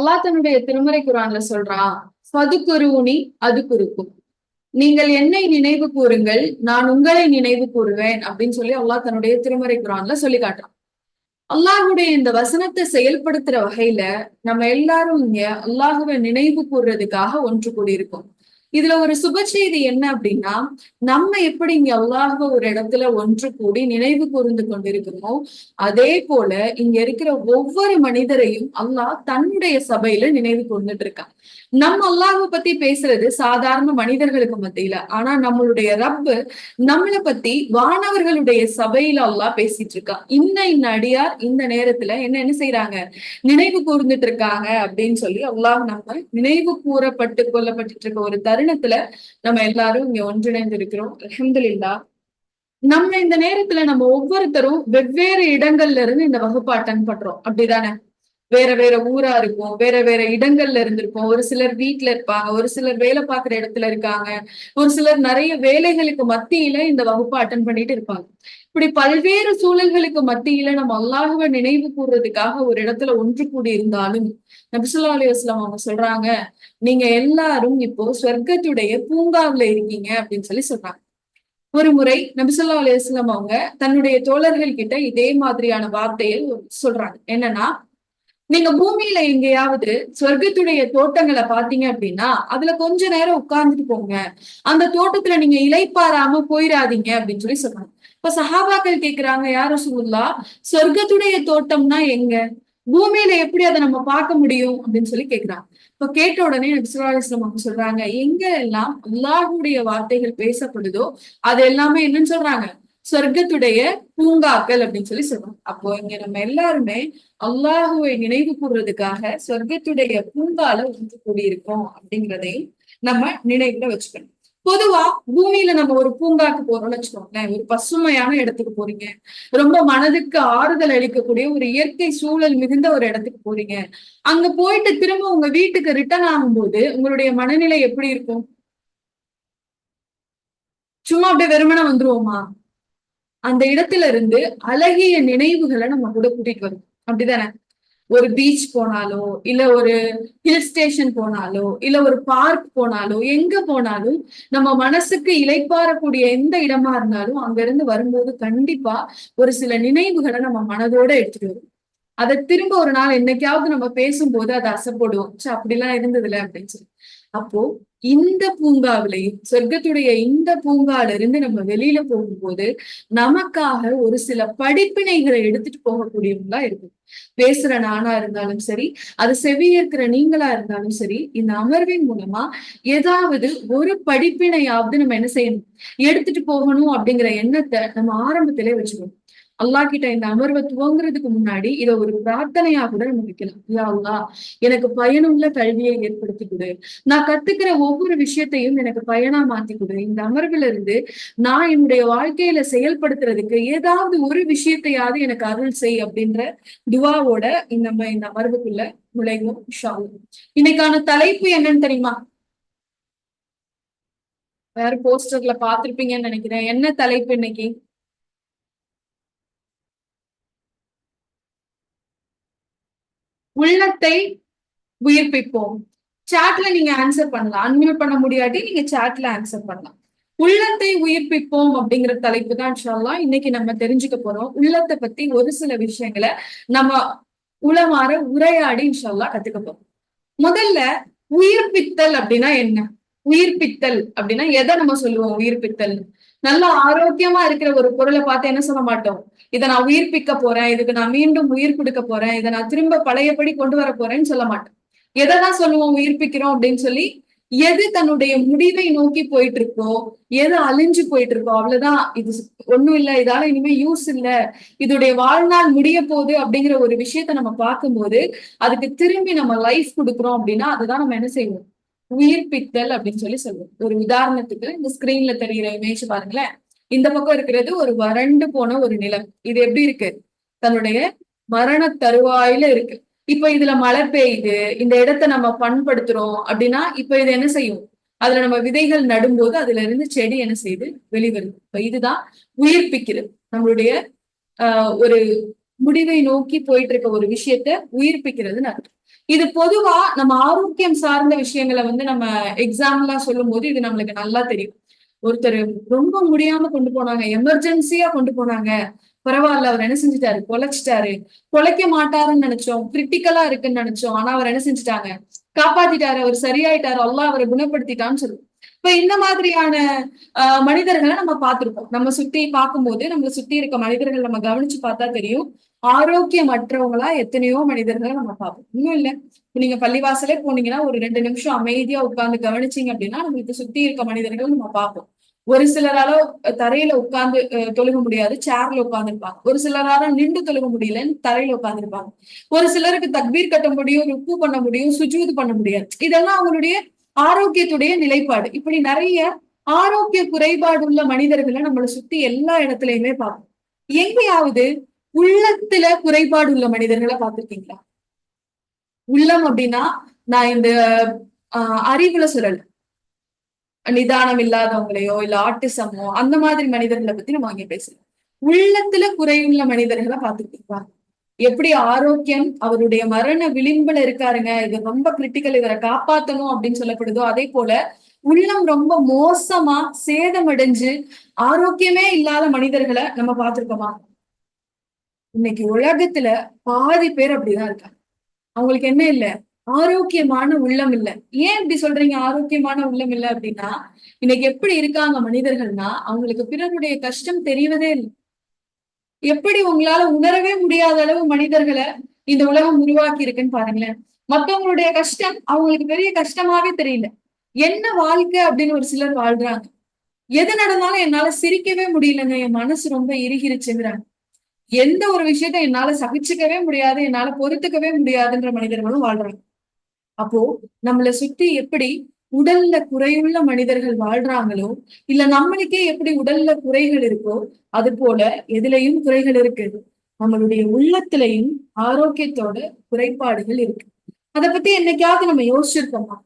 அல்லாஹ் தன்னுடைய திருமறை குர்ஆன்ல சொல்றான், "ஃபதுகுரூனி அதுகுருக்கும்." நீங்கள் என்னை நினைவு கூறுங்கள், நான் உங்களை நினைவு கூறுவேன் அப்படின்னு சொல்லி அல்லாஹ் தன்னுடைய திருமறை குர்ஆன்ல சொல்லி காட்டுறான். அல்லாஹுடைய இந்த வசனத்தை செயல்படுத்துற வகையில நம்ம எல்லாரும் இங்க அல்லாஹுவை நினைவு கூறுறதுக்காக ஒன்று கூடியிருக்கோம். இதுல ஒரு சுப செய்தி என்ன அப்படின்னா, நம்ம எப்படி இங்க அல்லாஹுவ ஒரு இடத்துல ஒன்று கூடி நினைவு கூர்ந்து கொண்டிருக்கிறோமோ, அதே போல இங்க இருக்கிற ஒவ்வொரு மனிதரையும் அல்லாஹ் தன்னுடைய சபையில நினைவு கூர்ந்துட்டு இருக்கான். நம்ம அல்லாஹுவ பத்தி பேசுறது சாதாரண மனிதர்களுக்கு மத்தியில, ஆனா நம்மளுடைய ரப்பு நம்மளை பத்தி வானவர்களுடைய சபையில அல்லாஹ் பேசிட்டு இருக்கான். இன்ன அடியார் இந்த நேரத்துல என்ன செய்யறாங்க, நினைவு கூர்ந்துட்டு இருக்காங்க அப்படின்னு சொல்லி அல்லாஹ் நம்ம நினைவு கூறப்பட்டு கொள்ளப்பட்டு இருக்க ஒரு தருணத்துல நம்ம எல்லாரும் இங்க ஒன்றிணைந்து இருக்கிறோம். அல்ஹம்துலில்லாஹ். நம்ம இந்த நேரத்துல நம்ம ஒவ்வொருத்தரும் வெவ்வேறு இடங்கள்ல இருந்து இந்த வகுப்பு அட்டன் பண்றோம், அப்படிதானே? வேற வேற ஊரா இருக்கும், வேற வேற இடங்கள்ல இருந்திருப்போம். ஒரு சிலர் வீட்டுல இருப்பாங்க, ஒரு சிலர் வேலை பார்க்குற இடத்துல இருக்காங்க, ஒரு சிலர் நிறைய வேலைகளுக்கு மத்தியில இந்த வகுப்பை அட்டன் பண்ணிட்டு இருப்பாங்க. இப்படி பல்வேறு சூழல்களுக்கு மத்தியில நம்ம அல்லாஹுவை நினைவு கூறுறதுக்காக ஒரு இடத்துல ஒன்று கூடி இருந்தாலும் நபி ஸல்லல்லாஹு அலைஹி வஸல்லம் அவங்க சொல்றாங்க, நீங்க எல்லாரும் இப்போ சொர்க்கத்துடைய பூங்காவுல இருக்கீங்க அப்படின்னு சொல்லி சொல்றாங்க. ஒரு முறை நபி ஸல்லல்லாஹு அலைஹி வஸல்லம் அவங்க தன்னுடைய தோழர்கள் கிட்ட இதே மாதிரியான வார்த்தையை சொல்றாங்க. என்னன்னா, நீங்க பூமியில எங்கேயாவது சொர்க்கத்துடைய தோட்டங்களை பாத்தீங்க அப்படின்னா அதுல கொஞ்ச நேரம் உட்கார்ந்துட்டு போங்க. அந்த தோட்டத்துல நீங்க இளைப்பாறாம போயிடாதீங்க அப்படின்னு சொல்லி சொல்றாங்க. இப்ப சஹாபாக்கள் கேக்குறாங்க, யார் ரசூலுல்லாஹ், சொர்க்கத்துடைய தோட்டம்னா எங்க? பூமியில எப்படி அதை நம்ம பார்க்க முடியும் அப்படின்னு சொல்லி கேக்குறாங்க. இப்ப கேட்ட உடனே நபி ஸல்லல்லாஹு அலைஹி வஸல்லம் அவங்க சொல்றாங்க, எங்க எல்லாம் அல்லாஹ்வுடைய வார்த்தைகள் பேசப்படுதோ அது எல்லாமே என்னன்னு சொல்றாங்க, சொர்க்கத்துடைய பூங்காக்கள் அப்படின்னு சொல்லி சொல்றாங்க. அப்போ இங்க நம்ம எல்லாருமே அல்லாஹுவை நினைவு கூறுறதுக்காக சொர்க்கத்துடைய பூங்கால ஒன்று கூடியிருக்கோம் அப்படிங்கிறதையும் நம்ம நினைவுல வச்சுக்கணும். பொதுவா பூமியில நம்ம ஒரு பூங்காக்கு போறோம்னு வச்சுக்கோங்களேன், ஒரு பசுமையான இடத்துக்கு போறீங்க, ரொம்ப மனதுக்கு ஆறுதல் அளிக்கக்கூடிய ஒரு இயற்கை சூழல் மிகுந்த ஒரு இடத்துக்கு போறீங்க. அங்க போயிட்டு திரும்ப உங்க வீட்டுக்கு ரிட்டர்ன் ஆகும்போது உங்களுடைய மனநிலை எப்படி இருக்கும்? சும்மா அப்படியே வெறுமனே வந்துருவோமா? அந்த இடத்துல இருந்து அழகிய நினைவுகளை நம்ம கூட கூட்டிட்டு வரும், அப்படிதானே? ஒரு பீச் போனாலோ, இல்ல ஒரு ஹில் ஸ்டேஷன் போனாலோ, இல்ல ஒரு பார்க் போனாலோ, எங்க போனாலும் நம்ம மனசுக்கு இளைப்பாறக்கூடிய எந்த இடமா இருந்தாலும் அங்க இருந்து வரும்போது கண்டிப்பா ஒரு சில நினைவுகளை நம்ம மனதோட எடுத்துட்டு வரும். அதை திரும்ப ஒரு நாள் என்னைக்காவது நம்ம பேசும்போது அதை அசைப்படுவோம், ச்சே அப்படிலாம் இருந்ததுல அப்படின்னு சொல்லி. அப்போ இந்த பூங்காவிலையும் சொர்க்கத்துடைய இந்த பூங்கால இருந்து நம்ம வெளியில போகும்போது நமக்காக ஒரு சில படிப்பினைகளை எடுத்துட்டு போகக்கூடியவங்களா இருக்கும். பேசுற நானா இருந்தாலும் சரி, அது செவியேற்கிற நீங்களா இருந்தாலும் சரி, இந்த அமர்வின் மூலமா ஏதாவது ஒரு படிப்பினையாவது நம்ம என்ன செய்யணும், எடுத்துட்டு போகணும் அப்படிங்கிற எண்ணத்தை நம்ம ஆரம்பத்திலே வச்சுக்கணும். அல்லாஹ் கிட்ட இந்த அமர்வை துவங்குறதுக்கு முன்னாடி இதை ஒரு பிரார்த்தனையா கூட நம்ம வைக்கலாம். யா அல்லாஹ், எனக்கு பயனுள்ள கல்வியை ஏற்படுத்தி கொடு, நான் கத்துக்கிற ஒவ்வொரு விஷயத்தையும் எனக்கு பயனா மாத்தி கொடு, இந்த அமர்வுல இருந்து நான் என்னுடைய வாழ்க்கையில செயல்படுத்துறதுக்கு ஏதாவது ஒரு விஷயத்தையாவது எனக்கு அருள் செய் அப்படின்ற துவாவோட நம்ம இந்த அமர்வுக்குள்ள நுழைவோம் இன்ஷா அல்லாஹ். இன்னைக்கான தலைப்பு என்னன்னு தெரியுமா? வேற போஸ்டர்ல பாத்திருப்பீங்கன்னு நினைக்கிறேன். என்ன தலைப்பு இன்னைக்கு? உள்ளத்தை உயிர்ப்பிப்போம். சாட்ல நீங்க ஆன்சர் பண்ணலாம், அன்மியூட் பண்ண முடியாட்டி நீங்க சாட்ல ஆன்சர் பண்ணலாம். உள்ளத்தை உயிர்ப்பிப்போம் அப்படிங்கிற தலைப்பு தான் இன்ஷா அல்லாஹ் இன்னைக்கு நம்ம தெரிஞ்சுக்க போறோம். உள்ளத்தை பத்தி ஒரு சில விஷயங்களை நம்ம உளமாற உரையாடி இன்ஷா அல்லாஹ் கத்துக்க போறோம். முதல்ல, உயிர்ப்பித்தல் அப்படின்னா என்ன? உயிர்ப்பித்தல் அப்படின்னா எதை நம்ம சொல்லுவோம் உயிர்ப்பித்தல்? நல்லா ஆரோக்கியமா இருக்கிற ஒரு பொருளை பார்த்து என்ன சொல்ல மாட்டோம், இதை நான் உயிர்ப்பிக்க போறேன், இதுக்கு நான் மீண்டும் உயிர் கொடுக்க போறேன், இதை நான் திரும்ப பழையபடி கொண்டு வர போறேன்னு சொல்ல மாட்டோம். எதைதான் சொல்லுவோம் உயிர்ப்பிக்கிறோம் அப்படின்னு சொல்லி? எது தன்னுடைய முடிவை நோக்கி போயிட்டு இருக்கோ, எது அழிஞ்சு போயிட்டு இருக்கோ, அவ்வளவுதான், இது ஒண்ணும் இல்ல, இதால இனிமே யூஸ் இல்ல, இதோடைய வாழ்நாள் முடிய போகுது அப்படிங்கிற ஒரு விஷயத்த நம்ம பார்க்கும்போது அதுக்கு திரும்பி நம்ம லைஃப் கொடுக்குறோம் அப்படின்னா அதுதான் நம்ம என்ன செய்வோம், உயிர்ப்பித்தல் அப்படின்னு சொல்லி சொல்லுவோம். ஒரு உதாரணத்துக்கு இந்த ஸ்கிரீன்ல தெரிகிற இமேஜ் பாருங்களேன். இந்த பக்கம் இருக்கிறது ஒரு வறண்டு போன ஒரு நிலம். இது எப்படி இருக்கு, தன்னுடைய மரண தருவாயில இருக்கு. இப்ப இதுல மழை பெய்யுது, இந்த இடத்த நம்ம பண்படுத்துறோம் அப்படின்னா இப்ப இது என்ன செய்யும், அதுல நம்ம விதைகள் நடும்போது அதுல இருந்து செடி என்ன செய்யுது, வெளிவருது. இப்ப இதுதான் உயிர்ப்பிக்கிறது. நம்மளுடைய ஒரு முடிவை நோக்கி போயிட்டு இருக்க ஒரு விஷயத்த உயிர்ப்பிக்கிறதுன்னு அர்த்தம். இது பொதுவா நம்ம ஆரோக்கியம் சார்ந்த விஷயங்களை வந்து நம்ம எக்ஸாம்பிளா சொல்லும் போது இது நம்மளுக்கு நல்லா தெரியும். ஒருத்தர் ரொம்ப முடியாம கொண்டு போனாங்க, எமர்ஜென்சியா கொண்டு போனாங்க. பரவாயில்ல, அவர் என்ன செஞ்சுட்டாரு, பொழைச்சிட்டாரு. பொழைக்க மாட்டாருன்னு நினைச்சோம், கிரிட்டிக்கலா இருக்குன்னு நினைச்சோம். ஆனா அவர் என்ன செஞ்சுட்டாங்க, காப்பாத்திட்டாரு, அவர் சரியாயிட்டாரு, அல்லாஹ் அவரை குணப்படுத்திட்டான்னு சொல்லுவோம். இப்ப இந்த மாதிரியான மனிதர்களை நம்ம பார்த்திருப்போம். நம்ம சுத்தி பார்க்கும்போது நம்மளை சுத்தி இருக்க மனிதர்கள் நம்ம கவனிச்சு பார்த்தா தெரியும். ஆரோக்கியமற்றவங்களா எத்தனையோ மனிதர்களை நம்ம பார்ப்போம். இன்னும் இல்ல, நீங்க பள்ளிவாசலே போனீங்கன்னா ஒரு 2 நிமிஷம் அமைதியா உட்கார்ந்து கவனிச்சீங்க அப்படின்னா நம்மளுக்கு சுத்தி இருக்க மனிதர்கள் நம்ம பார்ப்போம். ஒரு சிலரால தரையில உட்கார்ந்து தொழுக முடியாது, சேர்ல உட்கார்ந்துருப்பாங்க. ஒரு சிலரால நின்று தொழுக முடியலன்னு தரையில உட்கார்ந்துருப்பாங்க. ஒரு சிலருக்கு தக்பீர் கட்ட முடியும், ருக்கு பண்ண முடியும், சுஜூது பண்ண முடியாது. இதெல்லாம் அவங்களுடைய ஆரோக்கியத்துடைய நிலைப்பாடு. இப்படி நிறைய ஆரோக்கிய குறைபாடு உள்ள மனிதர்களை நம்மளை சுத்தி எல்லா இடத்துலயுமே பார்ப்போம். எங்கேயாவது உள்ளத்துல குறைபாடு உள்ள மனிதர்களை பார்த்திருக்கீங்களா? உள்ளம் அப்படின்னா நான் இந்த அறிவுல சொல்லல, நிதானம் இல்லாதவங்களையோ இல்ல ஆட்டிசமோ அந்த மாதிரி மனிதர்களை பத்தி நம்ம அங்கே பேசலாம். உள்ளத்துல குறையுள்ள மனிதர்களை பார்த்துருக்கீங்களா? எப்படி ஆரோக்கியம் அவருடைய மரண விளிம்புல இருக்காருங்க, இது ரொம்ப கிரிட்டிக்கல், இவரை காப்பாத்தணும் அப்படின்னு சொல்லப்படுதோ அதே போல உள்ளம் ரொம்ப மோசமா சேதமடைஞ்சு ஆரோக்கியமே இல்லாத மனிதர்களை நம்ம பார்த்திருக்கோமா? இன்னைக்கு உலகத்துல பாதி பேர் அப்படிதான் இருக்காங்க. அவங்களுக்கு என்ன இல்ல, ஆரோக்கியமான உள்ளம் இல்ல. ஏன் இப்படி சொல்றீங்க ஆரோக்கியமான உள்ளம் இல்ல அப்படின்னா, இன்னைக்கு எப்படி இருக்காங்க மனிதர்கள்னா, அவங்களுக்கு பிறருடைய கஷ்டம் தெரியவதே இல்லை. எப்படி உங்களால உணரவே முடியாத அளவு மனிதர்களை இந்த உலகம் உருவாக்கி இருக்குன்னு பாருங்களேன். மத்தவங்களுடைய கஷ்டம் அவங்களுக்கு பெரிய கஷ்டமாவே தெரியல. என்ன வாழ்க்கை அப்படின்னு ஒரு சிலர் வாழ்றாங்க. எது நடந்தாலும் என்னால சிரிக்கவே முடியலங்க, என் மனசு ரொம்ப இறுகிருச்சுங்கிறாங்க. எந்த ஒரு விஷயத்த என்னால சகிச்சுக்கவே முடியாது, என்னால பொறுத்துக்கவே முடியாதுன்ற மனிதர்களும் வாழ்றாங்க. அப்போ நம்மளை சுத்தி எப்படி உடல்ல குறையுள்ள மனிதர்கள் வாழ்றாங்களோ, இல்ல நம்மளுக்கே எப்படி உடல்ல குறைகள் இருக்கோ அது போல எதுலயும் குறைகள் இருக்கு. நம்மளுடைய உள்ளத்திலையும் ஆரோக்கியத்தோட குறைபாடுகள் இருக்கு. அத பத்தி என்னைக்காவது நம்ம யோசிச்சிருக்கோமா?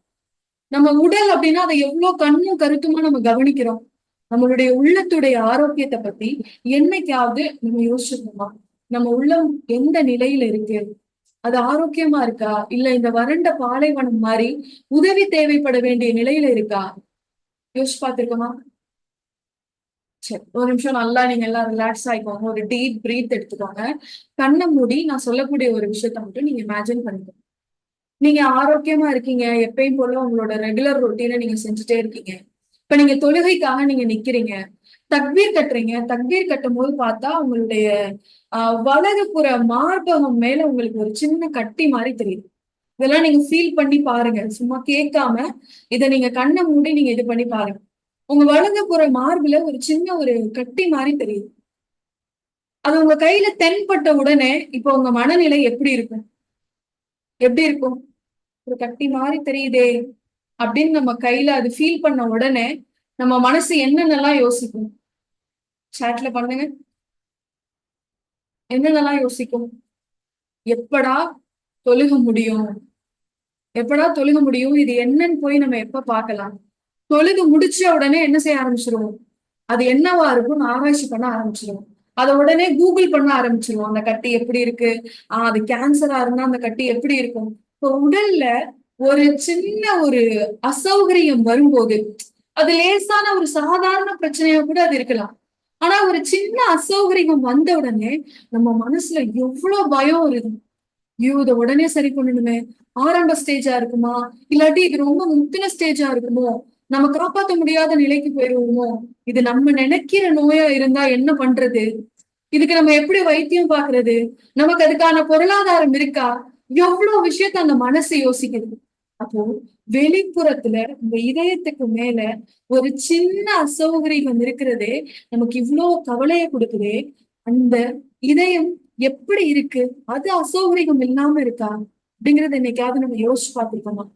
நம்ம உடல் அப்படின்னா அதை எவ்வளவு கண்ணும் கருத்துமா நம்ம கவனிக்கிறோம். நம்மளுடைய உள்ளத்துடைய ஆரோக்கியத்தை பத்தி என்னைக்காவது நம்ம யோசிச்சிருக்கோமா? நம்ம உள்ளம் எந்த நிலையில இருக்கு, அது ஆரோக்கியமா இருக்கா, இல்ல இந்த வறண்ட பாலைவனம் மாதிரி உதவி தேவைப்பட வேண்டிய நிலையில இருக்கா? யோசிச்சு பார்த்திருக்கோமா? சரி, ஒரு நிமிஷம் நல்லா நீங்க எல்லாம் ரிலாக்ஸ் ஆயிக்கோங்க. ஒரு டீப் பிரீத் எடுத்துக்கோங்க. கண்ணை மூடி நான் சொல்லக்கூடிய ஒரு விஷயத்த மட்டும் நீங்க இமேஜின் பண்ணிக்கோங்க. நீங்க ஆரோக்கியமா இருக்கீங்க, எப்பயும் போல உங்களோட ரெகுலர் ரொட்டீனை நீங்க செஞ்சுட்டே இருக்கீங்க. இப்ப நீங்க தொழுகைக்காக நீங்க நிக்கிறீங்க, தக்பீர் கட்டுறீங்க. தக்பீர் கட்டும் போது பார்த்தா உங்களுடைய வலதுபுற மார்பகம் மேல உங்களுக்கு ஒரு சின்ன கட்டி மாதிரி தெரியுது. இதெல்லாம் நீங்க ஃபீல் பண்ணி பாருங்க, சும்மா கேட்காம இதை நீங்க கண்ணை மூடி நீங்க இது பண்ணி பாருங்க. உங்க வலதுபுற மார்புல ஒரு சின்ன ஒரு கட்டி மாதிரி தெரியுது. அது உங்க கையில தென்பட்ட உடனே இப்ப உங்க மனநிலை எப்படி இருக்கும்? எப்படி இருக்கும்? ஒரு கட்டி மாதிரி தெரியுதே அப்படின்னு நம்ம கையில அது ஃபீல் பண்ண உடனே நம்ம மனசு என்னென்னலாம் யோசிக்கும்? சாட்ல பண்ணுங்க. என்னென்னலாம் யோசிக்கும்? எப்படா தொழுக முடியும்? எப்படா தொழுக முடியும்? இது என்னன்னு போய் நம்ம எப்ப பார்க்கலாம்? தொழுது முடிச்ச உடனே என்ன செய்ய ஆரம்பிச்சிருவோம்? அது என்னவா இருக்கும்னு ஆராய்ச்சி பண்ண ஆரம்பிச்சிருவோம். அதை உடனே கூகுள் பண்ண ஆரம்பிச்சிருவோம். அந்த கட்டி எப்படி இருக்கு? அது கேன்சரா இருந்தா அந்த கட்டி எப்படி இருக்கும்? இப்போ உடல்ல ஒரு சின்ன ஒரு அசௌகரியம் வரும்போது, அது லேசான ஒரு சாதாரண பிரச்சனையா கூட அது இருக்கலாம். ஆனா ஒரு சின்ன அசௌகரியம் வந்த உடனே நம்ம மனசுல எவ்வளவு பயம் வருது. ஐயோ, இதை உடனே சரி பண்ணணுமே, ஆரம்ப ஸ்டேஜா இருக்குமா, இல்லாட்டி இது ரொம்ப முத்தின ஸ்டேஜா இருக்குமோ, நம்ம காப்பாற்ற முடியாத நிலைக்கு போயிருவோமோ, இது நம்ம நினைக்கிற நோயா இருந்தா என்ன பண்றது, இதுக்கு நம்ம எப்படி வைத்தியம் பாக்குறது, நமக்கு அதுக்கான பொருளாதாரம் இருக்கா, எவ்வளவு விஷயத்த அந்த மனசு யோசிக்குது. அப்போ வெளிப்புறத்துல இந்த இதயத்துக்கு மேல ஒரு சின்ன அசௌகரியம் இருக்கிறதே நமக்கு இவ்வளவு கவலையை கொடுக்குதே. அந்த இதயம் எப்படி இருக்கு, அது அசௌகரியம் இல்லாம இருக்கா அப்படிங்கறது என்னைக்காவது நம்ம யோசிச்சு பார்த்திருக்கோமா?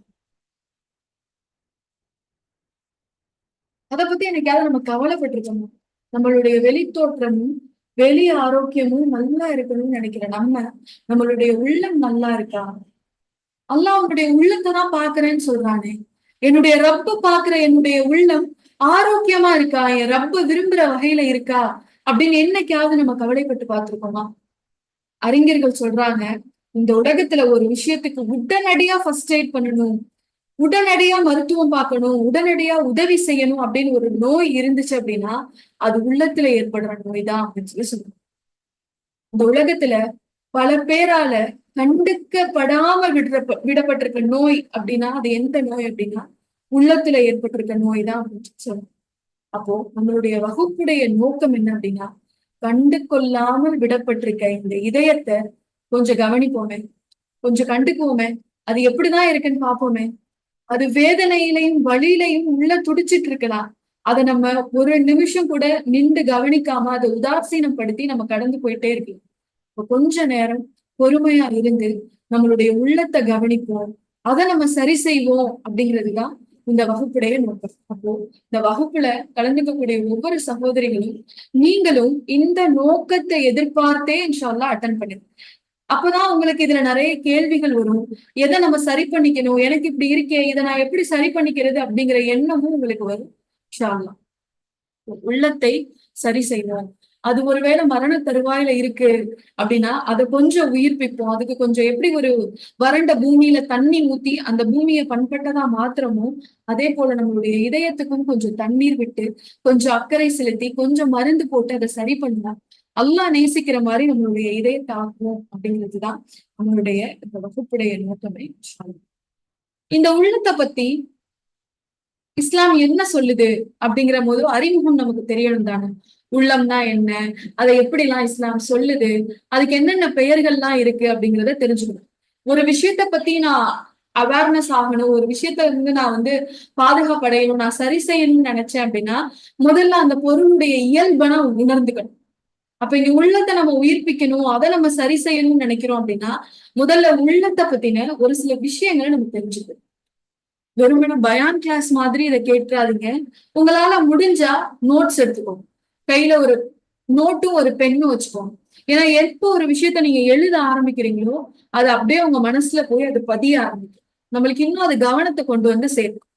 அதை பத்தி என்னைக்காவது நம்ம கவலைப்பட்டிருக்கோமா? நம்மளுடைய வெளி தோற்றமும் வெளி ஆரோக்கியமும் நல்லா இருக்கணும்னு நினைக்கிற நம்மளுடைய உள்ளம் நல்லா இருக்கா? அல்லாஹ் அவனுடைய உள்ளத்தை தான் பாக்குறேன்னு சொல்றானே. என்னுடைய ரப்ப பாக்குற என்னுடைய உள்ளம் ஆரோக்கியமா இருக்கா, என் ரப்ப விரும்புற வகையில இருக்கா அப்படின்னு என்னைக்காவது நம்ம கவலைப்பட்டு பார்த்திருக்கோமா? அறிஞர்கள் சொல்றாங்க, இந்த உலகத்துல ஒரு விஷயத்துக்கு உடனடியா ஃபர்ஸ்ட் எய்ட் பண்ணணும், உடனடியா மருத்துவம் பார்க்கணும், உடனடியா உதவி செய்யணும் அப்படின்னு ஒரு நோய் இருந்துச்சு அப்படின்னா அது உள்ளத்துல ஏற்படுற நோய் தான் அப்படின்னு சொல்லி சொல்லுவாங்க. இந்த உலகத்துல பல பேரால கண்டுக்கப்படாம விடப்பட்டிருக்க நோய் அப்படின்னா அது எந்த நோய் அப்படின்னா உள்ளத்துல ஏற்பட்டிருக்க நோய் தான் அப்படின்னு சொல்லுவாங்க. அப்போ நம்மளுடைய வகுப்புடைய நோக்கம் என்ன அப்படின்னா கண்டு கொள்ளாமல் விடப்பட்டிருக்க இந்த இதயத்தை கொஞ்சம் கவனிப்போமே, கொஞ்சம் கண்டுக்குவோமே, அது எப்படிதான் இருக்குன்னு பார்ப்போமே. அது வேதனையிலையும் வழியிலையும் உள்ள துடிச்சிட்டு இருக்கலாம். அதை நம்ம ஒரு நிமிஷம் கூட நின்று கவனிக்காம அதை உதாசீனம் படுத்தி நம்ம கடந்து போயிட்டே இருக்கலாம். இப்போ கொஞ்ச நேரம் பொறுமையா இருந்து நம்மளுடைய உள்ளத்தை கவனிப்போம், அதை நம்ம சரி செய்வோம் அப்படிங்கிறதுதான் இந்த வகுப்புடைய நோக்கம். அப்போ இந்த வகுப்புல கலந்துக்கக்கூடிய ஒவ்வொரு சகோதரிகளும் நீங்களும் இந்த நோக்கத்தை எதிர்பார்த்தே இன்ஷா அல்லாஹ் அட்டன் பண்ணுங்க. அப்பதான் உங்களுக்கு இதுல நிறைய கேள்விகள் வரும். எதை நம்ம சரி பண்ணிக்கணும், எனக்கு இப்படி இருக்கே, இதை நான் எப்படி சரி பண்ணிக்கிறது அப்படிங்கிற எண்ணமும் உங்களுக்கு வரும் இன்ஷா அல்லாஹ். உள்ளத்தை சரி செய்வோம். அது ஒருவேளை மரண தருவாயில இருக்கு அப்படின்னா அதை கொஞ்சம் உயிர்ப்பிப்போம். அதுக்கு கொஞ்சம் எப்படி ஒரு வறண்ட பூமியில தண்ணி ஊத்தி அந்த பூமியை பண்பட்டதா மாத்திரமோ அதே போல நம்மளுடைய இதயத்துக்கும் கொஞ்சம் தண்ணீர் விட்டு கொஞ்சம் அக்கறை செலுத்தி கொஞ்சம் மருந்து போட்டு அதை சரி பண்ணலாம். அல்லாஹ் நேசிக்கிற மாதிரி நம்மளுடைய இதயத்தை ஆக்குவோம் அப்படிங்கிறதுதான் நம்மளுடைய இந்த வகுப்புடைய நோக்கமே. இந்த உள்ளத்தை பத்தி இஸ்லாம் என்ன சொல்லுது அப்படிங்கிற போது அறிமுகம் நமக்கு தெரியணும் தானே. உள்ளம்னா என்ன, அதை எப்படி எல்லாம் இஸ்லாம் சொல்லுது, அதுக்கு என்னென்ன பெயர்கள்லாம் இருக்கு அப்படிங்கிறத தெரிஞ்சுக்கணும். ஒரு விஷயத்த பத்தி நான் அவேர்னஸ் ஆகணும், ஒரு விஷயத்த நான் பாதுகாப்படையணும், நான் சரி செய்யணும்னு நினைச்சேன் அப்படின்னா முதல்ல அந்த பொருளுடைய இயல்பை நான் உணர்ந்துக்கணும். அப்ப இங்க உள்ளத்தை நம்ம உயிர்ப்பிக்கணும், அதை நம்ம சரி செய்யணும்னு நினைக்கிறோம் அப்படின்னா முதல்ல உள்ளத்தை பத்தின ஒரு சில விஷயங்களை நம்ம தெரிஞ்சுக்கணும். வெறுமன பயான் கிளாஸ் மாதிரி இதை கேட்டுறாதீங்க. உங்களால முடிஞ்சா நோட்ஸ் எடுத்துக்கோங்க, கையில ஒரு நோட்டும் ஒரு பெண்ணும் வச்சுக்கோங்க. ஏன்னா எப்போ ஒரு விஷயத்த நீங்க எழுத ஆரம்பிக்கிறீங்களோ அது அப்படியே உங்க மனசுல போய் அது பதிய ஆரம்பிக்கும். நம்மளுக்கு இன்னும் அது கவனத்தை கொண்டு சேர்க்கும்.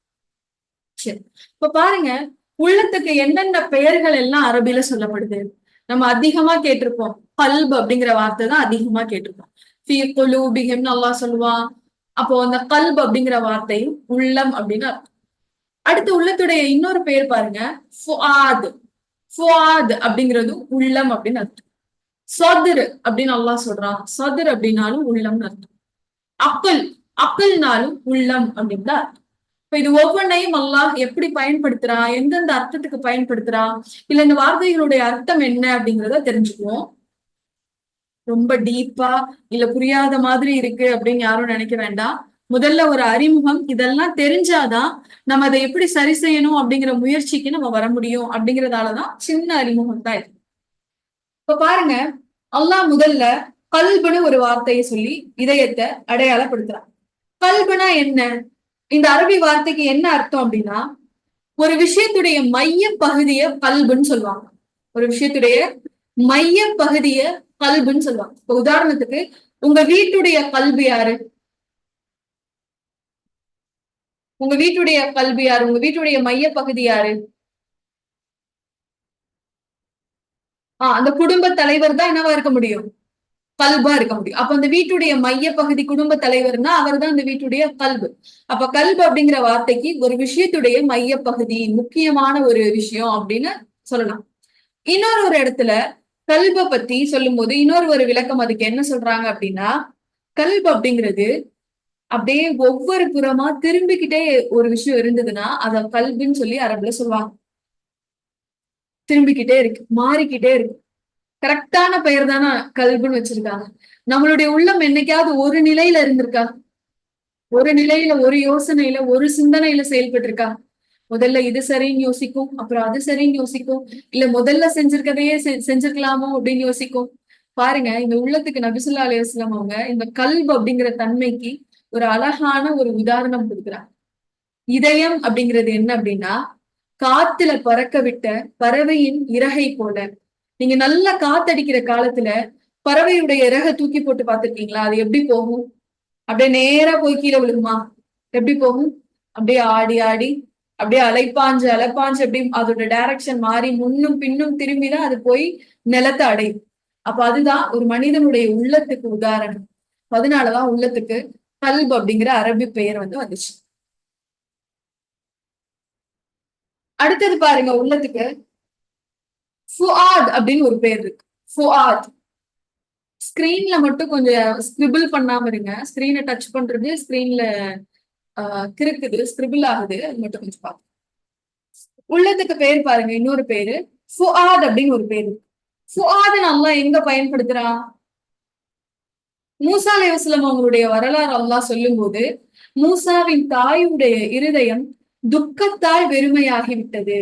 சரி, இப்ப பாருங்க, உள்ளத்துக்கு என்னென்ன பெயர்கள் எல்லாம் அரபில சொல்லப்படுது. நம்ம அதிகமா கேட்டிருப்போம், கல்ப் அப்படிங்கிற வார்த்தை தான் அதிகமா கேட்டிருப்போம். ஃபீ குலூபிஹிம்னு அல்லாஹ் சொல்லுவான். அப்போ அந்த கல்ப் அப்படிங்கிற வார்த்தை உள்ளம் அப்படின்னு அர்த்தம். அடுத்து உள்ளத்துடைய இன்னொரு பேர் பாருங்க, ஃபுஆத். ஃபுஆத் அப்படிங்கிறது உள்ளம் அப்படின்னு அர்த்தம். சதுர் அப்படின்னு அல்லாஹ் சொல்றான், சதுர் அப்படின்னாலும் உள்ளம்னு அர்த்தம். அக்கல், அக்கல்னாலும் உள்ளம் அப்படின்னு தான் அர்த்தம். இப்ப இது ஒவ்வொன்றையும் அல்லாஹ் எப்படி பயன்படுத்துறான், எந்தெந்த அர்த்தத்துக்கு பயன்படுத்துறான், இல்ல இந்த வார்த்தைகளுடைய அர்த்தம் என்ன அப்படிங்கிறத தெரிஞ்சுக்குவோம். ரொம்ப டீப்பா இல்ல புரியாத மாதிரி இருக்கு அப்படின்னு யாரும் நினைக்க வேண்டாம். முதல்ல ஒரு அறிமுகம், இதெல்லாம் தெரிஞ்சாதான் நம்ம அதை எப்படி சரி செய்யணும் அப்படிங்கிற முயற்சிக்கு நம்ம வர முடியும். அப்படிங்கறதாலதான் சின்ன அறிமுகம் தான் இது. இப்ப பாருங்க, அல்லாஹ் முதல்ல கல்புன்னு ஒரு வார்த்தையை சொல்லி இதயத்தை அடையாளப்படுத்துறான். கல்புனா என்ன, இந்த அரபி வார்த்தைக்கு என்ன அர்த்தம் அப்படின்னா ஒரு விஷயத்துடைய மைய பகுதிய கல்புன்னு சொல்லுவாங்க. ஒரு விஷயத்துடைய மைய பகுதிய கல்புன்னு சொல்லுவாங்க. இப்ப உதாரணத்துக்கு உங்க வீட்டுடைய கல்வி யாரு, உங்க வீட்டுடைய கல்வி யாரு, உங்க வீட்டுடைய மைய பகுதி யாரு? அந்த குடும்ப தலைவர் தான் என்னவா இருக்க முடியும், கல்பா இருக்க முடியும். அப்ப அந்த வீட்டுடைய மைய பகுதி குடும்ப தலைவர்னா அவர் தான் அந்த வீட்டுடைய கல்பு. அப்ப கல்பு அப்படிங்கிற வார்த்தைக்கு ஒரு விஷயத்துடைய மைய பகுதி, முக்கியமான ஒரு விஷயம் அப்படின்னு சொல்லலாம். இன்னொரு ஒரு இடத்துல கல்ப பத்தி சொல்லும் போது இன்னொரு ஒரு விளக்கம் அதுக்கு என்ன சொல்றாங்க அப்படின்னா, கல்பு அப்படிங்கிறது அப்படியே ஒவ்வொரு புறமா திரும்பிக்கிட்டே ஒரு விஷயம் இருந்ததுன்னா அத கல்புன்னு சொல்லி அரபுல சொல்லுவாங்க. திரும்பிக்கிட்டே இருக்கு, மாறிக்கிட்டே இருக்கு. கரெக்டான பெயர் தானே கல்புன்னு வச்சிருக்காங்க. நம்மளுடைய உள்ளம் என்னைக்காவது ஒரு நிலையில இருந்திருக்கா, ஒரு நிலையில ஒரு யோசனையில ஒரு சிந்தனையில செயல்பட்டு இருக்கா? முதல்ல இது சரின்னு யோசிக்கும், அப்புறம் அது சரின்னு யோசிக்கும், இல்ல முதல்ல செஞ்சிருக்கதையே செஞ்சிருக்கலாமோ அப்படின்னு யோசிக்கும். பாருங்க, இந்த உள்ளத்துக்கு நபிசுல்லா அலைஹிஸ்ஸலாம் அவங்க இந்த கல்ப் அப்படிங்கிற தன்மைக்கு ஒரு அழகான ஒரு உதாரணம் கொடுக்குறாங்க. இதயம் அப்படிங்கிறது என்ன அப்படின்னா காத்துல பறக்க விட்ட பறவையின் இறகை போல. நீங்க நல்லா காத்தடிக்கிற காலத்துல பறவையுடைய இறகை தூக்கி போட்டு பார்த்திருக்கீங்களா? அது எப்படி போகும்? அப்படியே நேரா போய் கீழே விழுகுமா? எப்படி போகும்? அப்படியே ஆடி ஆடி அப்படியே அலைப்பாஞ்சு அலைப்பாஞ்சு அப்படி அதோட டைரக்ஷன் மாறி முன்னும் பின்னும் திரும்பிதான் அது போய் நிலத்தை அடையும். அப்ப அதுதான் ஒரு மனிதனுடைய உள்ளத்துக்கு உதாரணம். அதனாலதான் உள்ளத்துக்கு கல்ப் அப்படிங்கிற அரபி பெயர் வந்து வந்துச்சு. அடுத்தது பாருங்க, உள்ளத்துக்கு ஃபுஆத் அப்படின்னு ஒரு பேர் இருக்கு. ஃபுஆத். ஸ்கிரீன்ல மட்டும் கொஞ்சம் ஸ்கிரிபிள் பண்ணாம இருங்க. ஸ்கிரீனை டச் பண்றது ஸ்கிரீன்ல கிறுக்குது, ஸ்கிரிபிள் ஆகுது. அது மட்டும் கொஞ்சம் பாருங்க. உள்ளத்துக்கு பேர் பாருங்க, இன்னொரு பேரு ஃபுஆத் அப்படின்னு ஒரு பேரு. ஃபுஆத் அல்லாஹ் எங்க பயன்படுத்துறான்? மூசா அலைஹிஸ்ஸலாம் அவங்களுடைய வரலாறு அல்லாஹ் சொல்லும் போது, மூசாவின் தாயுடைய இருதயம் துக்கத்தால் வெறுமையாகிவிட்டது.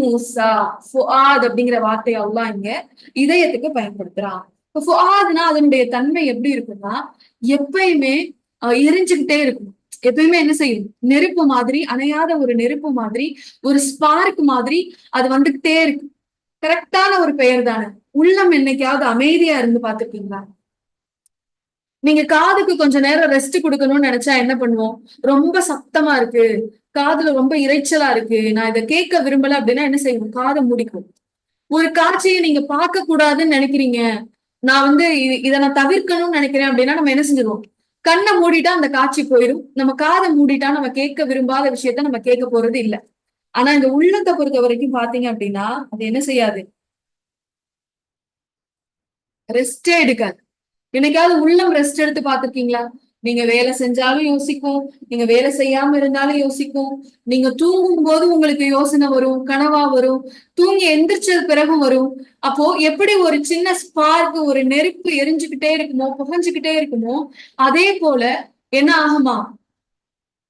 மூசா, ஃபுஆத் அப்படிங்கிற வார்த்தையை அல்லாஹ் இங்க இதயத்துக்கு பயன்படுத்துறான். ஃபுஆத்னா அதனுடைய தன்மை எப்படி இருக்குன்னா, எப்பயுமே எரிஞ்சுக்கிட்டே இருக்கும். எப்பயுமே என்ன செய்யும்? நெருப்பு மாதிரி, அணையாத ஒரு நெருப்பு மாதிரி, ஒரு ஸ்பார்க் மாதிரி அது வந்துகிட்டே இருக்கு. கரெக்டான ஒரு பெயர் தானே. உள்ளம் என்னைக்காவது அமைதியா இருந்து பாத்துருக்கீங்களா? நீங்க காதுக்கு கொஞ்ச நேரம் ரெஸ்ட் கொடுக்கணும்னு நினைச்சா என்ன பண்ணுவோம்? ரொம்ப சத்தமா இருக்கு, காதுல ரொம்ப இரைச்சலா இருக்கு, நான் இதை கேட்க விரும்பல அப்படின்னா என்ன செய்வோம்? காதை மூடிக்கும். ஒரு காட்சியை நீங்க பார்க்க கூடாதுன்னு நினைக்கிறீங்க, நான் வந்து இதை நான் தவிர்க்கணும்னு நினைக்கிறேன் அப்படின்னா நம்ம என்ன செஞ்சிருவோம்? கண்ணை மூடிட்டா அந்த காட்சி போயிடும். நம்ம காதை மூடிட்டா நம்ம கேட்க விரும்பாத விஷயத்த நம்ம கேட்க போறது இல்லை. ஆனா இந்த உள்ளத்தை பொறுத்த வரைக்கும் பாத்தீங்க அப்படின்னா அது என்ன செய்யாது? ரெஸ்டே எடுக்காது. என்னைக்காவது உள்ளம் ரெஸ்ட் எடுத்து பாத்திருக்கீங்களா? நீங்க வேலை செஞ்சாலும் யோசிக்கும், நீங்க வேலை செய்யாம இருந்தாலும் யோசிக்கும், நீங்க தூங்கும் போது உங்களுக்கு யோசனை வரும், கனவா வரும், தூங்கி எந்திரிச்சது பிறகும் வரும். அப்போ எப்படி ஒரு சின்ன ஸ்பார்க், ஒரு நெருப்பு எரிஞ்சுக்கிட்டே இருக்குமோ, புகஞ்சுக்கிட்டே இருக்குமோ, அதே போல என்ன ஆகுமா?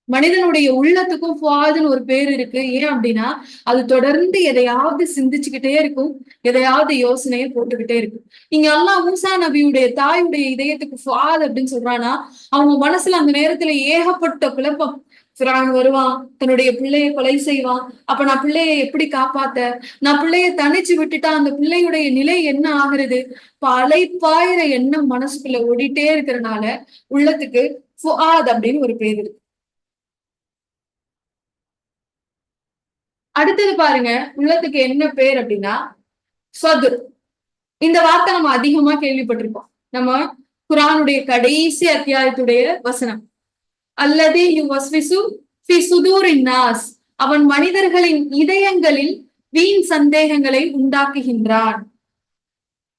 மனிதனுடைய உள்ளத்துக்கும் ஃபுஆதுன்னு ஒரு பேர் இருக்கு. ஏன் அப்படின்னா அது தொடர்ந்து எதையாவது சிந்திச்சுக்கிட்டே இருக்கும், எதையாவது யோசனையை போட்டுக்கிட்டே இருக்கும். இங்க அல்லாஹ் மூசா நபியுடைய தாயுடைய இதயத்துக்கு ஃபுஆத் அப்படின்னு சொல்றானா, அவங்க மனசுல அந்த நேரத்துல ஏகப்பட்ட குழப்பம். ஃபிரௌன் வருவான், தன்னுடைய பிள்ளையை கொலை செய்வான். அப்ப நான் பிள்ளையை எப்படி காப்பாத்த? நான் பிள்ளைய தனிச்சு விட்டுட்டா அந்த பிள்ளையுடைய நிலை என்ன ஆகுறது? அலைப்பாயிர எண்ணம் மனசுக்குள்ள ஓடிட்டே இருக்கிறனால உள்ளத்துக்கு ஃபுஆத் அப்படின்னு ஒரு பேர் இருக்கு. அடுத்தது பாருங்க, உள்ளத்துக்கு என்ன பேர் அப்படின்னா சதுர். இந்த வார்த்தை நம்ம அதிகமா கேள்விப்பட்டிருப்போம். நம்ம குரானுடைய கடைசி அத்தியாயத்துடைய வசனம், அல்லது யுவஸ்விசு ஃபி சுதூரின் நாஸ், அவன் மனிதர்களின் இதயங்களில் வீண் சந்தேகங்களை உண்டாக்குகின்றான்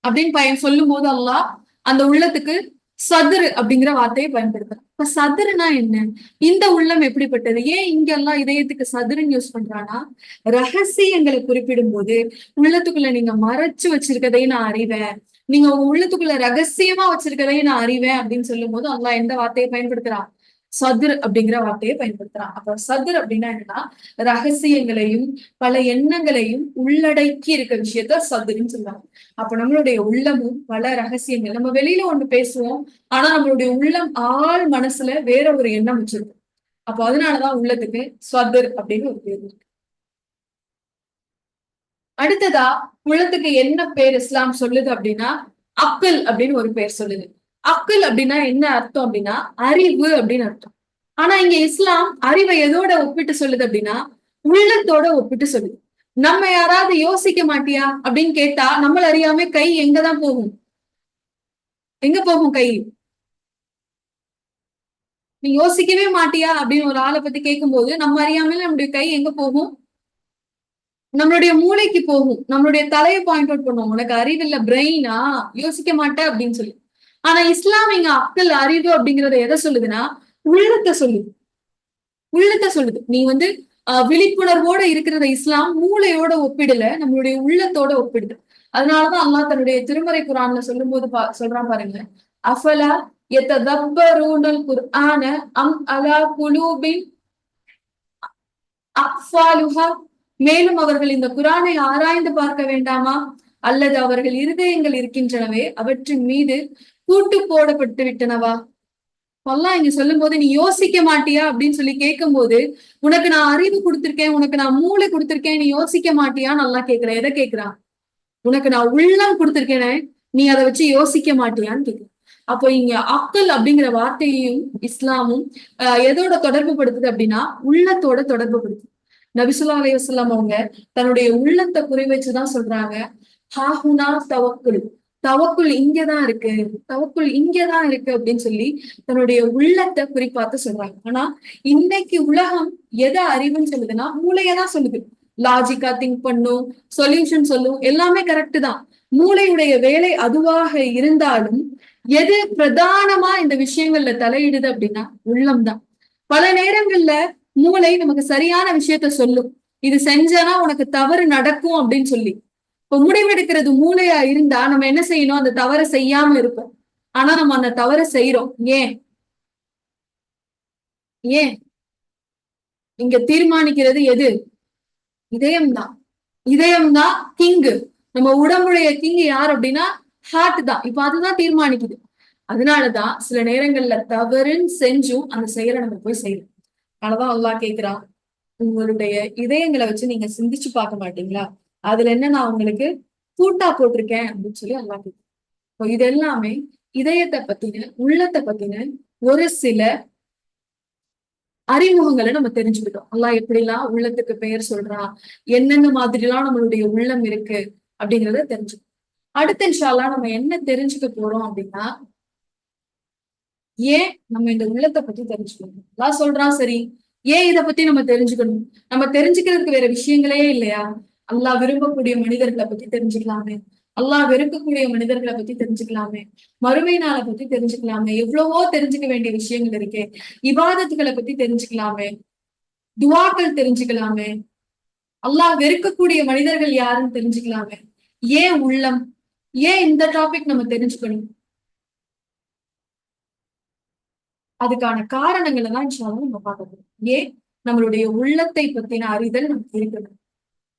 அப்படின்னு சொல்லும் போது அல்லாஹ் அந்த உள்ளத்துக்கு சதுரு அப்படிங்கிற வார்த்தையை பயன்படுத்துறான். இப்ப சதுருனா என்ன? இந்த உள்ளம் எப்படிப்பட்டது? ஏன் இங்க எல்லாம் இதயத்துக்கு சதுருன்னு யூஸ் பண்றானா, ரகசியங்களை குறிப்பிடும் போது உள்ளத்துக்குள்ள நீங்க மறைச்சு வச்சிருக்கதையும் நான் அறிவேன், நீங்க உங்க உள்ளத்துக்குள்ள ரகசியமா வச்சிருக்கதையும் நான் அறிவேன் அப்படின்னு சொல்லும் போது அல்லாஹ் எந்த வார்த்தையை பயன்படுத்துறான்? சதுர் அப்படிங்கிற வார்த்தையை பயன்படுத்துறான். அப்ப சதுர் அப்படின்னா என்னன்னா, ரகசியங்களையும் பல எண்ணங்களையும் உள்ளடக்கி இருக்க விஷயத்த சதுருன்னு சொல்லுவாங்க. அப்ப நம்மளுடைய உள்ளமும் பல ரகசியங்கள், நம்ம வெளியில ஒண்ணு பேசுவோம், ஆனா நம்மளுடைய உள்ளம் ஆள் மனசுல வேற ஒரு எண்ணம் வச்சிருக்கும். அப்போ அதனாலதான் உள்ளத்துக்கு ஸ்வதர் அப்படின்னு ஒரு பேர் இருக்கு. அடுத்ததா உள்ளத்துக்கு என்ன பேர் இஸ்லாம் சொல்லுது அப்படின்னா அக்கல் அப்படின்னு ஒரு பேர் சொல்லுது. அக்கல் அப்படின்னா என்ன அர்த்தம் அப்படின்னா அறிவு அப்படின்னு அர்த்தம். ஆனா இங்க இஸ்லாம் அறிவை எதோட ஒப்பிட்டு சொல்லுது அப்படின்னா உள்ளத்தோட ஒப்பிட்டு சொல்லுது. நம்ம யாராவது யோசிக்க மாட்டியா அப்படின்னு கேட்டா நம்மள அறியாம கை எங்கதான் போகும்? எங்க போகும் கை? நீ யோசிக்கவே மாட்டியா அப்படின்னு ஒரு ஆளை பத்தி கேட்கும் போது நம்ம அறியாமல நம்முடைய கை எங்க போகும்? நம்மளுடைய மூளைக்கு போகும், நம்மளுடைய தலையை பாயிண்ட் அவுட் பண்ணுவோம். உனக்கு அறிவில்ல, பிரெயினா, யோசிக்க மாட்டேன் அப்படின்னு சொல்லி. ஆனா இஸ்லாம் இங்க அக்கல் அறிவு அப்படிங்கறத எதை சொல்லுதுன்னா உள்ளத்தை சொல்லுது. உள்ளத்தை சொல்லுது. நீ வந்து விழிப்புணர்வோட இருக்கிறத இஸ்லாம் மூளையோட ஒப்பிடல, நம்மளுடைய உள்ளத்தோட ஒப்பிடுது. அதனாலதான் அல்லாஹ் தன்னுடைய திருமறை குரான்ல சொல்லும் போது சொல்றான் பாருங்க, அஃபலா யததப்பரூனல் குர்ஆன அம் அலா குலூபின் அக்ஃபாலுஹா, மேலும் அவர்கள் இந்த குரானை ஆராய்ந்து பார்க்க வேண்டாமா, அல்லது அவர்கள் இருதயங்கள் இருக்கின்றனவே அவற்றின் மீது கூட்டு போடப்பட்டு விட்டனவா? அல்லாஹ் இங்க சொல்லும் போது நீ யோசிக்க மாட்டியா அப்படின்னு சொல்லி கேட்கும் போது, உனக்கு நான் அறிவு கொடுத்திருக்கேன், உனக்கு நான் மூளை கொடுத்திருக்கேன், நீ யோசிக்க மாட்டியான்னு நல்லா கேட்கிறேன். எதை கேட்கிறான்? உனக்கு நான் உள்ளம் கொடுத்திருக்கேனே, நீ அதை வச்சு யோசிக்க மாட்டியான்னு கேட்கிறேன். அப்போ இங்க அக்கல் அப்படிங்கிற வார்த்தையையும் இஸ்லாமும் எதோட தொடர்பு படுத்துது அப்படின்னா உள்ளத்தோட தொடர்பு படுத்துது. நபி ஸல்லல்லாஹு அலைஹி வஸல்லம் அவங்க தன்னுடைய உள்ளத்தை குறி வச்சுதான் சொல்றாங்க, ஹாஹுனா தவக்குல், தவக்குள் இங்கதான் இருக்கு, தவக்குள் இங்கதான் இருக்கு அப்படின்னு சொல்லி தன்னுடைய உள்ளத்தை குறிப்பாத்து சொல்றாங்க. ஆனா இன்னைக்கு உலகம் எதை அறிவுன்னு சொல்லுதுன்னா மூளையதான் சொல்லுது. லாஜிக்கா திங்க் பண்ணும், சொல்யூஷன் சொல்லும், எல்லாமே கரெக்ட் தான். மூளையுடைய வேலை அதுவாக இருந்தாலும் எது பிரதானமா இந்த விஷயங்கள்ல தலையிடுது அப்படின்னா உள்ளம்தான். பல நேரங்கள்ல மூளை நமக்கு சரியான விஷயத்த சொல்லும், இது செஞ்சனா உனக்கு தவறு நடக்கும் அப்படின்னு சொல்லி. இப்ப முடிவெடுக்கிறது மூளையா இருந்தா நம்ம என்ன செய்யணும், அந்த தவறை செய்யாம இருப்போம். ஆனா நம்ம அந்த தவறை செய்யறோம். ஏன் ஏன் இங்க தீர்மானிக்கிறது எது? இதயம்தான். இதயம்தான் கிங்கு. நம்ம உடம்புடைய கிங் யார் அப்படின்னா ஹார்ட் தான். இப்ப அதுதான் தீர்மானிக்குது. அதனாலதான் சில நேரங்கள்ல தவறுன்னு செஞ்சும் அந்த செயலை நம்ம போய் செய்யறோம். அதனாலதான் அல்லாஹ் கேக்குறான், உங்களுடைய இதயங்களை வச்சு நீங்க சிந்திச்சு பார்க்க மாட்டீங்களா? அதுல என்ன நான் உங்களுக்கு பூட்டா போட்டிருக்கேன் அப்படின்னு சொல்லி அல்லாஹ் கேக்குறான். இப்போ இது எல்லாமே இதயத்தை பத்தின, உள்ளத்தை பத்தின ஒரு சில அறிமுகங்களை நம்ம தெரிஞ்சுக்கிட்டோம். அல்லாஹ் எப்படிலாம் உள்ளத்துக்கு பெயர் சொல்றான், என்னென்ன மாதிரி எல்லாம் நம்மளுடைய உள்ளம் இருக்கு அப்படிங்கிறத தெரிஞ்சுக்கணும். அடுத்த இன்ஷா அல்லாஹ் நம்ம என்ன தெரிஞ்சுக்க போறோம் அப்படின்னா, ஏன் நம்ம இந்த உள்ளத்தை பத்தி தெரிஞ்சுக்கணும். அல்லாஹ் சொல்றான் சரி, ஏன் இதை பத்தி நம்ம தெரிஞ்சுக்கணும்? நம்ம தெரிஞ்சுக்கிறதுக்கு வேற விஷயங்களே இல்லையா? அல்லாஹ் விரும்பக்கூடிய மனிதர்களை பத்தி தெரிஞ்சுக்கலாமே, அல்லாஹ் வெறுக்கக்கூடிய மனிதர்களை பத்தி தெரிஞ்சுக்கலாமே, மறுமை நாளை பத்தி தெரிஞ்சுக்கலாமே, எவ்வளவோ தெரிஞ்சுக்க வேண்டிய விஷயங்கள் இருக்கே. இபாதத்துகளை பத்தி தெரிஞ்சுக்கலாமே, துவாக்கள் தெரிஞ்சுக்கலாமே, அல்லாஹ் வெறுக்கக்கூடிய மனிதர்கள் யாருன்னு தெரிஞ்சுக்கலாமே. ஏன் உள்ளம்? ஏன் இந்த டாபிக் நம்ம தெரிஞ்சுக்கணும்? அதுக்கான காரணங்களை தான் இன்ஷா அல்லாஹ் நம்ம பார்க்க போறோம். ஏன் நம்மளுடைய உள்ளத்தை பத்தின அறிதல் நமக்கு இருக்கணும்,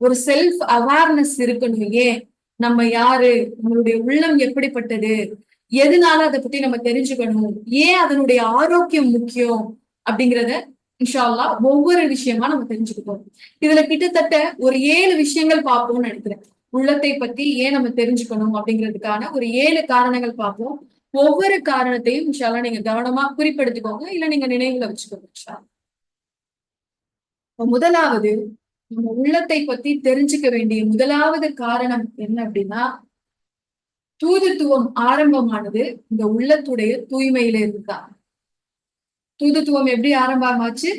ஒரு செல்ஃப் அவேர்னஸ் இருக்கணும். ஏன் நம்ம யாரு, நம்மளுடைய உள்ளம் எப்படிப்பட்டது, எதனால அதை பத்தி நம்ம தெரிஞ்சுக்கணும், ஏன் அதனுடைய ஆரோக்கியம் முக்கியம் அப்படிங்கிறத இன்ஷா அல்லாஹ் ஒவ்வொரு விஷயமா நம்ம தெரிஞ்சுக்கிட்டோம். இதுல கிட்டத்தட்ட ஒரு 7 விஷயங்கள் பார்ப்போம்னு நினைக்கிறேன். உள்ளத்தை பத்தி ஏன் நம்ம தெரிஞ்சுக்கணும் அப்படிங்கிறதுக்கான ஒரு 7 காரணங்கள் பார்ப்போம். ஒவ்வொரு காரணத்தையும் இன்ஷா அல்லாஹ் நீங்க கவனமா குறிப்பெடுத்துக்கோங்க, இல்ல நீங்க நினைவுல வச்சுக்கோங்க இன்ஷா அல்லாஹ். இப்ப முதலாவது, நம்ம உள்ளத்தை பத்தி தெரிஞ்சுக்க வேண்டிய முதலாவது காரணம் என்ன அப்படின்னா, தூதுத்துவம் ஆரம்பமானது இந்த உள்ளத்துடைய தூய்மையில இருந்துதான். தூதுத்துவம் எப்படி ஆரம்பமாச்சு?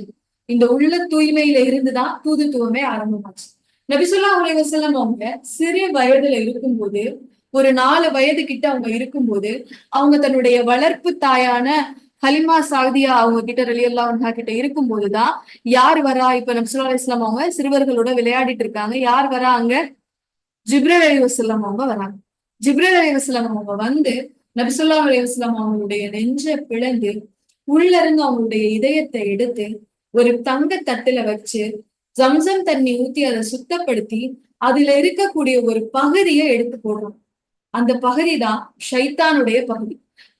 இந்த உள்ள தூய்மையில இருந்துதான் தூதுத்துவமே ஆரம்பமாச்சு. நபி ஸல்லல்லாஹு அலைஹி வஸல்லம் அவங்க சிறு வயதுல இருக்கும்போது, ஒரு 4 வயது கிட்ட அவங்க இருக்கும்போது, அவங்க தன்னுடைய வளர்ப்பு தாயான ஹலிமா சாதியா அவங்க கிட்ட ரலியல்லாஹு அன்ஹா கிட்ட இருக்கும்போதுதான் யார் வரா, இப்ப நபி ஸல்லல்லாஹு அலைஹி வஸல்லம் அவங்க சிறுவர்களோட விளையாடிட்டு இருக்காங்க. யார் வரா அங்க? ஜிப்ரீல் அலைஹிஸ்ஸலாம் அவங்க வராங்க. ஜிப்ரீல் அலைஹிஸ்ஸலாம் அவங்க வந்து நபி ஸல்லல்லாஹு அலைஹி வஸல்லம் அவங்களுடைய நெஞ்சை பிளந்து உள்ள இருந்து அவங்களுடைய இதயத்தை எடுத்து ஒரு தங்க தட்டுல வச்சு ஜம்சம் தண்ணி ஊத்தி அதை சுத்தப்படுத்தி அதுல இருக்கக்கூடிய ஒரு பகுதியை எடுத்து போடுறோம். அந்த பகுதி தான் ஷைத்தானுடைய பகுதி.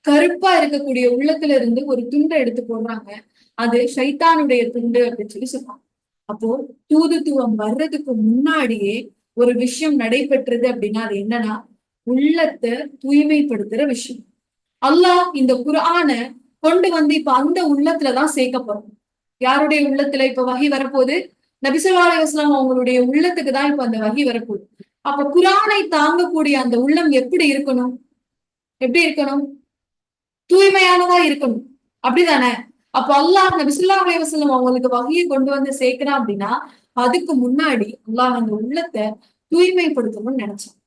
கருப்பா இருக்கக்கூடிய உள்ளத்துல இருந்து ஒரு துண்டை எடுத்து போடுறாங்க. அது ஷைத்தானுடைய துண்டு அப்படின்னு சொல்லி சொல்றாங்க. அப்போ தூதுத்துவம் வர்றதுக்கு முன்னாடியே ஒரு விஷயம் நடைபெற்றது அப்படின்னா அது என்னன்னா, உள்ளத்தை தூய்மைப்படுத்துற விஷயம். அல்லாஹ் இந்த குர்ஆன கொண்டு வந்து இப்ப அந்த உள்ளத்துலதான் சேர்க்க போறோம். யாருடைய உள்ளத்துல இப்ப வஹி வரப்போகுது? நபி ஸல்லல்லாஹு அலைஹி வஸல்லம் அவங்களுடைய உள்ளத்துக்கு தான் இப்ப அந்த வஹி வரப்போகுது. அப்ப குர்ஆனை தாங்கக்கூடிய அந்த உள்ளம் எப்படி இருக்கணும்? எப்படி இருக்கணும்? தூய்மையானதா இருக்கணும். அப்படிதானே? அப்ப அல்லாஹ் நபி ஸல்லல்லாஹு அலைஹி வஸல்லம் அவங்களுக்கு வஹியை கொண்டு வந்து சேர்க்கிறான் அப்படின்னா, அதுக்கு முன்னாடி அல்லாஹ் அந்த உள்ளத்தை தூய்மைப்படுத்தணும்னு நினைச்சான்.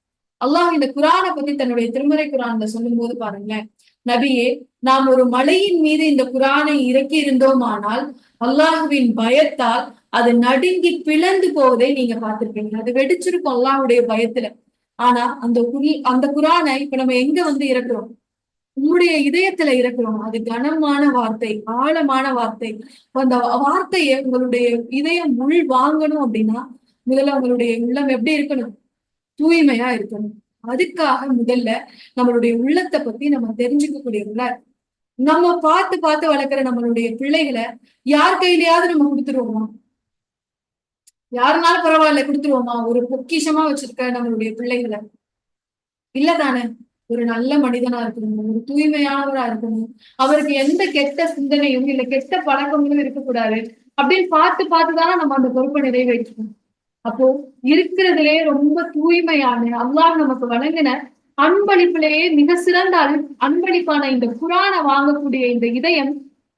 அல்லாஹ் இந்த குர்ஆனை பத்தி தன்னுடைய திருமறை குர்ஆன்ல சொல்லும் போது பாருங்களேன், நபியே, நாம் ஒரு மலையின் மீது இந்த குர்ஆனை இறக்கி இருந்தோமானால் அல்லாஹுவின் பயத்தால் அது நடுங்கி பிளந்து போவதை நீங்க பார்த்திருப்பீங்க. அது வெடிச்சிருக்கும் அல்லாஹ்வுடைய பயத்துல. ஆனா அந்த குர்ஆனை இப்ப நம்ம எங்க வந்து இறக்குறோம்? உங்களுடைய இதயத்துல இருக்கிறோம். அது கனமான வார்த்தை, ஆழமான வார்த்தை. அந்த வார்த்தையை உங்களுடைய இதயம் உள் வாங்கணும் அப்படின்னா முதல்ல உங்களுடைய உள்ளம் எப்படி இருக்கணும்? தூய்மையா இருக்கணும். அதுக்காக முதல்ல நம்மளுடைய உள்ளத்தை பத்தி நம்ம தெரிஞ்சுக்கக்கூடியவங்கள, நம்ம பார்த்து பார்த்து வளர்க்கிற நம்மளுடைய பிள்ளைகளை யார் கையிலயாவது நம்ம கொடுத்துருவோமா? யாருனாலும் பரவாயில்ல கொடுத்துருவோமா? ஒரு பொக்கிஷமா வச்சிருக்க நம்மளுடைய பிள்ளைகளை இல்லதானே? ஒரு நல்ல மனிதனா இருக்கணும், ஒரு தூய்மையானவரா இருக்கணும், அவருக்கு எந்த கெட்ட சிந்தனையும் இல்ல கெட்ட பழக்கங்களும் இருக்கக்கூடாது அப்படின்னு பார்த்து பார்த்துதானே நம்ம அந்த பொறுப்பை நிறைவேற்றணும். அப்போ இருக்கிறதுலே ரொம்ப தூய்மையான அல்லாஹ் நமக்கு வழங்கின அன்பளிப்பிலேயே மிக சிறந்த அன்பளிப்பான இந்த குரானை வாங்கக்கூடிய இந்த இதயம்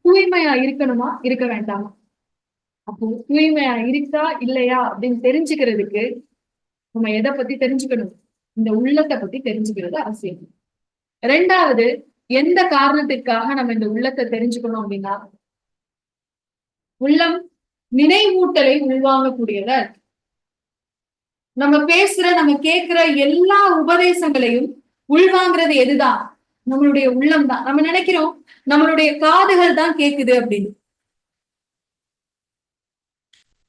தூய்மையா இருக்கணுமா, இருக்க வேண்டாமா? அப்போ தூய்மையா இருக்கா இல்லையா அப்படின்னு தெரிஞ்சுக்கிறதுக்கு நம்ம எதை பத்தி தெரிஞ்சுக்கணும்? இந்த உள்ளத்தை பத்தி தெரிஞ்சுக்கிறது அவசியம். ரெண்டாவது, எந்த காரணத்திற்காக நம்ம இந்த உள்ளத்தை தெரிஞ்சுக்கணும் அப்படின்னா, உள்ளம் நினைவூட்டலை உள்வாங்கக்கூடியதா இருக்கு. நம்ம பேசுற, நம்ம கேட்கிற எல்லா உபதேசங்களையும் உள்வாங்கிறது எதுதான்? நம்மளுடைய உள்ளம் தான். நம்ம நினைக்கிறோம் நம்மளுடைய காதுகள் தான் கேக்குது அப்படின்னு.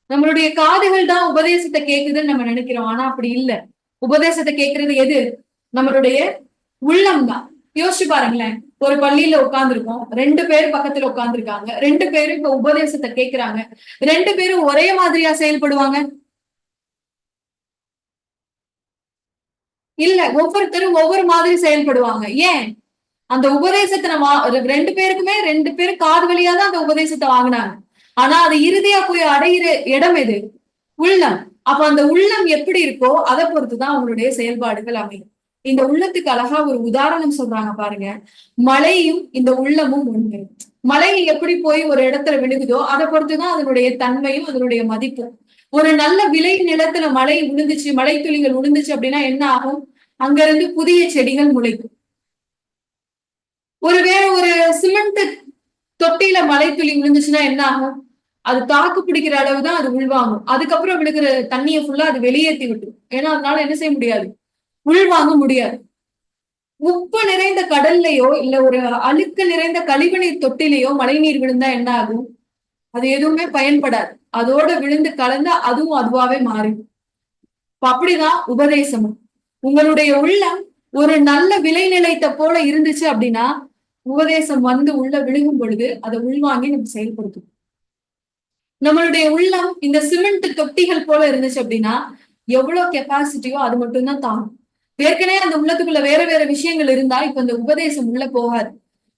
நம்மளுடைய காதுகள் தான் உபதேசத்தை கேக்குதுன்னு நம்ம நினைக்கிறோம். ஆனா அப்படி இல்ல. உபதேசத்தை கேட்கறது எது? நம்மளுடைய உள்ளம் தான். யோசிச்சு பாருங்களேன். ஒரு பள்ளியில உட்கார்ந்துருக்கோம், 2 பேர் பக்கத்துல உட்கார்ந்துருக்காங்க, 2 பேரும் இப்ப உபதேசத்தை கேட்கிறாங்க. 2 பேரும் ஒரே மாதிரியா செயல்படுவாங்க? இல்ல, ஒவ்வொருத்தரும் ஒவ்வொரு மாதிரி செயல்படுவாங்க. ஏன்? அந்த உபதேசத்தை நம்ம 2 பேருக்குமே 2 பேரும் காது வழியா தான் அந்த உபதேசத்தை வாங்கினாங்க. ஆனா அது இறுதியா போய் அடையிற இடம் எது? உள்ளம். அப்ப அந்த உள்ளம் எப்படி இருக்கோ அதை பொறுத்துதான் அவங்களுடைய செயல்பாடுகள் அமையும். இந்த உள்ளத்துக்கு அழகா ஒரு உதாரணம் சொல்றாங்க பாருங்க. மழையும் இந்த உள்ளமும் ஒண்ணு. மழை எப்படி போய் ஒரு இடத்துல விழுகுதோ அதை பொறுத்துதான் அதனுடைய தன்மையும் அதனுடைய மதிப்பும். ஒரு நல்ல விளை நிலத்துல மழை விழுந்துச்சு, மழை துளிகள் விழுந்துச்சு அப்படின்னா என்ன ஆகும்? அங்க இருந்து புதிய செடிகள் முளைக்கும். ஒருவேளை ஒரு சிமெண்ட் தொட்டியில மழை துளி விழுந்துச்சுன்னா என்ன ஆகும்? அது தாக்கு பிடிக்கிற அளவுதான் அது உள்வாங்கும். அதுக்கப்புறம் விழுகிற தண்ணியை ஃபுல்லா அது வெளியேற்றி விட்டுரும். ஏன்னா அதனால என்ன செய்ய முடியாது? உள்வாங்க முடியாது. உப்பு நிறைந்த கடல்லையோ இல்ல ஒரு அழுக்கு நிறைந்த கழிவுநீர் தொட்டிலையோ மழை நீர் விழுந்தா என்ன ஆகும்? அது எதுவுமே பயன்படாது. அதோட விழுந்து கலந்து அதுவும் அதுவாவே மாறிடும். அப்படிதான் உபதேசமும். உங்களுடைய உள்ளம் ஒரு நல்ல விலை நிலைத்த போல இருந்துச்சு அப்படின்னா உபதேசம் வந்து உள்ள விழுகும் பொழுது அதை உள்வாங்கி நம்ம செயல்படுத்தும். நம்மளுடைய உள்ளம் இந்த சிமெண்ட் தொட்டிகள் போல இருந்துச்சு அப்படின்னா எவ்வளவு கெப்பாசிட்டியோ அது மட்டும்தான் தாங்கும். ஏற்கனவே அந்த உள்ளத்துக்குள்ள வேற வேற விஷயங்கள் இருந்தா இப்ப இந்த உபதேசம் உள்ள போகாது.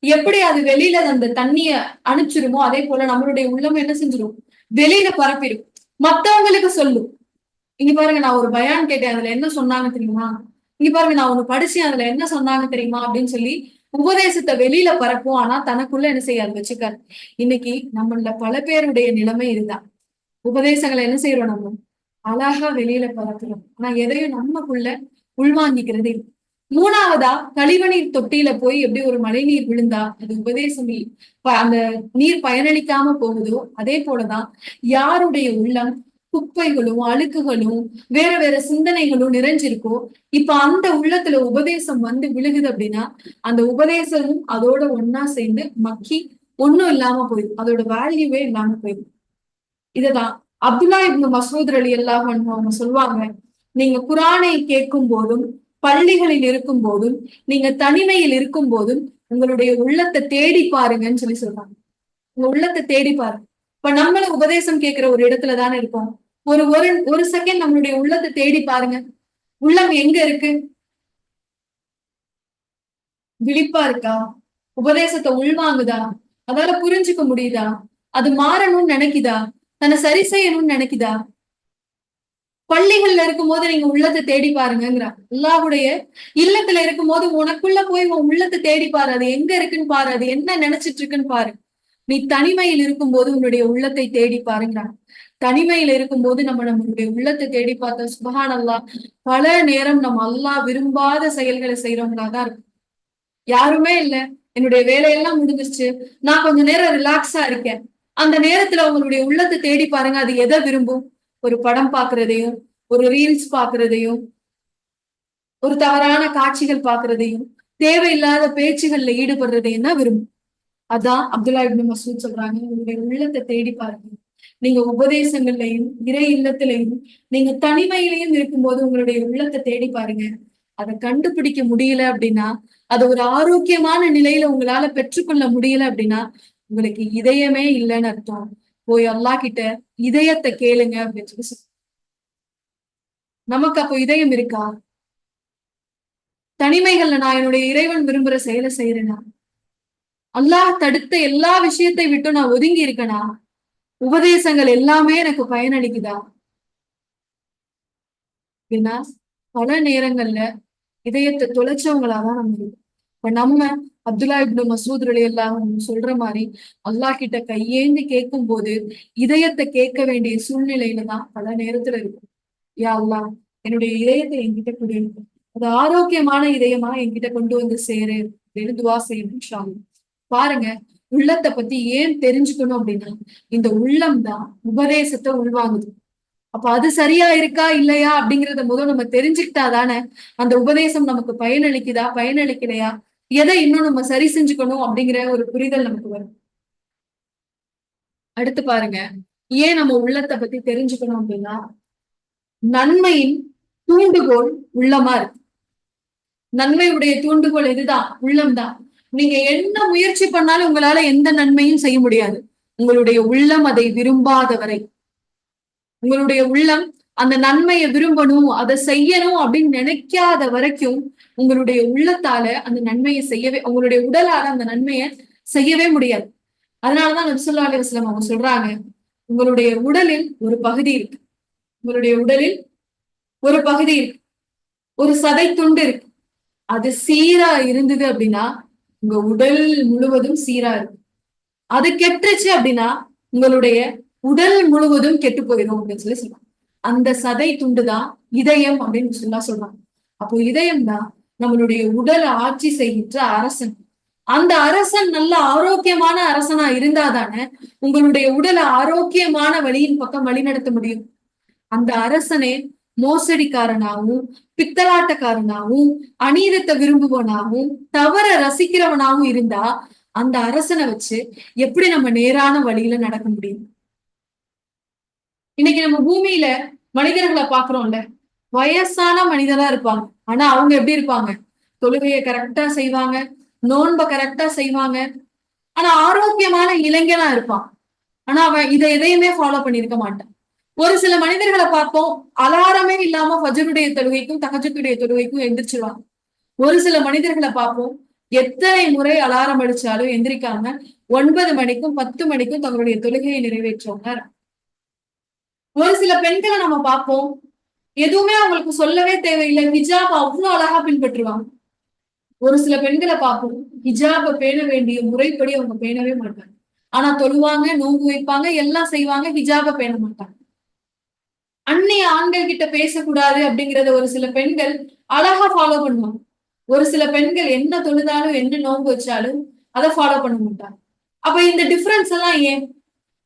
எப்படி அது வெளியில அந்த தண்ணிய அனுப்பிச்சிருமோ அதே போல நம்மளுடைய உள்ளம் என்ன செஞ்சிடும்? வெளியில பரப்பிடும். மத்தவங்களுக்கு சொல்லும். இங்க பாருங்க, நான் ஒரு பயான் கேட்டேன், அதுல என்ன சொன்னாங்க தெரியுமா? இங்க பாருங்க, நான் ஒண்ணு படிச்சேன், அதுல என்ன சொன்னாங்க தெரியுமா அப்படின்னு சொல்லி உபதேசத்தை வெளியில பரப்பும். ஆனா தனக்குள்ள என்ன செய்யாது? வச்சுக்காது. இன்னைக்கு நம்மள பல பேருடைய நிலைமை இதுதான். உபதேசங்களை என்ன செய்யறோம்? நம்ம அழகா வெளியில பரப்புறோம், ஆனா எதையும் நமக்குள்ள உள்வாங்கிக்கிறது இல்லை. மூணாவதா, கழிவுநீர் தொட்டியில போய் எப்படி ஒரு மழை நீர் விழுந்தா அது உபதேசம் அந்த நீர் பயனளிக்காம போகுதோ அதே போலதான் யாருடைய உள்ளம் குப்பைகளும் அழுக்குகளும் வேற வேற சிந்தனைகளும் நிறைஞ்சிருக்கோ இப்ப அந்த உள்ளத்துல உபதேசம் வந்து விழுகுது அப்படின்னா அந்த உபதேசமும் அதோட ஒன்னா சேர்ந்து மக்கி ஒண்ணும் இல்லாம போயிடும். அதோட வேல்யூவே இல்லாம போயிடும். இததான் அப்துல்லா இப்னு மசூத் ரலியல்லாஹு அன்ஹு அவங்க சொல்லுவாங்க, நீங்க குரானை கேட்கும் போதும் பள்ளிகளில் இருக்கும் போதும் நீங்க தனிமையில் இருக்கும் போதும் உங்களுடைய உள்ளத்தை தேடி பாருங்கன்னு சொல்லி சொல்றாங்க. உங்க உள்ளத்தை தேடி பாருங்க. இப்ப நம்மளும் உபதேசம் கேட்கிற ஒரு இடத்துல தானே இருக்கோம். ஒரு ஒரு ஒரு செகண்ட் நம்மளுடைய உள்ளத்தை தேடி பாருங்க. உள்ளம் எங்க இருக்கு? விழிப்பா இருக்கா? உபதேசத்தை உள்வாங்குதா? அதால புரிஞ்சுக்க முடியுதா? அது மாறணும்னு நினைக்குதா? தன்னை சரி செய்யணும்னு நினைக்குதா? பள்ளிகள்ல இருக்கும் போது நீங்க உள்ளத்தை தேடி பாருங்கிறா. அல்லாஹ்வுடைய இல்லத்துல இருக்கும் போது உனக்குள்ள போய் உன் உள்ளத்தை தேடி பாரு. அது எங்க இருக்குன்னு பாரு. அது என்ன நினைச்சிட்டு இருக்குன்னு பாரு. நீ தனிமையில் இருக்கும் போது உன்னுடைய உள்ளத்தை தேடி பாருங்கிறான். தனிமையில இருக்கும்போது நம்மளுடைய உள்ளத்தை தேடி பார்த்தோம், சுபஹான் அல்லாஹ், பல நேரம் நம்ம அல்லாஹ் விரும்பாத செயல்களை செய்யறவங்களா தான் இருக்கும். யாருமே இல்ல, என்னுடைய வேலையெல்லாம் முடிஞ்சிருச்சு, நான் கொஞ்ச நேரம் ரிலாக்ஸா இருக்கேன். அந்த நேரத்துல உங்களுடைய உள்ளத்தை தேடி பாருங்க. அது எதை விரும்பும்? ஒரு படம் பாக்குறதையும், ஒரு ரீல்ஸ் பாக்குறதையும், ஒரு தவறான காட்சிகள் பாக்குறதையும், தேவையில்லாத பேச்சுகள்ல ஈடுபடுறதையும் தான் விரும்பும். அதான் அப்துல்லா இப்னு மசூத் சொல்றாங்க, உங்களுடைய உள்ளத்தை தேடி பாருங்க. நீங்க உபதேசங்கள்லையும் இறை இல்லத்திலையும் நீங்க தனிமையிலையும் இருக்கும்போது உங்களுடைய உள்ளத்தை தேடி பாருங்க. அதை கண்டுபிடிக்க முடியல அப்படின்னா, அது ஒரு ஆரோக்கியமான நிலையில உங்களால பெற்றுக்கொள்ள முடியல அப்படின்னா உங்களுக்கு இதயமே இல்லைன்னு அர்த்தம். போய் அல்லாஹ் கிட்ட இதயத்தை கேளுங்க அப்படின்னு சொல்லி நமக்கு அப்போ இதயம் இருக்கா? தனிமைகள்ல நான் என்னுடைய இறைவன் விரும்புற செயலை செய்யறேனா? அல்லாஹ் தடுத்த எல்லா விஷயத்தை விட்டு நான் ஒதுங்கி இருக்கனா? உபதேசங்கள் எல்லாமே எனக்கு பயனளிக்குதா? அப்படின்னா பல நேரங்கள்ல இதயத்தை தொலைச்சவங்களாதான் நம்ம இருக்கோம். இப்ப நம்ம அப்துல்லா இப்னு மசூத் ரலியல்லாஹு அன்ஹு சொல்ற மாதிரி அல்லாஹ் கிட்ட கையேந்தி கேட்கும் போது இதயத்தை கேட்க வேண்டிய சூழ்நிலையில தான் பல நேரத்துல இருக்கும். யா அல்லாஹ், என்னுடைய இதயத்தை என்கிட்ட கொடு, அது ஆரோக்கியமான இதயமா என்கிட்ட கொண்டு வந்து சேரு அப்படின்னு துவா செய்யணும் இன்ஷா அல்லாஹ். பாருங்க, உள்ளத்தை பத்தி ஏன் தெரிஞ்சுக்கணும் அப்படின்னா, இந்த உள்ளம் தான் உபதேசத்தை உள்வாங்குது. அப்ப அது சரியா இருக்கா இல்லையா அப்படிங்கறத முதல் நம்ம தெரிஞ்சுக்கிட்டா தானே அந்த உபதேசம் நமக்கு பயனளிக்குதா பயனளிக்கலையா, எதை இன்னும் நம்ம சரி செஞ்சுக்கணும் அப்படிங்கிற ஒரு புரிதல் நமக்கு வரும். அடுத்து பாருங்க, ஏன் நம்ம உள்ளத்தை பத்தி தெரிஞ்சுக்கணும் அப்படின்னா, நன்மையின் தூண்டுகோல் உள்ளமா இருக்கு. நன்மையுடைய தூண்டுகோல் எதுதான்? உள்ளம்தான். நீங்க என்ன முயற்சி பண்ணாலும் உங்களால எந்த நன்மையும் செய்ய முடியாது, உங்களுடைய உள்ளம் அதை விரும்பாத வரை. உங்களுடைய உள்ளம் அந்த நன்மையை விரும்பணும், அதை செய்யணும் அப்படின்னு நினைக்காத வரைக்கும் உங்களுடைய உள்ளத்தால அந்த நன்மையை செய்யவே, உங்களுடைய உடலால அந்த நன்மையை செய்யவே முடியாது. அதனாலதான் நபி ஸல்லல்லாஹு அலைஹி வஸல்லம் அவங்க சொல்றாங்க, உங்களுடைய உடலில் ஒரு பகுதி இருக்கு, உங்களுடைய உடலில் ஒரு பகுதி இருக்கு, ஒரு சதை துண்டு இருக்கு. அது சீரா இருந்தது அப்படின்னா உங்க உடல் முழுவதும் சீரா இருக்கு. அது கெட்டுருச்சு அப்படின்னா உங்களுடைய உடல் முழுவதும் கெட்டு போயிடும் அப்படின்னு சொல்லி சொல்றாங்க. அந்த சதை துண்டு தான் இதயம் அப்படின்னு சொல்றாங்க. அப்போ இதயம் தான் நம்மளுடைய உடலை ஆட்சி செய்கின்ற அரசன். அந்த அரசன் நல்ல ஆரோக்கியமான அரசனா இருந்தாதானே உங்களுடைய உடலை ஆரோக்கியமான வழியின் பக்கம் வழிநடத்த முடியும். அந்த அரசனே மோசடிக்காரனாகவும் பித்தலாட்டக்காரனாகவும் அநீதத்தை விரும்புவனாகவும் தவற ரசிக்கிறவனாகவும் இருந்தா அந்த அரசனை வச்சு எப்படி நம்ம நேரான வழியில நடக்க முடியும்? இன்னைக்கு நம்ம பூமியில மனிதர்களை பாக்குறோம்ல, வயசான மனிதரா இருப்பாங்க. ஆனா அவங்க எப்படி இருப்பாங்க? தொழுகையை கரெக்டா செய்வாங்க, நோன்பை கரெக்டா செய்வாங்க. ஆனா ஆரோக்கியமான இளைஞனா இருப்பான். ஆனா அவன் இதை எதையுமே ஃபாலோ பண்ணிருக்க மாட்டான். ஒரு சில மனிதர்களை பார்ப்போம், அலாரமே இல்லாம ஃபஜ்ருடைய தொழுகைக்கும் தஹஜ்ஜுடைய தொழுகைக்கும் எந்திரிச்சிருவாங்க. ஒரு சில மனிதர்களை பார்ப்போம், எத்தனை முறை அலாரம் அடிச்சாலும் எந்திரிக்காம 9 மணிக்கும் 10 மணிக்கும் தங்களுடைய தொழுகையை நிறைவேற்றுவாங்க. ஒரு சில பெண்களை நம்ம பார்ப்போம், எதுவுமே அவங்களுக்கு சொல்லவே தேவையில்லை, ஹிஜாப் அவ்வளவு அழகா பின்பற்றுவாங்க. ஒரு சில பெண்களை பார்ப்போம், ஹிஜாப பேண வேண்டிய முறைப்படி அவங்க பேணவே மாட்டாங்க. ஆனா தொழுவாங்க, நோன்பு வைப்பாங்க, எல்லாம் செய்வாங்க, ஹிஜாப பேண மாட்டாங்க. அந்நிய ஆண்கள் கிட்ட பேசக்கூடாது அப்படிங்கறத ஒரு சில பெண்கள் அழகா ஃபாலோ பண்ணுவாங்க. ஒரு சில பெண்கள் என்ன தொழுதாலும் என்ன நோன்பு வச்சாலும் அதை ஃபாலோ பண்ண மாட்டாங்க. அப்ப இந்த டிஃபரன்ஸ் எல்லாம் ஏன்?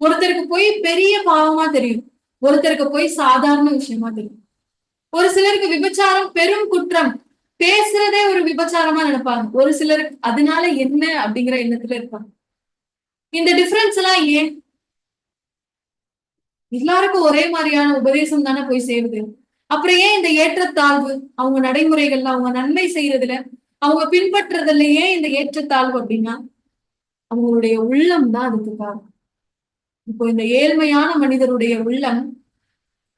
ஒருத்தருக்கு போய் பெரிய பாவமா தெரியும், ஒருத்தருக்கு போய் சாதாரண விஷயமா தெரியும். ஒரு சிலருக்கு விபச்சாரம் பெரும் குற்றம், பேசுறதே ஒரு விபச்சாரமா நினைப்பாங்க. ஒரு சிலருக்கு அதனால என்ன அப்படிங்கிற எண்ணத்துல இருப்பாங்க. இந்த டிஃபரன்ஸ் எல்லாம் ஏன்? எல்லாருக்கும் ஒரே மாதிரியான உபதேசம் தானே போய் சேருது. அப்புறம் ஏன் இந்த ஏற்றத்தாழ்வு? அவங்க நடைமுறைகள்ல, அவங்க நன்மை செய்யறதுல, அவங்க பின்பற்றுறதுல ஏன் இந்த ஏற்றத்தாழ்வு அப்படின்னா, அவங்களுடைய உள்ளம் தான் அதுக்கு காரணம். இப்போ இந்த ஏழ்மையான மனிதருடைய உள்ளம்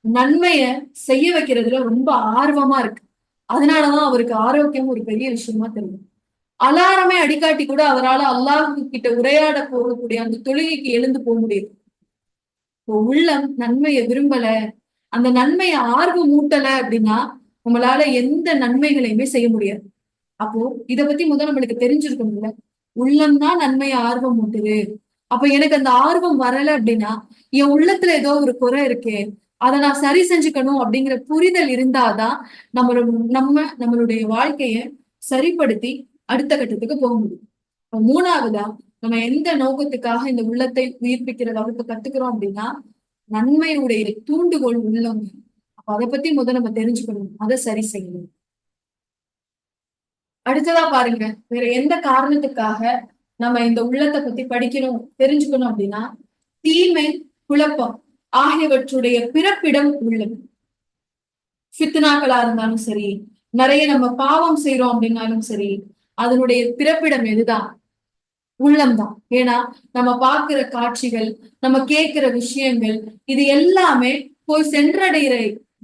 நன்மைய செய்ய வைக்கிறதுல ரொம்ப ஆர்வமா இருக்கு. அதனாலதான் அவருக்கு ஆரோக்கியம் ஒரு பெரிய விஷயமா தெரியும். அலாரமே அடிக்காட்டி கூட அவரால் அல்லாஹ் கிட்ட உரையாட போகக்கூடிய அந்த தொழுகைக்கு எழுந்து போக முடியுது. உள்ளம் நன்மையை விரும்பல, அந்த நன்மையை ஆர்வம் ஊட்டல அப்படின்னா நம்மளால எந்த நன்மைகளையுமே செய்ய முடியாது. அப்போ இத பத்தி முதல் நம்மளுக்கு தெரிஞ்சிருக்கணும்ல, உள்ளம் தான் நன்மையை ஆர்வம் ஊட்டுது. அப்ப எனக்கு அந்த ஆர்வம் வரல அப்படின்னா என் உள்ளத்துல ஏதோ ஒரு குறை இருக்கே, அதை நான் சரி செஞ்சுக்கணும் அப்படிங்கிற புரிதல் இருந்தாதான் நம்மளுடைய வாழ்க்கைய சரிப்படுத்தி அடுத்த கட்டத்துக்கு போக முடியும். மூணாவதா, நம்ம எந்த நோக்கத்துக்காக இந்த உள்ளத்தை உயிர்ப்பிக்கிற வகுப்பு கத்துக்கிறோம் அப்படின்னா, நன்மையுடைய தூண்டுகோல் உள்ளவங்க. அப்ப அதை பத்தி முதல்ல நம்ம தெரிஞ்சுக்கணும், அதை சரி செய்யணும். அடுத்ததா பாருங்க, வேற எந்த காரணத்துக்காக நம்ம இந்த உள்ளத்தை பத்தி படிக்கணும் தெரிஞ்சுக்கணும் அப்படின்னா, தீமை குழப்பம் ஆகியவற்றுடைய பிறப்பிடம் உள்ளது. ஃபித்னாக்களா இருந்தாலும் சரி, நிறைய நம்ம பாவம் செய்யறோம் அப்படின்னாலும் சரி, அதனுடைய பிறப்பிடம் எதுதான்? உள்ளம்தான். ஏன்னா நம்ம பார்க்கிற காட்சிகள், நம்ம கேட்கிற விஷயங்கள், இது எல்லாமே போய் சென்றடைகிற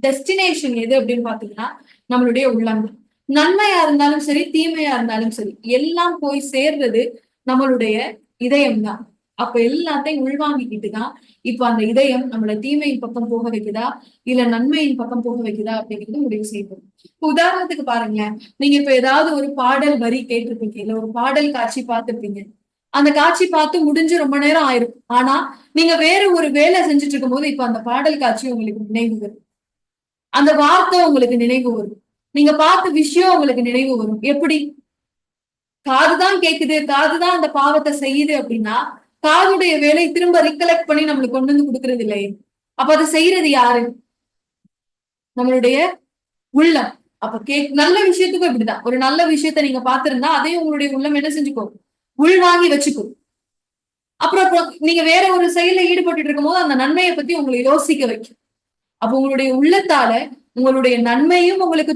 டெஸ்டினேஷன் எது அப்படின்னு பாத்தீங்கன்னா நம்மளுடைய உள்ளம்தான். நன்மையா இருந்தாலும் சரி, தீமையா இருந்தாலும் சரி, எல்லாம் போய் சேர்றது நம்மளுடைய இதயம்தான். அப்ப எல்லாத்தையும் உள்வாங்கிக்கிட்டு தான் இப்ப அந்த இதயம் நம்மள தீமையின் பக்கம் போக வைக்குதா இல்ல நன்மையின் பக்கம் போக வைக்குதா அப்படிங்கிறது முடிவு செய்யணும். இப்ப உதாரணத்துக்கு பாருங்களேன், நீங்க இப்ப ஏதாவது ஒரு பாடல் வரி கேட்டிருப்பீங்க, இல்ல ஒரு பாடல் காட்சி பார்த்திருப்பீங்க. அந்த காட்சி பார்த்து முடிஞ்சு ரொம்ப நேரம் ஆயிருக்கும். ஆனா நீங்க வேற ஒரு வேலை செஞ்சுட்டு இருக்கும் போது இப்ப அந்த பாடல் காட்சி உங்களுக்கு நினைவு வரும். அந்த வார்த்தை உங்களுக்கு நினைவு வரும். நீங்க பார்த்த விஷயம் உங்களுக்கு நினைவு வரும். எப்படி? காதுதான் கேக்குது, காதுதான் அந்த பாவத்தை செய்யுது அப்படின்னா, காதுடைய வேலை திரும்ப ரிகலெக்ட் பண்ணி நம்மளுக்கு கொண்டு வந்து கொடுக்கறது இல்லையே. அப்ப அதை செய்யறது யாரு? நம்மளுடைய உள்ளம். அப்ப நல்ல விஷயத்துக்கும் இப்படிதான். ஒரு நல்ல விஷயத்த நீங்க பார்த்திருந்தா அதையும் உங்களுடைய உள்ளம் என்ன செஞ்சுக்கோ, உள்வாங்கி வச்சுக்கும். அப்புறம் நீங்க வேற ஒரு செயல்ல ஈடுபட்டு இருக்கும் போது அந்த நன்மையை பத்தி உங்களை யோசிக்க வைக்கும். அப்ப உங்களுடைய உள்ளத்தால உங்களுடைய நன்மையும் உங்களுக்கு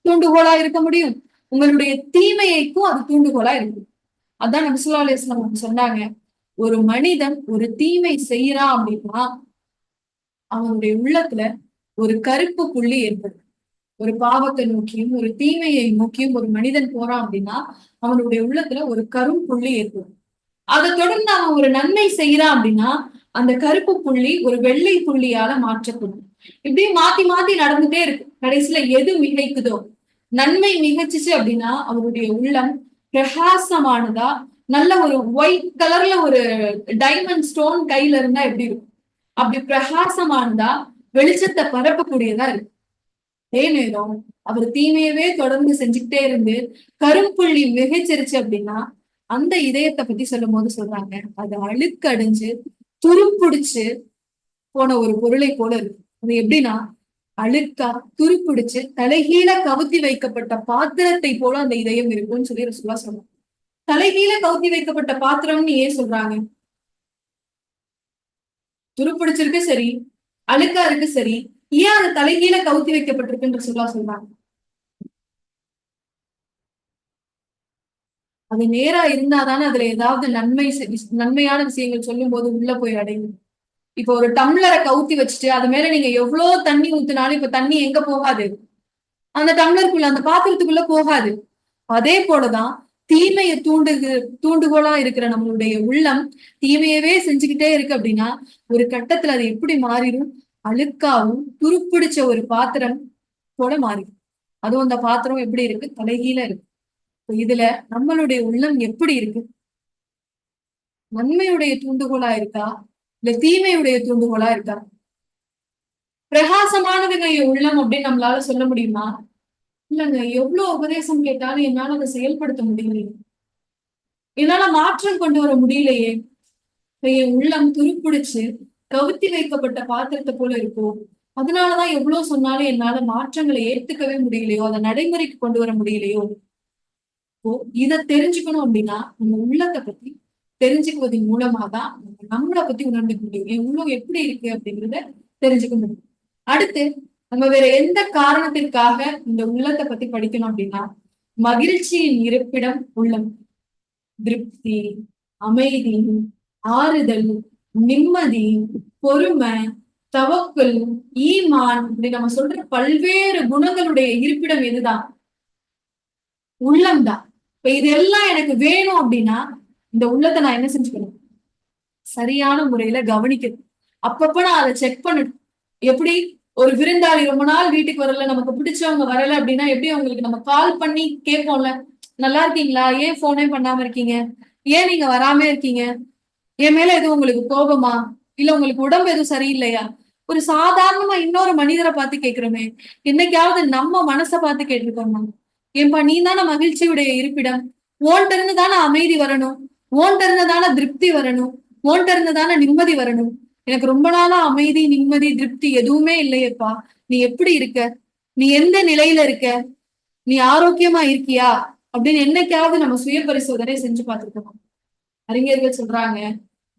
தூண்டுகோலா இருக்க முடியும். உங்களுடைய தீமையைக்கும் அது தூண்டுகோலா இருக்கும். அதான் நபி ஸல்லல்லாஹு அலைஹி வஸல்லம் சொன்னாங்க, ஒரு மனிதன் ஒரு தீமை செய்யறான் அப்படின்னா அவனுடைய உள்ளத்துல ஒரு கருப்பு புள்ளி ஏற்படும். ஒரு பாவத்தை நோக்கியும் ஒரு தீமையை நோக்கியும் ஒரு மனிதன் போறான் அப்படின்னா அவனுடைய உள்ளத்துல ஒரு கரும்புள்ளி ஏற்படும். அதை தொடர்ந்து அவன் ஒரு நன்மை செய்யறான் அப்படின்னா அந்த கருப்பு புள்ளி ஒரு வெள்ளை புள்ளியால மாற்றப்படும். இப்படியே மாத்தி மாத்தி நடந்துட்டே இருக்கு. கடைசியில எது மிகைக்குதோ, நன்மை மிகச்சிச்சு அப்படின்னா அவருடைய உள்ளம் பிரகாசமானதா, நல்ல ஒரு ஒயிட் கலர்ல ஒரு டைமண்ட் ஸ்டோன் கையில இருந்தா எப்படி இருக்கும், அப்படி பிரகாசமானதா வெளிச்சத்தை பரப்பக்கூடியதா இருக்கு. அதே நேரம் அவர் தீமையவே தொடர்ந்து செஞ்சுக்கிட்டே இருந்து கரும்புள்ளி மிகைச்சிருச்சு அப்படின்னா அந்த இதயத்தை பத்தி சொல்லும் போது சொல்றாங்க, அது அழுக்கடைஞ்சு துருப்பிடிச்சு போன ஒரு பொருளை போல இருக்கு. அது எப்படின்னா அழுக்கா துருப்பிடிச்சு தலைகீழ கவுத்தி வைக்கப்பட்ட பாத்திரத்தை போல அந்த இதயம் இருக்கும்னு சொல்லி ரசூலுல்லாஹ் சொல்றாங்க. தலைகீழ கவுத்தி வைக்கப்பட்ட பாத்திரம்னு ஏன் சொல்றாங்க? துருப்பிடிச்சிருக்கு சரி, அழுக்கா இருக்கு சரி, ஏன் அது தலைகீழ கவுத்தி வைக்கப்பட்டிருக்குன்னு ரசூலுல்லாஹ் சொல்றாங்க? அது நேரா இருந்தாதானே அதுல ஏதாவது நன்மையான விஷயங்கள் சொல்லும் போது உள்ள போய் அடையும். இப்ப ஒரு டம்ளரை கவுத்தி வச்சுட்டு அது மேல நீங்க எவ்வளவு தண்ணி ஊத்தினாலும் இப்ப தண்ணி எங்க போகாது, அந்த டம்ளருக்குள்ள அந்த பாத்திரத்துக்குள்ள போகாது. அதே போலதான் தீமையை தூண்டுகோலா இருக்கிற நம்மளுடைய உள்ளம் தீமையவே செஞ்சுக்கிட்டே இருக்கு அப்படின்னா ஒரு கட்டத்துல அது எப்படி மாறிடும், அழுக்காவும் துருப்பிடிச்ச ஒரு பாத்திரம் போல மாறிடும். அதுவும் அந்த பாத்திரம் எப்படி இருக்கு, தலைகீழ இருக்கு. இதுல நம்மளுடைய உள்ளம் எப்படி இருக்கு? நன்மையுடைய தூண்டுகோலா இருக்கா இல்ல தீமையுடைய தூண்டுகோலா இருக்கா? பிரகாசமானதுங்க என் உள்ளம் அப்படின்னு நம்மளால சொல்ல முடியுமா? இல்லங்க, எவ்வளவு உபதேசம் கேட்டாலும் என்னால அதை செயல்படுத்த முடியலையே, என்னால மாற்றம் கொண்டு வர முடியலையே. என் உள்ளம் துருப்பிடிச்சு கவுத்தி வைக்கப்பட்ட பாத்திரத்தை போல இருக்கும். அதனாலதான் எவ்வளவு சொன்னாலும் என்னால மாற்றங்களை ஏத்துக்கவே முடியலையோ, அதை நடைமுறைக்கு கொண்டு வர முடியலையோ. இப்போ இதை தெரிஞ்சுக்கணும் அப்படின்னா நம்ம உள்ளத்தை பத்தி தெரிஞ்சுக்குவதன் மூலமாதான் நம்மளை பத்தி உணர்ந்துக்க முடியும். என் உள்ளம் எப்படி இருக்கு அப்படிங்கிறத தெரிஞ்சுக்க முடியும். அடுத்து நம்ம வேற எந்த காரணத்திற்காக இந்த உள்ளத்தை பத்தி படிக்கணும் அப்படின்னா, மகிழ்ச்சியின் இருப்பிடம் உள்ளம். திருப்தி, அமைதி, ஆறுதல், நிம்மதி, பொறுமை, தவக்குல், ஈமான் இப்படி நம்ம சொல்ற பல்வேறு குணங்களுடைய இருப்பிடம் எதுதான்? உள்ளம்தான். இப்ப இதெல்லாம் எனக்கு வேணும் அப்படின்னா இந்த உள்ளத்தை நான் என்ன செஞ்சுக்கணும், சரியான முறையில கவனிக்கணும். அப்பப்ப நான் அதை செக் பண்ணணும். எப்படி ஒரு விருந்தாளி ரொம்ப நாள் வீட்டுக்கு வரல, நமக்கு பிடிச்சவங்க வரல அப்படின்னா எப்படி அவங்களுக்கு நம்ம கால் பண்ணி கேட்போம்ல, நல்லா இருக்கீங்களா, ஏன் போனே பண்ணாம இருக்கீங்க, ஏன் நீங்க வராம இருக்கீங்க, என் மேல எதுவும் உங்களுக்கு கோபமா, இல்ல உங்களுக்கு உடம்பு எதுவும் சரியில்லையா, ஒரு சாதாரணமா இன்னொரு மனிதரை பார்த்து கேட்கிறோமே, என்னைக்காவது நம்ம மனசை பார்த்து கேட்டிருக்கோமா? ஏன்பா நீ தானே மகிழ்ச்சியுடைய இருப்பிடம், ஓன்ட்ட இருந்து தானே அமைதி வரணும், ஓன்ட்ட இருந்து தானே திருப்தி வரணும், ஓன்ட்ட இருந்து தானே நிம்மதி வரணும். எனக்கு ரொம்ப நாளா அமைதி, நிம்மதி, திருப்தி எதுவுமே இல்லையேப்பா, நீ எப்படி இருக்க, நீ எந்த நிலையில இருக்க, நீ ஆரோக்கியமா இருக்கியா அப்படின்னு என்னைக்காவது நம்ம சுய பரிசோதனை செஞ்சு பார்த்திருக்கோம். அறிஞர்கள் சொல்றாங்க,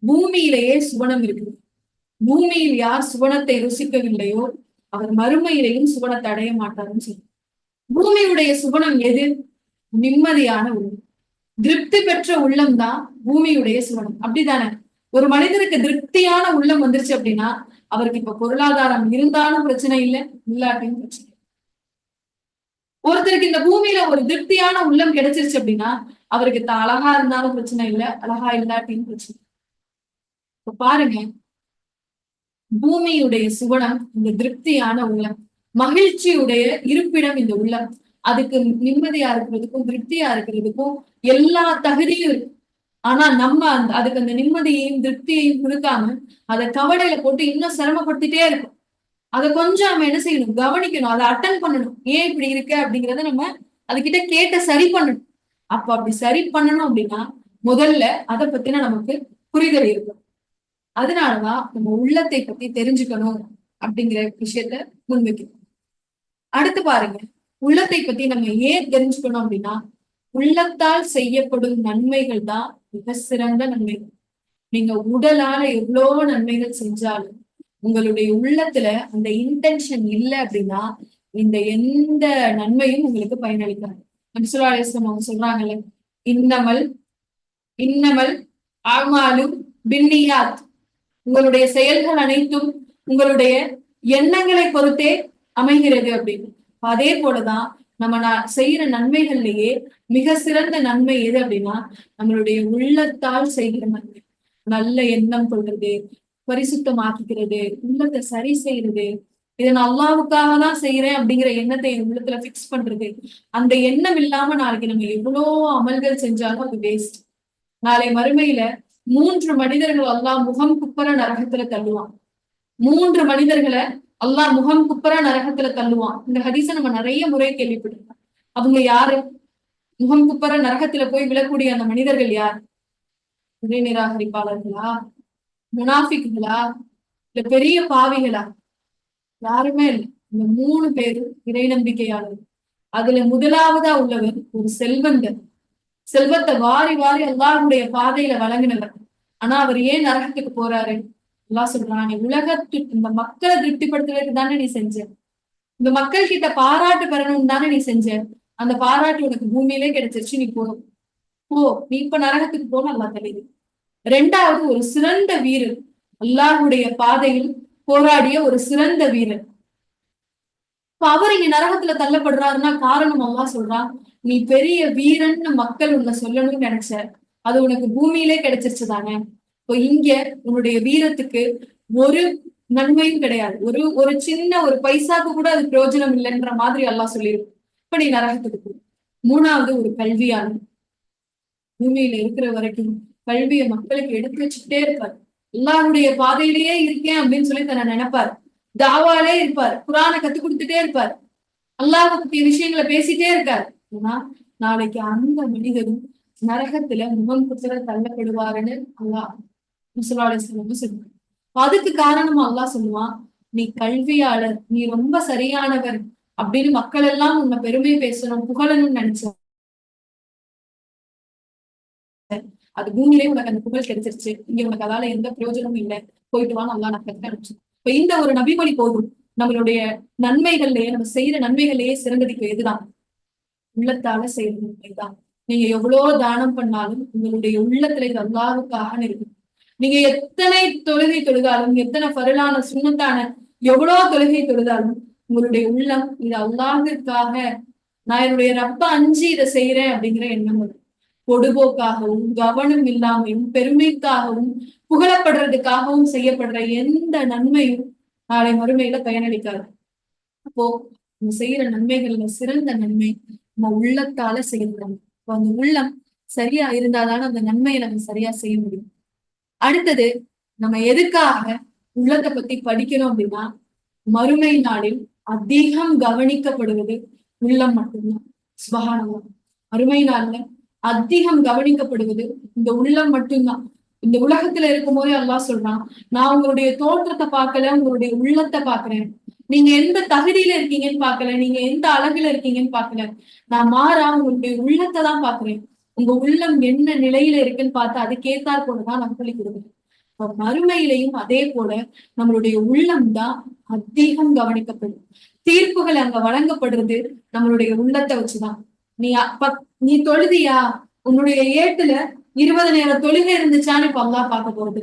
பூமியிலேயே சுவனம் இருக்குது. பூமியில் யார் சுவனத்தை ருசிக்கவில்லையோ அவர் மறுமையிலையும் சுவனத்தை அடைய மாட்டாருன்னு சொல்லி. பூமியுடைய சுவனம் எது? நிம்மதியான உள்ளம், திருப்தி பெற்ற உள்ளம் தான் பூமியுடைய சுவனம். அப்படித்தானே? ஒரு மனிதனுக்கு திருப்தியான உள்ளம் வந்துருச்சு அப்படின்னா அவருக்கு இப்ப பொருளாதாரம் இருந்தாலும் பிரச்சனை இல்லை, இல்லாட்டியும் பிரச்சனை. ஒருத்தருக்கு இந்த பூமியில ஒரு திருப்தியான உள்ளம் கிடைச்சிருச்சு அப்படின்னா அவருக்கு அழகா இருந்தாலும் பிரச்சனை இல்லை, அழகா இல்லாட்டியும் பிரச்சனை. இப்ப பாருங்க, பூமியுடைய சுவனம் இந்த திருப்தியான உள்ளம், மகிழ்ச்சியுடைய இருப்பிடம் இந்த உள்ளம். அதுக்கு நிம்மதியா இருக்கிறதுக்கும் திருப்தியா இருக்கிறதுக்கும் எல்லா தகுதியும் இருக்கு. ஆனா நம்ம அதுக்கு அந்த நிம்மதியையும் திருப்தியையும் கொடுக்காம அதை கவலையில போட்டு இன்னும் சிரமப்படுத்திட்டே இருக்கும். அதை கொஞ்சம் நம்ம என்ன செய்யணும், கவனிக்கணும், அதை அட்டன் பண்ணணும். ஏன் இப்படி இருக்கு அப்படிங்கறத நம்ம அதுகிட்ட கேட்ட சரி பண்ணணும். அப்ப அப்படி சரி பண்ணணும் அப்படின்னா முதல்ல அதை பத்தின நமக்கு புரிதல் இருக்கும். அதனாலதான் நம்ம உள்ளத்தை பத்தி தெரிஞ்சுக்கணும் அப்படிங்கிற விஷயத்த முன்வைக்கணும். அடுத்து பாருங்க, உள்ளத்தை பத்தி நம்ம ஏன் தெரிஞ்சுக்கணும் அப்படின்னா, உள்ளத்தால் செய்யப்படும் நன்மைகள் தான் மிக சிறந்த நன்மைகள். நீங்க உடலால எவ்வளவு நன்மைகள் செஞ்சாலும் உங்களுடைய உள்ளத்துல அந்த இன்டென்ஷன் இல்லை அப்படின்னா இந்த எந்த நன்மையும் உங்களுக்கு பயனளிக்காது. அவங்க சொல்றாங்கல்ல, இன்னமல் இன்னமல் ஆமாலும் பின்னியாத், உங்களுடைய செயல்கள் அனைத்தும் உங்களுடைய எண்ணங்களை பொறுத்தே அமைகிறது அப்படின்னு. அதே போலதான் நம்ம செய்யற நன்மைகள்லயே மிக சிறந்த நன்மை எது அப்படின்னா நம்மளுடைய உள்ளத்தால் செய்கிற நன்மை. நல்ல எண்ணம் கொள்றது, பரிசுத்தமாக்கிக்கிறது, உள்ளத்தை சரி செய்யறது, இதை நான் அல்லாவுக்காக தான் செய்யறேன் அப்படிங்கிற எண்ணத்தை உள்ளத்துல பிக்ஸ் பண்றது. அந்த எண்ணம் இல்லாம நாளைக்கு நம்ம எவ்வளோ அமல்கள் செஞ்சாலும் அது வேஸ்ட். நாளை மறுமையில 3 மனிதர்கள் அல்லாஹ் முகம் குப்பர நரகத்துல தள்ளுவான். 3 மனிதர்களை அல்லாஹ் முகம் குப்பர நரகத்துல தள்ளுவான். இந்த ஹதீஸ நம்ம நிறைய முறை கேள்விப்பட்டிருக்கோம். அவங்க யாரு? முகம் குப்பர நரகத்துல போய் விழக்கூடிய அந்த மனிதர்கள் யார்? இறை நிராகரிப்பாளர்களா, முனாஃபிக்குகளா, இல்ல பெரிய பாவிகளா? யாருமே இல்லை. இந்த 3 பேரும் இறை நம்பிக்கையாளர்கள். அதுல முதலாவதா உள்ளவர் ஒரு செல்வந்தர். செல்வத்தை வாரி வாரி அல்லாஹ்வுடைய பாதையில வழங்கினவர். ஆனா அவர் ஏன் நரகத்துக்கு போறாரு? அல்லாஹ் சொல்றான், நீ இந்த மக்களை திருப்திப்படுத்துறதுக்கு தானே நீ செஞ்ச, இந்த மக்கள் கிட்ட பாராட்டு பெறணும் தானே நீ செஞ்ச, அந்த பாராட்டு உனக்கு பூமியிலே கிடைச்சிருச்சு, நீ போ, நீ இப்ப நரகத்துக்கு போன அல்லாஹ் தெரியுது. 2வது ஒரு சிறந்த வீரர், அல்லாஹ்வுடைய பாதையில் போராடிய ஒரு சிறந்த வீரர். இப்ப அவர் இங்க நரகத்துல தள்ளப்படுறாருன்னா காரணம் அல்லாஹ் சொல்றான், நீ பெரிய வீரன்னு மக்கள் உன்னை சொல்லணும்னு நினைச்ச, அது உனக்கு பூமியிலே கிடைச்சிருச்சு தானே. இப்போ இங்க உன்னுடைய வீரத்துக்கு ஒரு நன்மையும் கிடையாது, ஒரு சின்ன ஒரு பைசாக்கு கூட அது பிரயோஜனம் இல்லைன்ற மாதிரி அல்லாஹ் சொல்லியிருக்கும். இப்ப நீ நரகத்துக்கு. 3வது ஒரு கல்வியாளர், பூமியில இருக்கிற வரைக்கும் கல்வியை மக்களுக்கு எடுத்து வச்சுட்டே இருப்பார். அல்லாஹ்வுடைய பாதையிலேயே இருக்கேன் அப்படின்னு சொல்லி தன்னை நினைப்பார். தாவாலே இருப்பார், குரானை கத்து கொடுத்துட்டே இருப்பார், அல்லாஹ் பத்திய விஷயங்களை பேசிட்டே இருக்காரு. ஆனா நாளைக்கு அந்த மனிதரும் நரகத்துல முகம் குத்துற தள்ளப்படுவாருன்னு அல்லாஹ் சொல்லுவாங்க. அதுக்கு காரணமா அல்லாஹ் சொல்லுவான், நீ கல்வியாளர், நீ ரொம்ப சரியானவர் அப்படின்னு மக்கள் எல்லாம் உன்னை பெருமை பேசணும், புகழணும்னு நினைச்ச, அது பூமியிலே உனக்கு அந்த புகழ் கிடைச்சிருச்சு, இங்க உனக்கு அதால எந்த பிரயோஜனமும் இல்லை, போயிட்டு வான்னு அல்லாஹ் நரகத்துக்கு அனுப்பிச்சு. இப்ப இந்த ஒரு நபிமொழி போதும் நம்மளுடைய நன்மைகள்லயே, நம்ம செய்யற நன்மைகள்லயே சிறந்ததுக்கு எதுதான்? உள்ளத்தால செய்யற நன்மைதான். நீங்க எவ்வளவு தானம் பண்ணாலும் உங்களுடைய உள்ளத்துல இது அல்லாஹ்வுக்காக இருக்கு. நீங்க எத்தனை தொழுகை தொழுதாலும், எத்தனை பரலான சுண்ணத்தான எவ்வளவு தொழுகை தொழுதாலும் உங்களுடைய உள்ளம் இது அல்லாஹ்வுக்காக, நான் என்னுடைய ரப்ப அஞ்சு இதை செய்யறேன் அப்படிங்கிற எண்ணம் வரும். பொடுபோக்காகவும் கவனம் இல்லாமையும் பெருமைக்காகவும் புகழப்படுறதுக்காகவும் செய்யப்படுற எந்த நன்மையும் நாளை மறுமையில பயனளிக்காது. அப்போ நம்ம செய்யற நன்மைகள்ல சிறந்த நன்மை நம்ம உள்ளத்தால செய்யறோம். இப்போ அந்த உள்ளம் சரியா இருந்தாதான அந்த நன்மையை நம்ம சரியா செய்ய முடியும். அடுத்தது, நம்ம எதுக்காக உள்ளத்தை பத்தி படிக்கிறோம் அப்படின்னா, மறுமை நாளில் அதிகம் கவனிக்கப்படுவது உள்ளம் மட்டும்தான். சுபஹானல்லாஹ், மறுமை நாள்ல அதிகம் கவனிக்கப்படுவது இந்த உள்ளம் மட்டும்தான். இந்த உலகத்துல இருக்கும் போதே அல்லாஹ் சொல்றான், நான் உங்களுடைய தோற்றத்தை பார்க்கல, உங்களுடைய உள்ளத்தை பாக்குறேன். நீங்க எந்த தகுதியில இருக்கீங்கன்னு பாக்கல, நீங்க எந்த அழகுல இருக்கீங்கன்னு பாக்கல, நான் மாறா உங்களுடைய உள்ளத்தை தான் பாக்குறேன். உங்க உள்ளம் என்ன நிலையில இருக்குன்னு பார்த்து அதுக்கேத்தாற் போலதான் நான் சொல்லி கொடுக்குறேன். மறுமையிலையும் அதே போல நம்மளுடைய உள்ளம் தான் அதிகம் கவனிக்கப்படும். தீர்ப்புகள் அங்க வழங்கப்படுறது நம்மளுடைய உள்ளத்தை வச்சுதான். நீ தொழுதியா, உன்னுடைய ஏட்டுல 20 நேர தொழுகை இருந்துச்சான்னு இப்ப அல்லாஹ் பார்க்க போறது.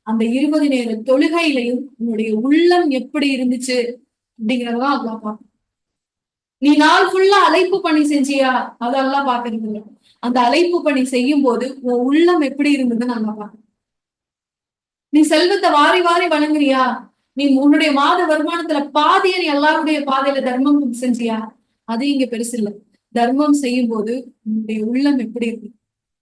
அந்த 20 நேர தொழுகையிலையும் உன்னுடைய உள்ளம் எப்படி இருந்துச்சு அப்படிங்கிறதான் அல்லாஹ் பார்க்க. நீ நாள் ஃபுல்லா அழைப்பு பணி செஞ்சியா, அதெல்லாம் பாக்குறது இல்லை. அந்த அழைப்பு பணி செய்யும் போது உன் உள்ளம் எப்படி இருந்ததுன்னு நல்லா பார்க்க. நீ செல்வத்தை வாரி வாரி வழங்குறியா? நீ உன்னுடைய மாத வருமானத்துல பாதிய நீ எல்லாருடைய பாதையில தர்மம் செஞ்சியா? அது இங்க பெருசு இல்ல. தர்மம் செய்யும் போது உன்னுடைய உள்ளம் எப்படி இருக்கு?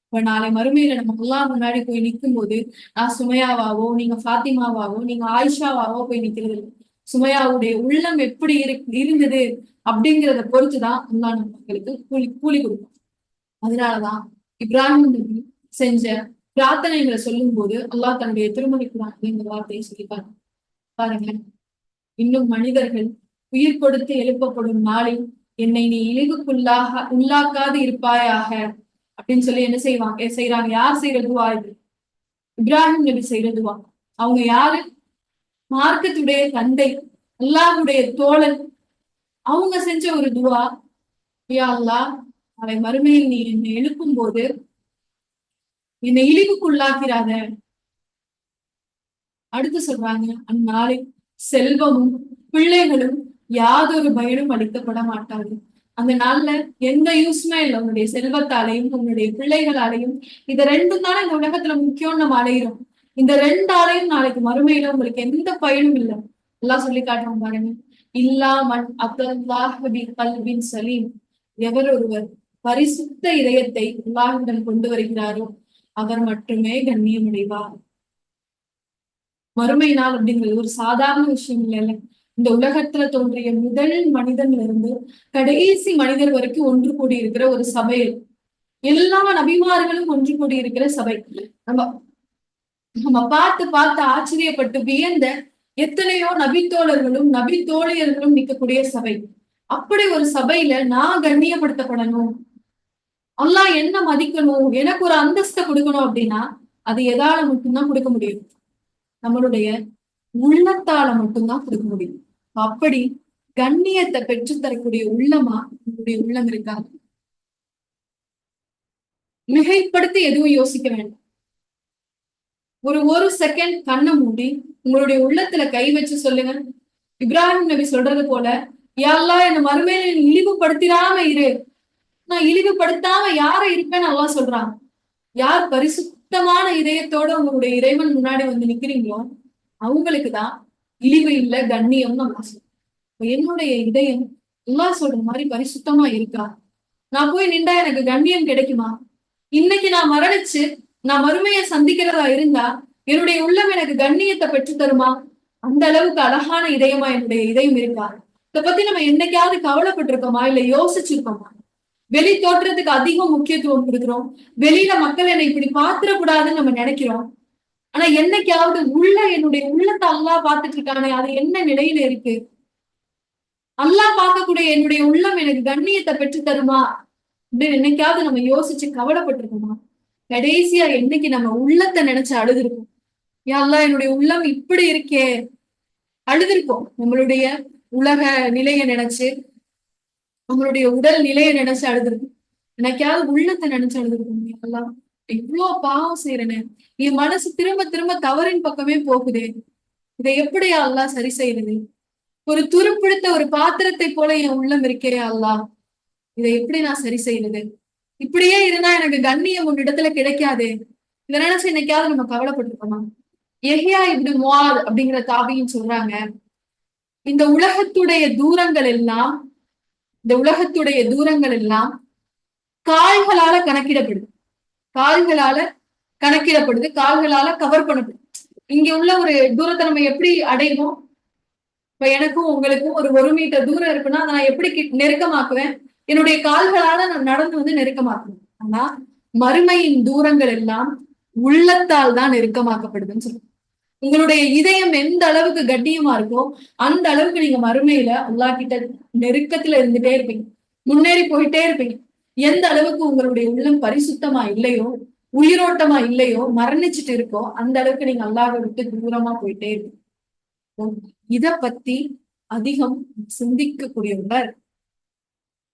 இப்ப நாளை மறுமையில நம்ம எல்லாம் முன்னாடி போய் நிற்கும் போது, நான் சுமையாவாவோ, நீங்க ஃபாத்திமாவாவோ, நீங்க ஆயிஷாவாவோ போய் நிக்கிறது இல்லை. சுமையாவுடைய உள்ளம் எப்படி இருந்தது அப்படிங்கிறத பொறுத்துதான் அல்லாஹ் நமக்கு கூலி கூலி கொடுக்கும். அதனாலதான் இப்ராஹிம் நபி செஞ்ச பிரார்த்தனைகளை சொல்லும் போது அல்லாஹ் தன்னுடைய திருமணி குர்ஆன்ல இந்த வார்த்தையை சொல்லிப்பாரு. பாருங்க, இன்னும் மனிதர்கள் உயிர் கொடுத்து எழுப்பப்படும் நாளில் என்னை நீ உள்ளாக்காது இருப்பாயாக அப்படின்னு சொல்லி என்ன செய்யறாங்க? யார் செய்யற துவா இது? இப்ராஹிம் நபி செய்யற துவா. அவங்க யாரு? மார்க்கத்துடைய தந்தை, அல்லாஹ்வுடைய தோழன். அவங்க செஞ்ச ஒரு துவா, யா அல்லாஹ், நாளை மறுமையில் நீ என்னை எழுப்பும் போது என்னை இழிவுக்குள்ளாக்கிறாத. அடுத்து சொல்றாங்க, அந்நாளில் செல்வமும் பிள்ளைகளும் யாதொரு பயனும் அளிக்கப்பட மாட்டாது. அந்த நாள்ல எந்த யூஸ்மே இல்லை. உன்னுடைய செல்வத்தாலையும் உன்னுடைய பிள்ளைகளாலையும், இத ரெண்டும் தானே இந்த உலகத்துல முக்கியம் நம்ம அலையிறோம். இந்த ரெண்டாலையும் நாளைக்கு மறுமையில உங்களுக்கு எந்த பயனும் இல்லை. எல்லாம் சொல்லி காட்டுறோம் பாருங்க. இல்லாமன் அத்தல்லாஹி கல்வின் சலீம், எவர் ஒருவர் பரிசுத்த இதயத்தை அல்லாஹ்விடம் கொண்டு வருகிறாரோ அவர் மட்டுமே கண்ணியம் அடைவார். மறுமை நாள் அப்படிங்கிறது ஒரு சாதாரண விஷயம் இல்லைல்ல. இந்த உலகத்துல தோன்றிய முதல் மனிதன்ல இருந்து கடைசி மனிதர் வரைக்கும் ஒன்று கூடி இருக்கிற ஒரு சபை. எல்லா நபிமார்களும் ஒன்று கூடி இருக்கிற சபை. நம்ம நம்ம பார்த்து பார்த்து ஆச்சரியப்பட்டு வியந்த எத்தனையோ நபித்தோழர்களும் நபி தோழியர்களும் நிற்கக்கூடிய சபை. அப்படி ஒரு சபையில நான் கண்ணியப்படுத்தப்படணும், அல்லாஹ் என்ன மதிக்கணும், எனக்கு ஒரு அந்தஸ்தை கொடுக்கணும் அப்படின்னா அது எதால மட்டும்தான் கொடுக்க முடியும்? நம்மளுடைய உள்ளத்தால மட்டும்தான் கொடுக்க முடியும். அப்படி கண்ணியத்தை பெற்று தரக்கூடிய உள்ளமா உங்களுடைய உள்ளம் இருக்காது. மிகைப்படுத்தி எதுவும் யோசிக்க வேண்டாம். ஒரு செகண்ட் கண்ணை மூடி உங்களுடைய உள்ளத்துல கை வச்சு சொல்லுங்க. இப்ராஹிம் நபி சொல்றது போல, யா அல்லாஹ், என்ன மறுமையில இழிவுபடுத்திடாம இரு. நான் இழிவுபடுத்தாம யார இருப்பேன்னு அல்லாஹ் சொல்றாங்க. யார் பரிசுத்தமான இதயத்தோட உங்களுடைய இறைவன் முன்னாடி வந்து நிக்கிறீங்களோ அவங்களுக்குதான் இழிவு இல்ல, கண்ணியம்னு அல்லாஹ் சொல்றான். என்னுடைய இதயம் அல்லாஹ் சொல்ற மாதிரி பரிசுத்தமா இருக்கா? நான் போய் நின்றா எனக்கு கண்ணியம் கிடைக்குமா? இன்னைக்கு நான் மரணிச்சு நான் மறுமையை சந்திக்கிறதா இருந்தா என்னுடைய உள்ளம் எனக்கு கண்ணியத்தை பெற்று தருமா? அந்த அளவுக்கு அழகான இதயமா என்னுடைய இதயம் இருக்கா? இதை பத்தி நம்ம என்னைக்காவது கவலைப்பட்டிருக்கோமா? இல்ல யோசிச்சிருக்கோமா? வெளி தோற்றத்துக்கு அதிகம் முக்கியத்துவம் கொடுக்கிறோம். வெளியில மக்கள் என்னை இப்படி பாத்திரக்கூடாதுன்னு நம்ம நினைக்கிறோம். ஆனா என்னைக்காவது என்னுடைய உள்ளத்தை அல்லாஹ் பார்த்துட்டு இருக்கானே, அது என்ன நிலையில இருக்கு? அல்லாஹ் பார்க்கக்கூடிய என்னுடைய உள்ளம் எனக்கு கண்ணியத்தை பெற்று தருமா அப்படின்னு என்னைக்காவது நம்ம யோசிச்சு கவலைப்பட்டிருக்கோமா? கடைசியா என்னைக்கு நம்ம உள்ளத்தை நினைச்சு அழுதுருக்கோம்? யா அல்லாஹ், என்னுடைய உள்ளம் இப்படி இருக்கே, அழுதுருக்கோம். நம்மளுடைய உலக நிலையை நினைச்சு, நம்மளுடைய உடல் நிலையை நினைச்சு அழுதுருக்கும். எனக்காவது உள்ளத்தை நினைச்சு அழுதுருக்கும். எல்லாம் இவ்வளவு பாவம் செய்யறேன்னு என் மனசு திரும்ப திரும்ப தவறின் பக்கமே போகுதே, இதை எப்படி அல்லாஹ் சரி செய்யறது? ஒரு துருப்பிடித்த ஒரு பாத்திரத்தை போல என் உள்ளம் இருக்கே அல்லாஹ், இதை எப்படி நான் சரி செய்யறது? இப்படியே இருந்தா எனக்கு கண்ணியம் ஒரு இடத்துல கிடைக்காதே. இதை நினைச்சு என்னைக்காவது நம்ம கவலைப்பட்டிருக்கோமா? யஹ்யா இப்னு முஆத் அப்படிங்கிற தாபியின் சொல்றாங்க, இந்த உலகத்துடைய தூரங்கள் எல்லாம் கால்களால கணக்கிடப்படுது. கால்களால கால்களால கவர் பண்ணப்படுது. இங்க உள்ள ஒரு தூரத்தை நம்ம எப்படி அடைவோம்? இப்ப எனக்கும் உங்களுக்கும் ஒரு மீட்டர் தூரம் இருக்குன்னா அதை நான் எப்படி நெருக்கமாக்குவேன்? என்னுடைய கால்களால நான் நடந்து வந்து நெருக்கமாக்குவேன். ஆனா மறுமையின் தூரங்கள் எல்லாம் உள்ளத்தால் தான் நெருக்கமாக்கப்படுதுன்னு சொல்லுவோம். உங்களுடைய இதயம் எந்த அளவுக்கு கண்ணியமா இருக்கோ அந்த அளவுக்கு நீங்க மறுமையில அல்லாஹ் கிட்ட நெருக்கத்துல இருந்துட்டே இருப்பீங்க, முன்னேறி போயிட்டே இருப்பீங்க. எந்த அளவுக்கு உங்களுடைய உள்ளம் பரிசுத்தமா இல்லையோ, உயிரோட்டமா இல்லையோ, மரணிச்சுட்டு இருக்கோ, அந்த அளவுக்கு நீங்க அல்லாஹ்வை விட்டு தூரமா போயிட்டே இருப்பீங்க. இத பத்தி அதிகம் சிந்திக்கக்கூடியவங்க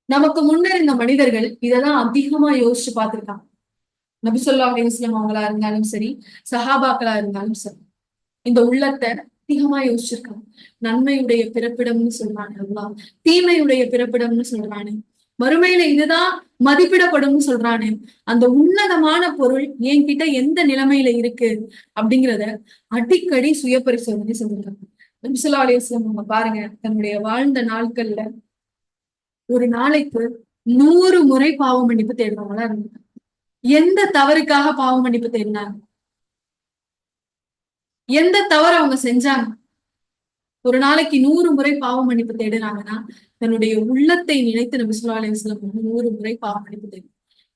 நமக்கு முன்னர் இந்த மனிதர்கள் இததான் அதிகமா யோசிச்சு பார்த்திருக்காங்க. நபி ஸல்லல்லாஹு அலைஹி வஸல்லம் அவங்களா இருந்தாலும் சரி, சஹாபாக்களா இருந்தாலும் சரி, இந்த உள்ளத்தை அதிகமா யோசிச்சிருக்காங்க. நன்மையுடைய பிறப்பிடம்னு சொல்றானே அல்லாஹ், தீமையுடைய பிறப்பிடம்னு சொல்றானே, மறுமையில இதுதான் மதிப்பிடப்படும் சொல்றானே, அந்த உன்னதமான பொருள் என்கிட்ட எந்த நிலைமையில இருக்கு அப்படிங்கிறத அடிக்கடி சுய பரிசோதனை செஞ்சிருக்காங்க. நபி ஸல்லல்லாஹு அலைஹி வஸல்லம் நம்ம பாருங்க, தன்னுடைய வாழ்ந்த நாட்கள்ல ஒரு நாளைக்கு 100 முறை பாவ மன்னிப்பு தேடுறவங்களா இருந்தாங்க. எந்த தவறுக்காக பாவ மன்னிப்பு தேடினாங்க? எந்த தவறு அவங்க செஞ்சாங்க? ஒரு நாளைக்கு 100 முறை பாவ மன்னிப்பு தேடுறாங்கன்னா, தன்னுடைய உள்ளத்தை நினைத்து நபி ஸல்லல்லாஹு அலைஹி வஸல்லம் 100 முறை பாவ மன்னிப்பு தேடு.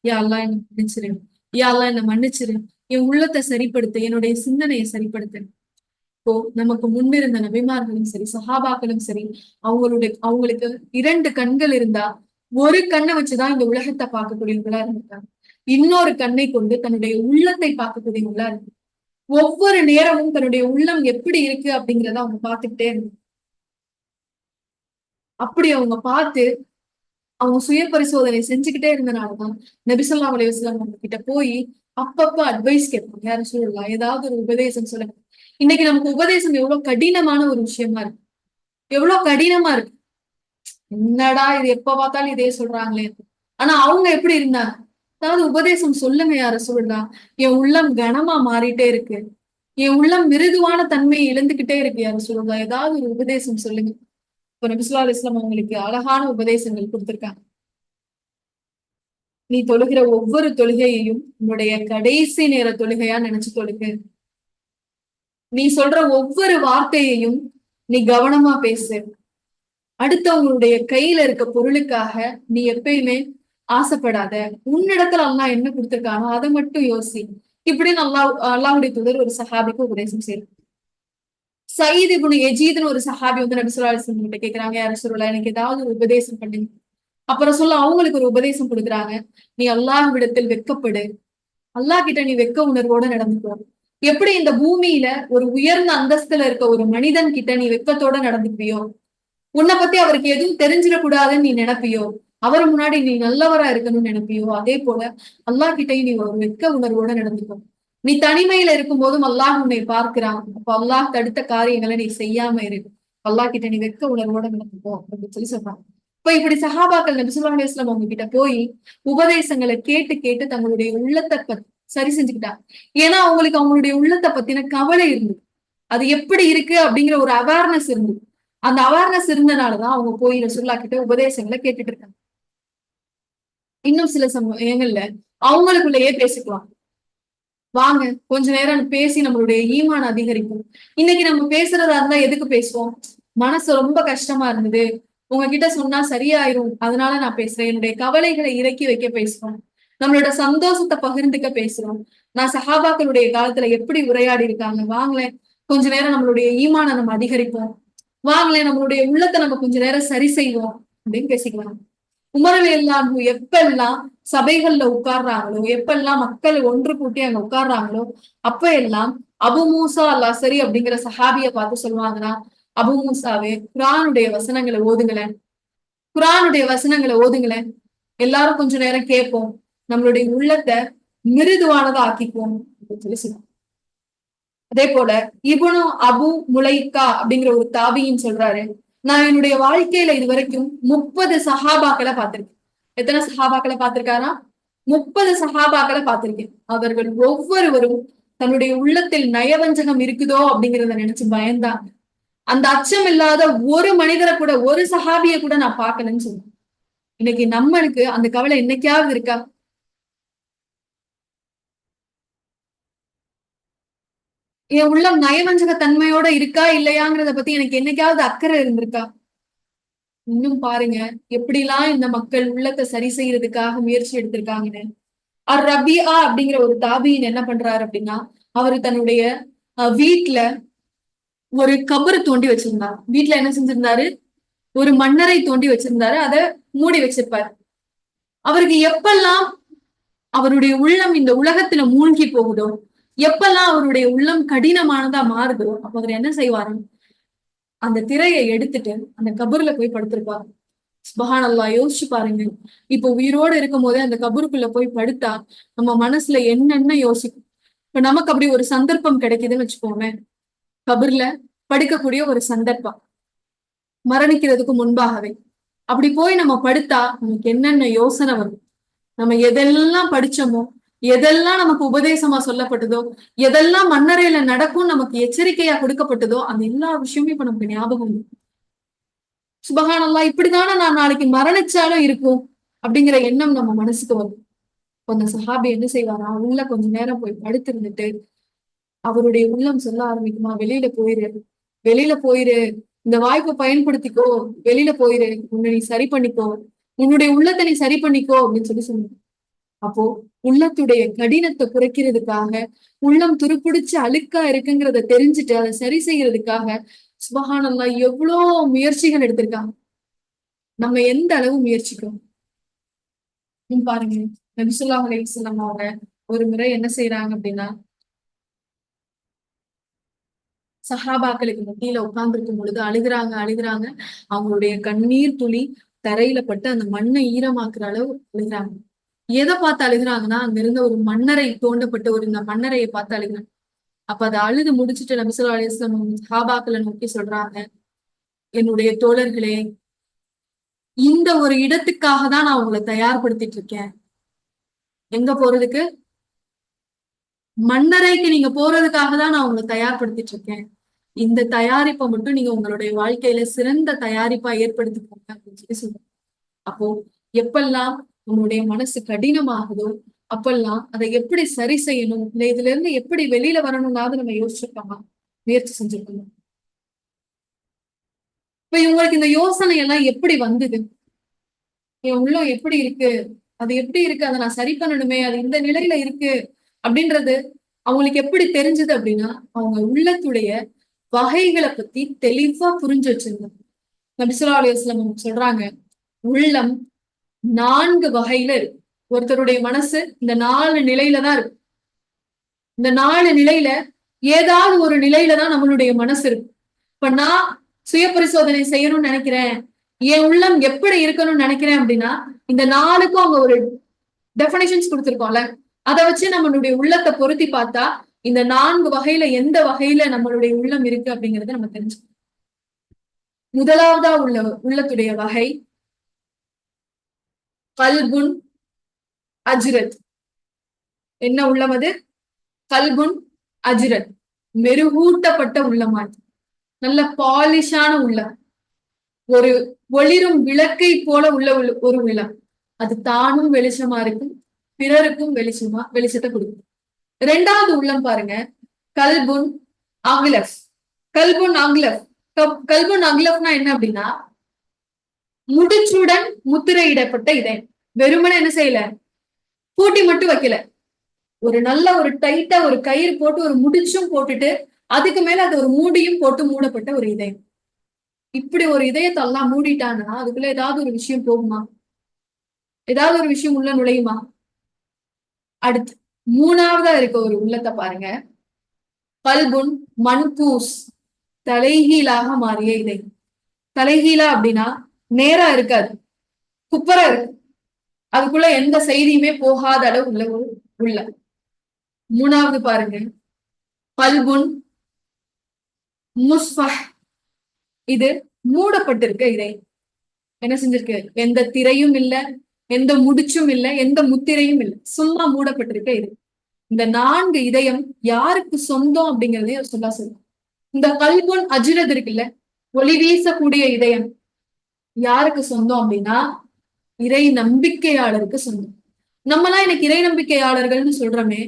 யா அல்லாஹ் என்ன மன்னிச்சிரு, யா அல்லாஹ் என்ன மன்னிச்சிரு, என் உள்ளத்தை சரிப்படுத்து, என்னுடைய சிந்தனையை சரிப்படுத்து. இப்போ நமக்கு முன்னிருந்த நபிமார்களும் சரி, சஹாபாக்களும் சரி, அவங்களுக்கு 2 கண்கள் இருந்தா, ஒரு கண்ணை வச்சுதான் இந்த உலகத்தை பார்க்கக்கூடியவங்களா இருந்திருக்காங்க. இன்னொரு கண்ணை கொண்டு தன்னுடைய உள்ளத்தை பார்க்கக்கூடியவங்களா இருக்கு. ஒவ்வொரு நேரமும் தன்னுடைய உள்ளம் எப்படி இருக்கு அப்படிங்கிறத அவங்க பார்த்துக்கிட்டே இருந்தாங்க. அப்படி அவங்க பார்த்து அவங்க சுய பரிசோதனை செஞ்சுக்கிட்டே இருந்தனாலதான் நபி ஸல்லல்லாஹு அலைஹி வஸல்லம் அவங்க கிட்ட போய் அப்பப்ப அட்வைஸ் கேட்பாங்க. யாரும் சொல்லலாம், ஏதாவது ஒரு உபதேசம் சொல்லுங்க. இன்னைக்கு நமக்கு உபதேசம் எவ்வளவு கடினமான ஒரு விஷயமா இருக்கு, எவ்வளவு கடினமா இருக்கு. என்னடா இது, எப்ப பார்த்தாலும் இதே சொல்றாங்களே. ஆனா அவங்க எப்படி இருந்தாங்க? அதாவது உபதேசம் சொல்லுங்க யார சொல்லலாம், என் உள்ளம் கனமா மாறிட்டே இருக்கு, என் உள்ளம் மிருதுவான தன்மையை இழந்துகிட்டே இருக்கு, யார சொல்லலாம், ஏதாவது ஒரு உபதேசம் சொல்லுங்க. இப்ப நபி ஸல்லல்லாஹு அலைஹி வஸல்லம் அவங்களுக்கு அழகான உபதேசங்கள் கொடுத்திருக்காங்க. நீ தொழுகிற ஒவ்வொரு தொழுகையையும் உன்னுடைய கடைசி நேர தொழுகையா நினைச்சு தொழுகு. நீ சொல்ற ஒவ்வொரு வார்த்தையையும் நீ கவனமா பேசு. அடுத்தவங்களுடைய கையில இருக்க பொருளுக்காக நீ எப்பயுமே ஆசைப்படாத. உன்னிடத்துல அல்லாஹ் என்ன கொடுத்திருக்கானோ அதை மட்டும் யோசி. இப்படின்னு அல்லாஹ்வுடைய தூதர் ஒரு சஹாபிக்கு உபதேசம் செய்யறாங்க. சயீத் இப்னு யஜீத்னு ஒரு சஹாபி வந்து நபி ஸல்லல்லாஹு அலைஹி வஸல்லம் கிட்ட கேக்குறாங்க, யா ரசூலல்லாஹ் எனக்கு ஏதாவது ஒரு உபதேசம் பண்ணுங்க. அப்புறம் சொல்ல அவங்களுக்கு ஒரு உபதேசம் கொடுக்குறாங்க, நீ அல்லாஹ்விடத்தில் வெட்கப்படு, அல்லாஹ் கிட்ட நீ வெட்க உணர்வோட நடந்துக்கோ. எப்படி இந்த பூமியில ஒரு உயர்ந்த அந்தஸ்துல இருக்க ஒரு மனிதன் கிட்ட நீ வெட்கத்தோட நடந்துக்குவியோ, உன்னை பத்தி அவருக்கு எதுவும் தெரிஞ்சிடக்கூடாதுன்னு நீ நினைப்பியோ, அவர் முன்னாடி நீ நல்லவரா இருக்கணும்னு நினைப்பியோ, அதே போல அல்லாஹ் கிட்டயும் நீ ஒரு வெட்க உணர்வோட நடந்துக்கோ. நீ தனிமையில இருக்கும் போதும் அல்லாஹ் உன்னை பார்க்கிறான். அப்ப அல்லாஹ் தடுத்த காரியங்களை நீ செய்யாம இரு. அல்லாஹ் கிட்ட நீ வெட்க உணர்வோட நடந்துக்கோ அப்படின்னு சொல்லி சொல்றாங்க. இப்ப இப்படி சஹாபாக்கள் நபி ஸல்லல்லாஹு அலைஹி வஸல்லம் அவங்க கிட்ட போய் உபதேசங்களை கேட்டு கேட்டு தங்களுடைய உள்ளத்தை சரி செஞ்சுக்கிட்டாங்க. ஏன்னா அவங்களுக்கு அவங்களுடைய உள்ளத்தை பத்தின கவலை இருந்தது. அது எப்படி இருக்கு அப்படிங்கிற ஒரு அவேர்னஸ் இருந்தது. அந்த அவேர்னஸ் இருந்தனாலதான் அவங்க போய் ரசூலுல்லாஹ் கிட்ட உபதேசங்களை கேட்டுட்டு இருக்காங்க. இன்னும் சில சமயங்கள்ல அவங்களுக்குள்ளேயே பேசிக்குவாங்க. வாங்க கொஞ்ச நேரம் பேசி நம்மளுடைய ஈமான் அதிகரிக்கும். இன்னைக்கு நம்ம பேசுறதா இருந்தா எதுக்கு பேசுவோம்? மனசு ரொம்ப கஷ்டமா இருந்தது, உங்ககிட்ட சொன்னா சரியாயிரும், அதனால நான் பேசுறேன். என்னுடைய கவலைகளை இறக்கி வைக்க பேசுறோம். நம்மளோட சந்தோஷத்தை பகிர்ந்துக்க பேசுறோம். நான் சஹாபாக்களுடைய காலத்துல எப்படி உரையாடி இருக்காங்க, வாங்களேன் கொஞ்ச நேரம் நம்மளுடைய ஈமான நம்ம அதிகரிப்போம், வாங்களேன் நம்மளுடைய உள்ளத்தை நம்ம கொஞ்ச நேரம் சரி செய்வோம் அப்படின்னு பேசிக்கலாம். உமரவேல்லாம் எப்பெல்லாம் சபைகள்ல உட்கார்றாங்களோ, எப்பெல்லாம் மக்கள் ஒன்று கூட்டி அங்க உட்கார்றாங்களோ, அப்ப எல்லாம் அபு மூசா அல் அஸரி அப்படிங்கிற சஹாபிய பார்த்து சொல்லுவாங்கன்னா, அபு மூசாவே குர்ஆனுடைய வசனங்களை ஓதுங்களேன், குர்ஆனுடைய வசனங்களை ஓதுங்களேன், எல்லாரும் கொஞ்ச நேரம் கேட்போம், நம்மளுடைய உள்ளத்தை மிருதுவானதா ஆக்கிப்போம் அப்படின்னு சொல்லி சொல்லுவாங்க. அதே போல இப்னு அபு முலைக்கா அப்படிங்கிற ஒரு தாபியின் சொல்றாரு, நான் என்னுடைய வாழ்க்கையில இது வரைக்கும் 30 சஹாபாக்களை பார்த்திருக்கேன். எத்தனை சஹாபாக்களை பார்த்திருக்காரா? 30 சஹாபாக்களை பார்த்திருக்கேன். அவர்கள் ஒவ்வொருவரும் தன்னுடைய உள்ளத்தில் நயவஞ்சகம் இருக்குதோ அப்படிங்கிறத நினைச்சு பயந்தாங்க. அந்த அச்சம் இல்லாத ஒரு மனிதரை கூட, ஒரு சஹாபிய கூட நான் பார்க்கலன்னு சொல்லுவேன். இன்னைக்கு நம்மளுக்கு அந்த கவலை என்னைக்காவது இருக்கா? என் உள்ளம் நயவஞ்சக தன்மையோட இருக்கா இல்லையாங்கிறத பத்தி எனக்கு என்னைக்காவது அக்கறை இருந்திருக்கா? இன்னும் பாருங்க எப்படிலாம் இந்த மக்கள் உள்ளத்தை சரி செய்யறதுக்காக முயற்சி எடுத்திருக்காங்கன்னு. ரபியா அப்படிங்கிற ஒரு தாபியின் என்ன பண்றாரு அப்படின்னா, அவரு தன்னுடைய வீட்டுல ஒரு கபரு தோண்டி வச்சிருந்தாரு. வீட்டுல என்ன செஞ்சிருந்தாரு? ஒரு மண்ணறை தோண்டி வச்சிருந்தாரு, அதை மூடி வச்சிருப்பாரு. அவருக்கு எப்பெல்லாம் அவருடைய உள்ளம் இந்த உலகத்துல மூழ்கி போகுதோ, எப்பெல்லாம் அவருடைய உள்ளம் கடினமானதா மாறுதோ, அப்ப அவர் என்ன செய்வாரு? அந்த திரையை எடுத்துட்டு அந்த கபூர்ல போய் படுத்திருப்பாரு. சுப்ஹானல்லாஹ், யோசிச்சு பாருங்க. இப்ப உயிரோடு இருக்கும் போதே அந்த கபருக்குள்ள போய் படுத்தா நம்ம மனசுல என்னென்ன யோசிக்கும். இப்ப நமக்கு அப்படி ஒரு சந்தர்ப்பம் கிடைக்குதுன்னு வச்சுக்கோமே, கபர்ல படுக்கக்கூடிய ஒரு சந்தர்ப்பம், மரணிக்கிறதுக்கு முன்பாகவே அப்படி போய் நம்ம படுத்தா நமக்கு என்னென்ன யோசனை வரும், நம்ம எதெல்லாம் படிச்சோமோ, எதெல்லாம் நமக்கு உபதேசமா சொல்லப்பட்டதோ, எதெல்லாம் மண்ணறையில நடக்கும் நமக்கு எச்சரிக்கையா கொடுக்கப்பட்டதோ, அந்த எல்லா விஷயமும் இப்ப நமக்கு ஞாபகம் வரும். சுபஹானல்லாஹ், இப்படித்தானே நான் நாளைக்கு மரணிச்சாலும் இருக்கும் அப்படிங்கிற எண்ணம் நம்ம மனசுக்கு வரும். அந்த சஹாபி என்ன செய்வாரா, உள்ள கொஞ்ச நேரம் போய் படுத்திருந்துட்டு அவருடைய உள்ளம் சொல்ல ஆரம்பிக்குமா, வெளியில போயிரு, வெளியில போயிரு, இந்த வாய்ப்பை பயன்படுத்திக்கோ, வெளியில போயிரு, உன்னை நீ சரி பண்ணிக்கோ, உன்னுடைய உள்ளத்தை நீ சரி பண்ணிக்கோ அப்படின்னு சொன்னாங்க. அப்போ உள்ளத்துடைய கடினத்தை குறைக்கிறதுக்காக, உள்ளம் துருப்பிடிச்சு அழுக்கா இருக்குங்கிறத தெரிஞ்சுட்டு அதை சரி செய்யறதுக்காக சுபஹானல்லாஹ் எவ்வளோ முயற்சிகள் எடுத்திருக்காங்க. நம்ம எந்த அளவு முயற்சிக்கிறோம் பாருங்க. நபி ஸல்லல்லாஹு அலைஹி வஸல்லம் அவங்க ஒரு முறை என்ன செய்யறாங்க அப்படின்னா, சஹாபாக்களுக்கு மத்தியில உட்கார்ந்துருக்கும் பொழுது அழுகுறாங்க அழுகுறாங்க. அவங்களுடைய கண்ணீர் துளி தரையில பட்டு அந்த மண்ணை ஈரமாக்குற அளவு அழுகுறாங்க. எதை பார்த்து அழுகுறாங்கன்னா, அங்க இருந்த ஒரு மண்ணறை தோண்டப்பட்ட ஒரு இந்த மண்ணறையை பார்த்து அழுகுறாங்க. அப்ப அதை அழுது முடிச்சுட்டு நபி ஸல்லல்லாஹு அலைஹி வஸல்லம் சஹாபாக்களை நோக்கி சொல்றாங்க, என்னுடைய தோழர்களே, இந்த ஒரு இடத்துக்காக தான் நான் உங்களை தயார்படுத்திட்டு இருக்கேன். எங்க போறதுக்கு? மண்ணறைக்கு நீங்க போறதுக்காக தான் நான் உங்களை தயார்படுத்திட்டு இருக்கேன். இந்த தயாரிப்பை மட்டும் நீங்க உங்களுடைய வாழ்க்கையில சிறந்த தயாரிப்பா ஏற்படுத்திக்கோங்க அப்படின்னு சொல்லி சொல்றேன். அப்போ எப்பெல்லாம் உன்னுடைய மனசு கடினமாகுதோ அப்பெல்லாம் அதை எப்படி சரி செய்யணும், இல்ல இதுல இருந்து எப்படி வெளியில வரணும்னாவது நம்ம யோசிச்சிருக்கோமா, முயற்சி செஞ்சிருக்கோம். இப்ப இவங்களுக்கு இந்த யோசனை எல்லாம் எப்படி வந்தது, என் உள்ளம் எப்படி இருக்கு, அது எப்படி இருக்கு, அதை நான் சரி பண்ணணுமே, அது இந்த நிலையில இருக்கு அப்படின்றது அவங்களுக்கு எப்படி தெரிஞ்சது அப்படின்னா, அவங்க உள்ளத்துடைய வகைகளை பத்தி தெளிவா புரிஞ்சு வச்சிருந்தாங்க. நபி ஸல்லல்லாஹு அலைஹி வஸல்லம் சொல்றாங்க, உள்ளம் 4 வகையில இருக்கு. ஒருத்தருடைய மனசு இந்த 4 நிலையில தான் இருக்கு. இந்த 4 நிலையில ஏதாவது ஒரு நிலையில தான் நம்மளுடைய மனசு இருக்கு. இப்ப நான் சுய பரிசோதனை செய்யணும்னு நினைக்கிறேன், என் உள்ளம் எப்படி இருக்கணும்னு நினைக்கிறேன் அப்படின்னா, இந்த 4க்கும் அவங்க ஒரு டெபினிஷன்ஸ் கொடுத்திருக்கோம்ல, அதை வச்சு நம்மளுடைய உள்ளத்தை பொருத்தி பார்த்தா இந்த 4 வகையில எந்த வகையில நம்மளுடைய உள்ளம் இருக்கு அப்படிங்கறத நம்ம தெரிஞ்சுக்கணும். முதலாவதா உள்ள உள்ளத்துடைய வகை கல்புன் அஜ்ரத். என்ன உள்ளம் அது? கல்புன் அஜ்ரத், மெருகூட்டப்பட்ட உள்ளமா, நல்ல பாலிஷான உள்ளம், ஒரு ஒளிரும் விளக்கை போல உள்ள ஒரு உள்ளம். அது தானும் வெளிச்சமா இருக்கும், பிறருக்கும் வெளிச்சத்தை கொடுக்கும். 2வது உள்ளம் பாருங்க, கல்புன் அக்லஃப். கல்புன் அக்லஃப், கல்புன் அக்லஃப்னா என்ன அப்படின்னா, முடிச்சுடன் முத்திரையிடப்பட்ட இதயம். வெறுமனே என்ன செய்யல, பூட்டி மட்டும் வைக்கல, ஒரு நல்ல ஒரு டைட்டா ஒரு கயிறு போட்டு ஒரு முடிச்சும் போட்டுட்டு அதுக்கு மேல அது ஒரு மூடியும் போட்டு மூடப்பட்ட ஒரு இதயம். இப்படி ஒரு இதயத்தை எல்லாம் மூடிட்டான்னா அதுக்குள்ள ஏதாவது ஒரு விஷயம் போகுமா, ஏதாவது ஒரு விஷயம் உள்ள நுழையுமா? அடுத்து 3வதா இருக்க ஒரு உள்ளத்தை பாருங்க, கல்புன் மன்கூஸ், தலைகீழாக மாறிய இதயம். தலைகீழா அப்படின்னா நேரா இருக்காது, குப்பரா இருக்கு, அதுக்குள்ள எந்த செய்தியுமே போகாத அளவு உள்ள ஒரு உள்ள. 3வது பாருங்க, கல்புன் முஸ்ஃபஹ், இது மூடப்பட்டிருக்க இதயம். என்ன செஞ்சிருக்கு, எந்த திரையும் இல்ல, எந்த முடிச்சும் இல்ல, எந்த முத்திரையும் இல்லை, சும்மா மூடப்பட்டிருக்க இது. இந்த 4 இதயம் யாருக்கு சொந்தம் அப்படிங்கறதையும் சொல்லும். இந்த கல்புன் அஜ்ரத் இருக்குல்ல, ஒளி வீசக்கூடிய இதயம், யாருக்கு சொந்தம் அப்படின்னா இறை நம்பிக்கையாளருக்கு சொந்தம். நம்மலாம் எனக்கு இறை நம்பிக்கையாளர்கள்னு சொல்றோமே,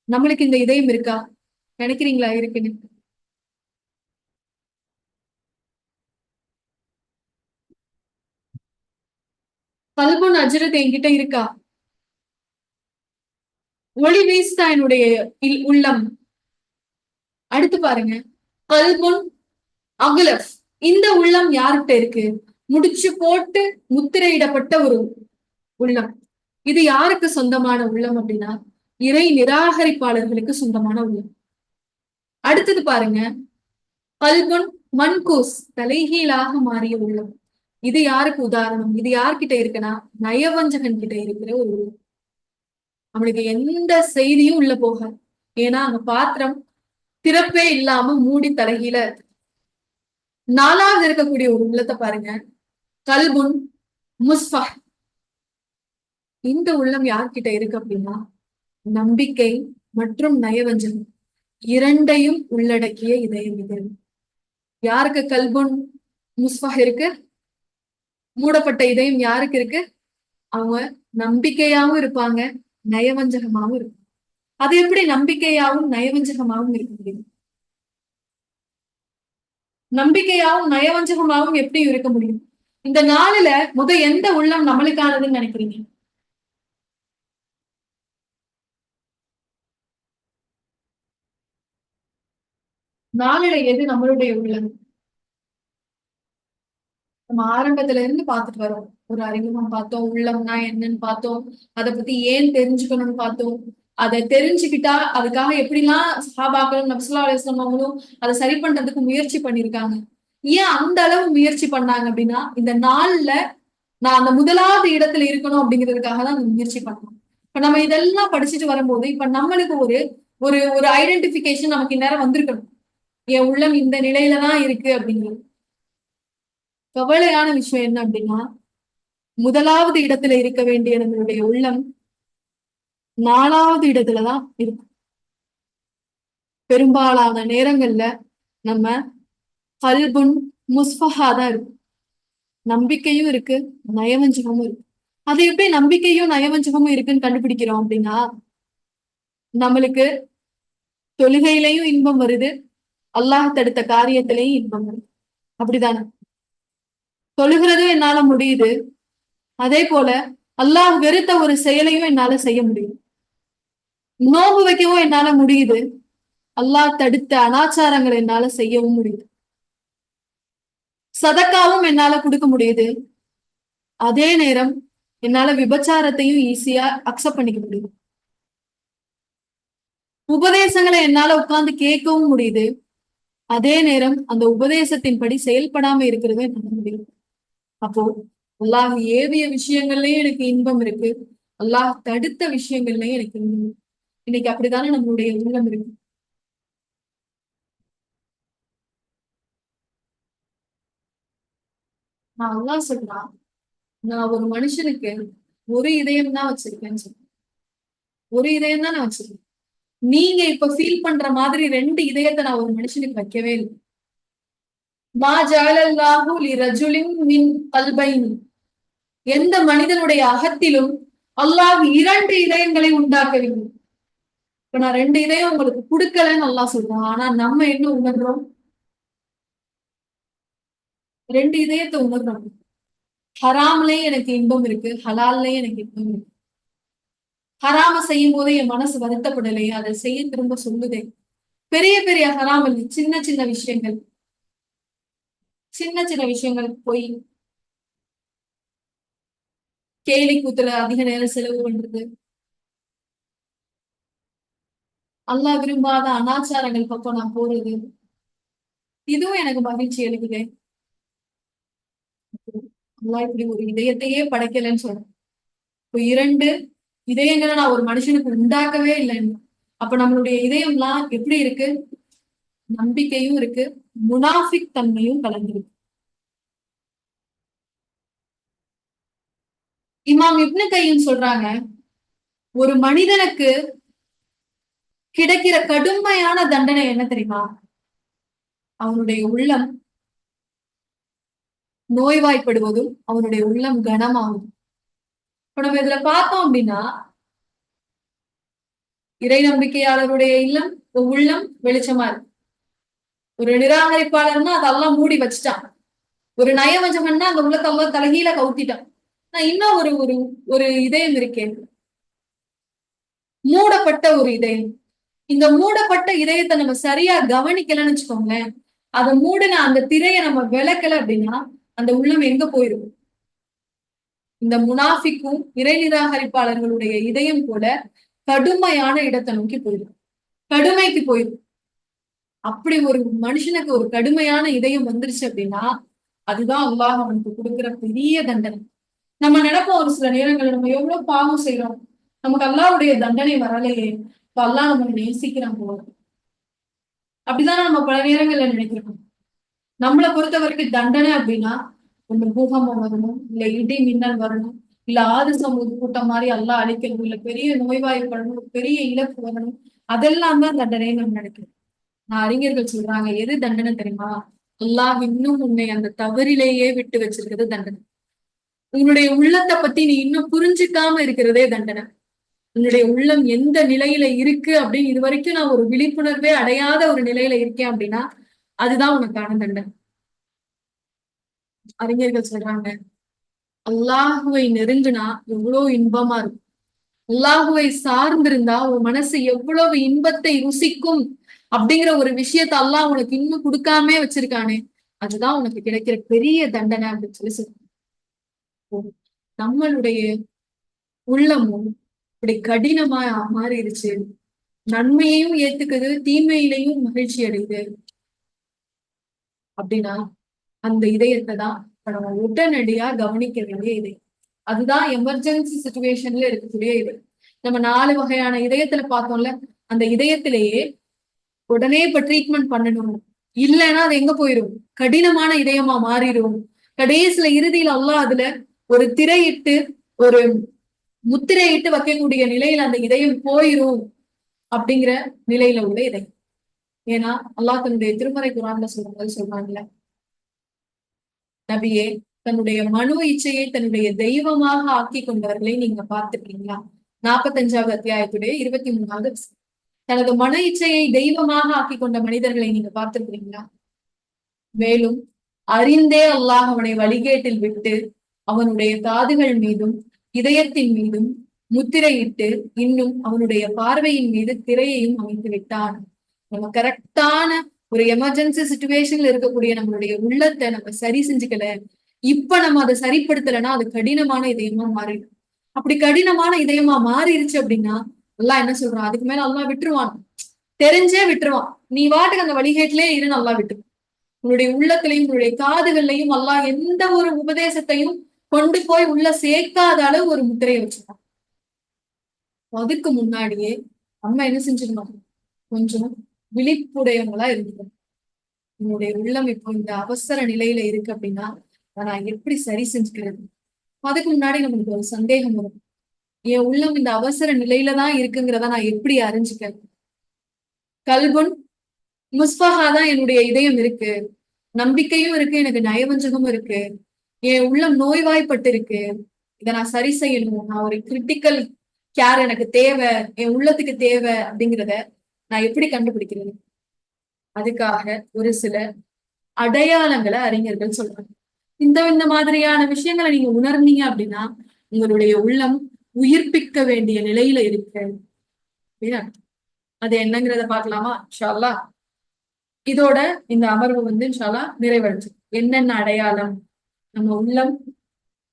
நம்மளுக்கு இந்த இதயம் இருக்கா? நினைக்கிறீங்களா இருக்குன்னு? கல்புன் அஜ்ரத் என்கிட்ட இருக்கா? ஒளி வீசுதா என்னுடைய உள்ளம்? அடுத்து பாருங்க, கல்புன் அகுலஃப், இந்த உள்ளம் யார்கிட்ட இருக்கு? முடிச்சு போட்டு முத்திரையிடப்பட்ட ஒரு உள்ளம். இது யாருக்கு சொந்தமான உள்ளம் அப்படின்னா இறை நிராகரிப்பாளர்களுக்கு சொந்தமான உள்ளம். அடுத்தது பாருங்க, கல்புன் மன்கூஸ், தலைகீழாக மாறிய உள்ளம். இது யாருக்கு உதாரணம்? இது யார்கிட்ட இருக்குன்னா நயவஞ்சகன் கிட்ட இருக்கிற ஒரு உள்ளம். அவனுக்கு எந்த செய்தியும் உள்ள போகாது, ஏன்னா அந்த பாத்திரம் திறப்பே இல்லாம மூடி தலைகீழ. 4வது இருக்கக்கூடிய ஒரு உள்ளத்தை பாருங்க, கல்புன் முஸ்ஃபஹ். இந்த உள்ளம் யார்கிட்ட இருக்கு அப்படின்னா நம்பிக்கை மற்றும் நயவஞ்சகம் இரண்டையும் உள்ளடக்கிய இதயம் இது. யாருக்கு கல்புன் முஸ்ஃபஹ் இருக்கு? மூடப்பட்ட இதயம் யாருக்கு இருக்கு? அவங்க நம்பிக்கையாவும் இருப்பாங்க, நயவஞ்சகமாவும் இருக்கும். அது எப்படி நம்பிக்கையாவும் நயவஞ்சகமாவும் இருக்க முடியும்? நம்பிக்கையாவும் நயவஞ்சகமாவும் எப்படி இருக்க முடியும்? இந்த நாளில எந்த உள்ளம் நம்மளுக்கானதுன்னு நினைக்கிறீங்க? நாளில எது நம்மளுடைய உள்ளம்? நம்ம ஆரம்பத்துல இருந்து பார்த்துட்டு வரோம். ஒரு அறிமுகம் பார்த்தோம், உள்ளம்னா என்னன்னு பார்த்தோம், அதை பத்தி ஏன் தெரிஞ்சுக்கணும்னு பார்த்தோம். அதை தெரிஞ்சுக்கிட்டா அதுக்காக எப்படிலாம் சஹாபாக்களும் நபி ஸல்லல்லாஹு அலைஹி வஸல்லம் அவங்களும் அதை சரி பண்றதுக்கு முயற்சி பண்ணியிருக்காங்க. ஏன் அந்த அளவு முயற்சி பண்ணாங்க அப்படின்னா, இந்த நாள்ல நான் அந்த முதலாவது இடத்துல இருக்கணும் அப்படிங்கிறதுக்காக தான் அந்த முயற்சி பண்ணணும். இப்ப நம்ம இதெல்லாம் படிச்சுட்டு வரும்போது இப்ப நம்மளுக்கு ஒரு ஒரு ஒரு ஐடென்டிபிகேஷன் நமக்கு இந்நேரம் வந்திருக்கணும். என் உள்ளம் இந்த நிலையில தான் இருக்கு அப்படிங்கிறது. கவலையான விஷயம் என்ன அப்படின்னா, முதலாவது இடத்துல இருக்க வேண்டிய நம்மளுடைய உள்ளம் 4வது இடத்துலதான் இருக்கு. பெரும்பாலான நேரங்கள்ல நம்ம கல்புன் முஸ்ஃபஹா தான் இருக்கு. நம்பிக்கையும் இருக்கு, நயவஞ்சகமும் இருக்கு. அது எப்படி நம்பிக்கையும் நயவஞ்சகமும் இருக்குன்னு கண்டுபிடிக்கிறோம் அப்படின்னா, நம்மளுக்கு தொழுகையிலையும் இன்பம் வருது, அல்லாஹ் தடுத்த காரியத்திலையும் இன்பம் வருது. அப்படிதானே? தொழுகிறதும் என்னால முடியுது, அதே போல அல்லாஹ் வெறுத்த ஒரு செயலையும் என்னால செய்ய முடியும். நோன்பு வைக்கவும் என்னால முடியுது, அல்லாஹ் தடுத்த அனாச்சாரங்களை என்னால செய்யவும் முடியுது. சதக்காவும் என்னால கொடுக்க முடியுது, அதே நேரம் என்னால விபச்சாரத்தையும் ஈஸியா அக்செப்ட் பண்ணிக்க முடியுது. உபதேசங்களை என்னால உட்கார்ந்து கேட்கவும் முடியுது, அதே நேரம் அந்த உபதேசத்தின்படி செயல்படாம இருக்கிறது என்னால முடியும். அப்போ அல்லாஹ் ஏவிய விஷயங்கள்லயும் எனக்கு இன்பம் இருக்கு, அல்லாஹ் தடுத்த விஷயங்கள்லயும் எனக்கு இன்பம் இருக்கு. இன்னைக்கு அப்படித்தானே நம்மளுடைய உள்ளம் இருக்கு. நான் அல்லாஹ் சொல்றான், நான் ஒரு மனுஷனுக்கு ஒரு இதயம் தான் வச்சிருக்கேன்னு சொல்றேன். ஒரு இதயம் தான் நான் வச்சிருக்கேன். நீங்க இப்ப ஃபீல் பண்ற மாதிரி 2 இதயத்தை நான் ஒரு மனுஷனுக்கு வைக்கவே இல்லை. மா ஜஅலல்லாஹு லிரஜுலின் மின் கல்பைனி. எந்த மனிதனுடைய அகத்திலும் அல்லாஹ் 2 இதயங்களை உண்டாக்கவில்லை. இப்ப நான் 2 இதயம் உங்களுக்கு கொடுக்கலன்னு அல்லாஹ் சொல்றான். ஆனா நம்ம என்ன உணர்றோம்? 2 இதயத்தை உணர்றோம். ஹராம்லயும் எனக்கு இன்பம் இருக்கு, ஹலால்லயும் எனக்கு இன்பம் இருக்கு. ஹராம செய்யும் போதே என் மனசு வருத்தப்படலையே, அதை செய்ய திரும்ப சொல்லுதே. பெரிய பெரிய ஹராம் இல்லை, சின்ன சின்ன விஷயங்கள், சின்ன சின்ன விஷயங்கள் போய் கேலி கூத்துல அதிக நேரம் செலவு பண்றது, அல்லாஹ் விரும்பாத அனாச்சாரங்கள் பக்கம் நான் போறது, இதுவும் எனக்கு மகிழ்ச்சி அளிக்குதே. அல்லாஹ் இப்படி ஒரு இதயத்தையே படைக்கலன்னு சொல்றேன். இப்போ 2 இதயங்களை நான் ஒரு மனுஷனுக்கு உண்டாக்கவே இல்லைன்னு. அப்ப நம்மளுடைய இதயம்லாம் எப்படி இருக்கு? நம்பிக்கையும் இருக்கு, முனாஃபிக் தன்மையும் கலந்துருக்கு. இமாம் இப்னு கையும் சொல்றாங்க, ஒரு மனிதனுக்கு கிடைக்கிற கடுமையான தண்டனை என்ன தெரியுமா? அவனுடைய உள்ளம் நோய்வாய்ப்படுவதும் அவனுடைய உள்ளம் கனமாகும். இப்ப நம்ம இதுல பார்த்தோம் அப்படின்னா, இறை நம்பிக்கையாளருடைய இல்லம் உள்ளம் வெளிச்சமா இருக்கு. ஒரு நிராகரிப்பாளர்னா அதெல்லாம் மூடி வச்சுட்டான். ஒரு நயவஞ்சகன்னா அந்த உள்ளத்தை எல்லாம் தலைகீழ கவுத்திட்டான். இன்னும் ஒரு ஒரு ஒரு இதயம் இருக்கேன், மூடப்பட்ட ஒரு இதயம். இந்த மூடப்பட்ட இதயத்தை நம்ம சரியா கவனிக்கலன்னு வச்சுக்கோங்களேன், அதை மூடின அந்த திரையை நம்ம விளக்கல அப்படின்னா அந்த உள்ளம் எங்க போயிரும்? இந்த முனாஃபிக்கும் இறை நிராகரிப்பாளர்களுடைய இதயம் கூட கடுமையான இடத்தை நோக்கி போயிடும், கடுமைக்கு போயிடும். அப்படி ஒரு மனுஷனுக்கு ஒரு கடுமையான இதயம் வந்துருச்சு அப்படின்னா அதுதான் அல்லாஹ் அவனுக்கு கொடுக்கிற பெரிய தண்டனை. நம்ம நினைப்போம் ஒரு சில நேரங்கள் நம்ம எவ்வளவு பாவம் செய்யறோம், நமக்கு அல்லாஹ்வுடைய தண்டனை வரலையே, இப்ப அல்லாஹ் நம்ம நேசிக்கிறான் போல. அப்படித்தானே நம்ம பல நேரங்கள்ல நினைக்கிறோம். நம்மளை பொறுத்த வரைக்கும் தண்டனை அப்படின்னா ஒண்ணு பூகம்பம் வரணும், இல்ல இடி மின்னல் வரணும், இல்ல ஆறு சமூக கூட்டம் மாதிரி எல்லாம் அழிக்கணும், இல்ல பெரிய நோய்வாய்ப்படணும், பெரிய இழப்பு வரணும். அதெல்லாம் தான் தண்டனைன்னு நம்ம நினைக்கிறோம். அறிஞர்கள் சொல்றாங்க எது தண்டனை தெரியுமா? அல்லாஹ் இன்னும் உன்னை அந்த தவறிலேயே விட்டு வச்சிருக்கிறது தண்டனை. உன்னுடைய உள்ளத்தை பத்தி நீ இன்னும் புரிஞ்சுக்காம இருக்கிறதே தண்டனை. உன்னுடைய உள்ளம் எந்த நிலையில இருக்கு அப்படின்னு இது வரைக்கும் நான் ஒரு விழிப்புணர்வே அடையாத ஒரு நிலையில இருக்கேன் அப்படின்னா அதுதான் உனக்கான தண்டனை. அறிஞர்கள் சொல்றாங்க அல்லாஹுவை நெருங்குனா எவ்வளவு இன்பமா இருக்கும், அல்லாஹுவை சார்ந்திருந்தா ஒரு மனசு எவ்வளவு இன்பத்தை ருசிக்கும் அப்படிங்கிற ஒரு விஷயத்த அல்லாஹ் உனக்கு இன்னும் கொடுக்காம வச்சிருக்கானே, அதுதான் உனக்கு கிடைக்கிற பெரிய தண்டனை அப்படின்னு சொல்லி சொல்றாங்க. நம்மளுடைய உள்ளமும் இப்படி கடினமா மாறிடுச்சு, நன்மையையும் ஏத்துக்குது, தீமையிலையும் மகிழ்ச்சி அடையுது அப்படின்னா அந்த இதயத்தை தான் நம்ம உடனடியா கவனிக்க வேண்டிய இதயம். அதுதான் எமர்ஜென்சி சுச்சுவேஷன்ல இருக்கக்கூடிய இதயம். நம்ம 4 வகையான இதயத்துல பார்த்தோம்ல, அந்த இதயத்திலேயே உடனே இப்ப ட்ரீட்மெண்ட் பண்ணணும், இல்லைன்னா அது எங்க போயிரும், கடினமான இதயமா மாறிடும். கடைசியில இறுதியில அல்லாஹ் அதுல ஒரு திரையிட்டு ஒரு முத்திரையிட்டு வைக்கக்கூடிய நிலையில அந்த இதயம் போயிரும் அப்படிங்கிற நிலையில உள்ள இதயம். ஏன்னா அல்லாஹ் தன்னுடைய திருமறை குர்ஆன்ல சொல்றாங்கல்ல, நபியே தன்னுடைய மனு இச்சையை தன்னுடைய தெய்வமாக ஆக்கி கொண்டவர்களை நீங்க பார்த்திருக்கீங்களா? 45வது அத்தியாயத்துடைய 23வது. தனது மன இச்சையை தெய்வமாக ஆக்கி கொண்ட மனிதர்களை நீங்க பார்த்திருக்கிறீங்களா? மேலும் அறிந்தே அல்லாஹ் அவனை வழிகேட்டில் விட்டு அவனுடைய காதுகள் மீதும் இதயத்தின் மீதும் முத்திரையிட்டு இன்னும் அவனுடைய பார்வையின் மீது திரையையும் அமைத்து விட்டான். நம்ம கரெக்டான ஒரு எமர்ஜென்சி சுச்சுவேஷன்ல இருக்கக்கூடிய நம்மளுடைய உள்ளத்தை நம்ம சரி செஞ்சுக்கல, இப்ப நம்ம அதை சரிப்படுத்தலைன்னா அது கடினமான இதயமா மாறிடும். அப்படி கடினமான இதயமா மாறிடுச்சு அப்படின்னா அல்லாஹ் என்ன சொல்றான், அதுக்கு மேல அல்லாஹ் விட்டுருவான், தெரிஞ்சே விட்டுருவான். நீ வாட்டுக்கு அந்த வழிகேட்டிலே இரு, நல்லா விட்டு உன்னுடைய உள்ளத்திலையும் உன்னுடைய காதுகள்லையும் அல்லாஹ் எந்த ஒரு உபதேசத்தையும் கொண்டு போய் உள்ள சேர்க்காத அளவு ஒரு முத்திரையை வச்சிருக்கான். அதுக்கு முன்னாடியே நம்ம என்ன செஞ்சிருந்தோம், கொஞ்சம் விழிப்புடையவங்களா இருந்தோம். என்னுடைய உள்ளம் இப்போ இந்த அவசர நிலையில இருக்கு அப்படின்னா நான் எப்படி சரி செஞ்சுக்கிறது? அதுக்கு முன்னாடி நம்மளுக்கு ஒரு சந்தேகம் வரும், என் உள்ளம் இந்த அவசர நிலையில தான் இருக்குங்கிறத நான் எப்படி அறிஞ்சுக்கிறேன்? கல்புன் முஸ்பஹா தான் என்னுடைய இதயம் இருக்கு, நம்பிக்கையும் இருக்கு, எனக்கு நயவஞ்சகமும் இருக்கு, என் உள்ளம் நோய்வாய்ப்பட்டு இருக்கு, இதை நான் சரி செய்யணும், நான் ஒரு கிரிட்டிக்கல் கேர் எனக்கு தேவை, என் உள்ளத்துக்கு தேவை அப்படிங்கிறத நான் எப்படி கண்டுபிடிக்கிறது? அதுக்காக ஒரு சில அடையாளங்களை அறிஞர்கள் சொல்றாங்க. இந்த மாதிரியான விஷயங்களை நீங்க உணர்ந்தீங்க அப்படின்னா உங்களுடைய உள்ளம் உயிர்ப்பிக்க வேண்டிய நிலையில இருக்கு அப்படின்னா அது என்னங்கிறத பார்க்கலாமா இன்ஷா அல்லாஹ். இதோட இந்த அமர்வு இன்ஷா அல்லாஹ் நிறைவடைஞ்சு. என்னென்ன அடையாளம், நம்ம உள்ளம்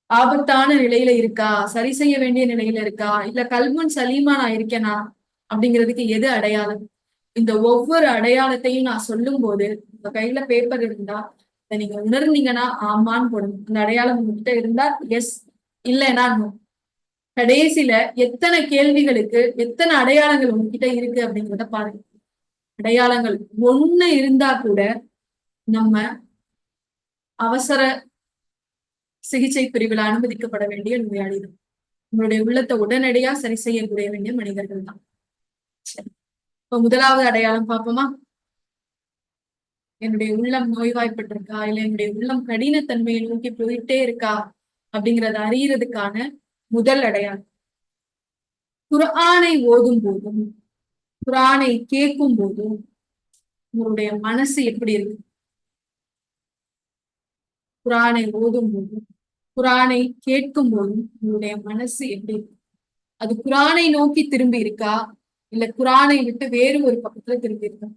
ஆபத்தான நிலையில இருக்கா, சரி செய்ய வேண்டிய நிலையில இருக்கா, இல்ல கல்முன் சலீமா நான் இருக்கேனா அப்படிங்கிறதுக்கு எது அடையாளம்? இந்த ஒவ்வொரு அடையாளத்தையும் நான் சொல்லும் போது உங்க கையில பேப்பர் இருந்தா அதை நீங்க உணர்ந்தீங்கன்னா ஆமான்னு போடணும். அந்த அடையாளம் உங்ககிட்ட இருந்தா எஸ், இல்லைன்னா நோ. கடைசியில எத்தனை கேள்விகளுக்கு எத்தனை அடையாளங்கள் உங்ககிட்ட இருக்கு அப்படிங்கிறத பாருங்க. அடையாளங்கள் ஒண்ணு இருந்தா கூட நம்ம அவசர சிகிச்சை பிரிவில் அனுமதிக்கப்பட வேண்டிய நோயாளிகள், உங்களுடைய உள்ளத்தை உடனடியா சரி செய்யக்கூடிய வேண்டிய மனிதர்கள் தான். சரி, இப்ப முதலாவது அடையாளம் பார்ப்போமா? என்னுடைய உள்ளம் நோய்வாய்ப்பட்டிருக்கா, இல்ல என்னுடைய உள்ளம் கடினத்தன்மையை நோக்கி போயிட்டே இருக்கா அப்படிங்கறத அறியறதுக்கான முதல் அடையாளம், குர்ஆனை ஓதும் போதும் குர்ஆனை கேட்கும் போதும் உங்களுடைய மனசு எப்படி இருக்கு? குர்ஆனை ஓதும் போதும் குர்ஆனை கேட்கும் போதும் உங்களுடைய மனசு எப்படி இருக்கு? அது குர்ஆனை நோக்கி திரும்பி இருக்கா, இல்ல குர்ஆனை விட்டு வேறு ஒரு பக்கத்துல திரும்பி இருக்கா?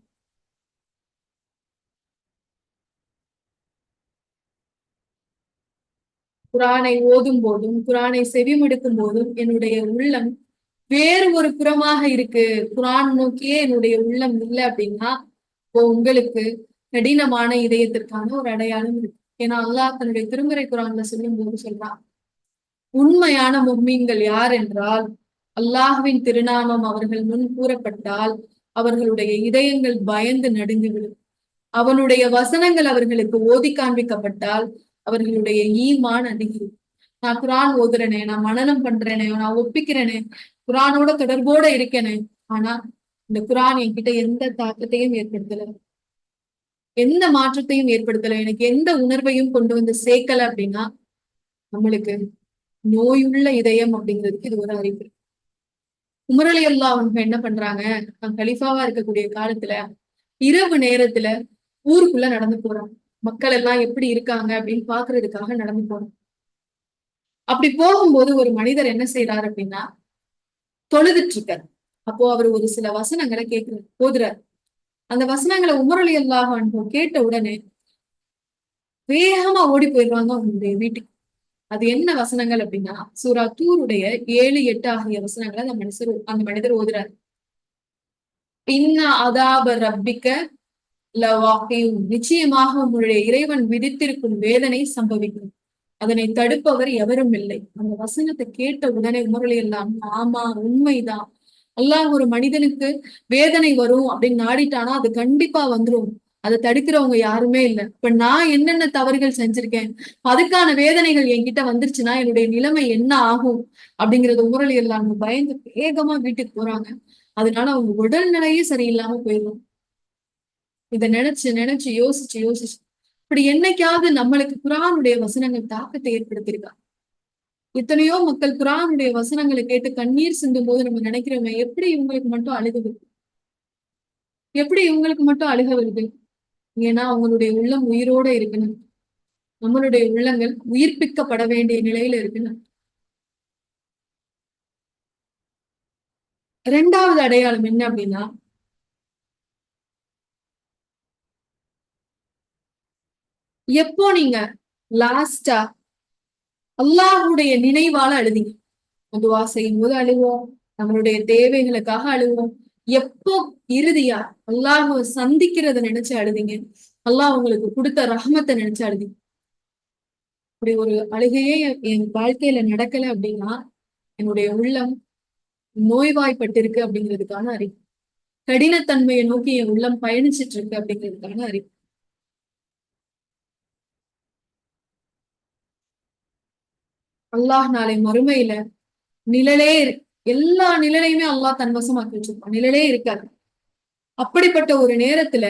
குர்ஆனை ஓதும் போதும் குர்ஆனை செவிமடுக்கும் போதும் என்னுடைய உள்ளம் வேறு ஒரு புறமாக இருக்கு, குர்ஆன் நோக்கியே என்னுடைய உள்ளம் இல்லை அப்படின்னா இப்போ உங்களுக்கு கடினமான இதயத்திற்கான ஒரு அடையாளம் இருக்கு. ஏன்னா அல்லாஹ் தன்னுடைய திருமறை குர்ஆன்ல சொல்லும் போது சொல்றான், உண்மையான முஃமின்கள் யார் என்றால் அல்லாஹ்வின் திருநாமம் அவர்கள் முன் கூறப்பட்டால் அவர்களுடைய இதயங்கள் பயந்து நடுங்கிவிடும், அவனுடைய வசனங்கள் அவர்களுக்கு ஓதி காண்பிக்கப்பட்டால் அவர்களுடைய ஈமான் அதிகம். நான் குரான் ஓதுறேனே, நான் மனனம் பண்றேனே, நான் ஒப்பிக்கிறேனே, குரானோட தொடர்போட இருக்கேனே, ஆனா இந்த குரான் என்கிட்ட எந்த தாக்கத்தையும் ஏற்படுத்தல, எந்த மாற்றத்தையும் ஏற்படுத்தல, எனக்கு எந்த உணர்வையும் கொண்டு வந்து சேர்க்கல அப்படின்னா நம்மளுக்கு நோயுள்ள இதயம் அப்படிங்கிறதுக்கு இது ஒரு அறிகுறி. உமர் ரலியல்லாஹு அவங்க என்ன பண்றாங்க, நான் கலிஃபாவா இருக்கக்கூடிய காலத்துல இரவு நேரத்துல ஊருக்குள்ள நடந்து போறாங்க. மக்கள் எல்லாம் எப்படி இருக்காங்க அப்படின்னு பாக்குறதுக்காக நடந்து போறோம். அப்படி போகும்போது ஒரு மனிதர் என்ன செய்யறாரு அப்படின்னா தொழுதுட்டு இருக்காரு. அப்போ அவர் ஒரு சில வசனங்களை கேட்கிறார், போதுறாரு. அந்த வசனங்களை உமர் ரலியல்லாஹு அன்ஹு கேட்ட உடனே வேகமா ஓடி போயிடுவாங்க அவங்களுடைய வீட்டுக்கு. அது என்ன வசனங்கள் அப்படின்னா சூரா தூருடைய 7, 8 ஆகிய வசனங்களை அந்த மனிதர் ஓதுறாரு. இன்ன அதாப ரப்பிக்க லவாகியும், நிச்சயமாக உங்களுடைய இறைவன் விதித்திருக்கும் வேதனை சம்பவிக்கும், அதனை தடுப்பவர் எவரும் இல்லை. அந்த வசனத்தை கேட்ட உடனே உமர்களை எல்லாம் ஆமா உண்மைதான், அல்லாஹ் ஒரு மனிதனுக்கு வேதனை வரும் அப்படின்னு நாடிட்டானா அது கண்டிப்பா வந்துரும், அதை தடுக்கிறவங்க யாருமே இல்லை. இப்ப நான் என்னென்ன தவறுகள் செஞ்சிருக்கேன், அதுக்கான வேதனைகள் என்கிட்ட வந்துருச்சுன்னா என்னுடைய நிலைமை என்ன ஆகும் அப்படிங்கறது உமரலி எல்லாம் பயந்து வேகமா வீட்டுக்கு போறாங்க. அதனால அவங்க உடல்நிலையே சரியில்லாம போயிடும். இதை நினைச்சு நினைச்சு யோசிச்சு யோசிச்சு இப்படி என்னைக்காவது நம்மளுக்கு குரானுடைய வசனங்கள் தாக்கத்தை ஏற்படுத்தியிருக்கா? எத்தனையோ மக்கள் குரானுடைய வசனங்களை கேட்டு கண்ணீர் சிந்தும் போது நம்ம நினைக்கிறோமே, எப்படி இவங்களுக்கு மட்டும் அழுக வருது, எப்படி இவங்களுக்கு மட்டும் அழுக வருது? ஏன்னா அவங்களுடைய உள்ளம் உயிரோட இருக்கணும், நம்மளுடைய உள்ளங்கள் உயிர்ப்பிக்கப்பட வேண்டிய நிலையில இருக்கணும். இரண்டாவது அடையாளம் என்ன அப்படின்னா, எப்போ நீங்க லாஸ்டா அல்லாஹுடைய நினைவால அழுதிங்க? துவா செய்யும் போது அழுவோம், நம்மளுடைய தேவைகளுக்காக அழுவோம். எப்போ இறுதியா அல்லாஹ் சந்திக்கிறத நினைச்சு அழுதிங்க? அல்லாஹ் உங்களுக்கு கொடுத்த ரஹமத்தை நினைச்சு அழுதிங்க? அப்படி ஒரு அழுகையே என் வாழ்க்கையில நடக்கல அப்படின்னா என்னுடைய உள்ளம் நோய்வாய்ப்பட்டிருக்கு அப்படிங்கிறதுக்கான அறிவு. கடினத்தன்மையை நோக்கி என் உள்ளம் பயணிச்சிட்டு இருக்கு அப்படிங்கிறதுக்கான அறிவு. அல்லாஹ் நாளை மறுமையில நிழலே எல்லா நிழலையுமே அல்லாஹ் தன்வசமாக்கி வச்சிருப்பான், நிழலே இருக்காது. அப்படிப்பட்ட ஒரு நேரத்துல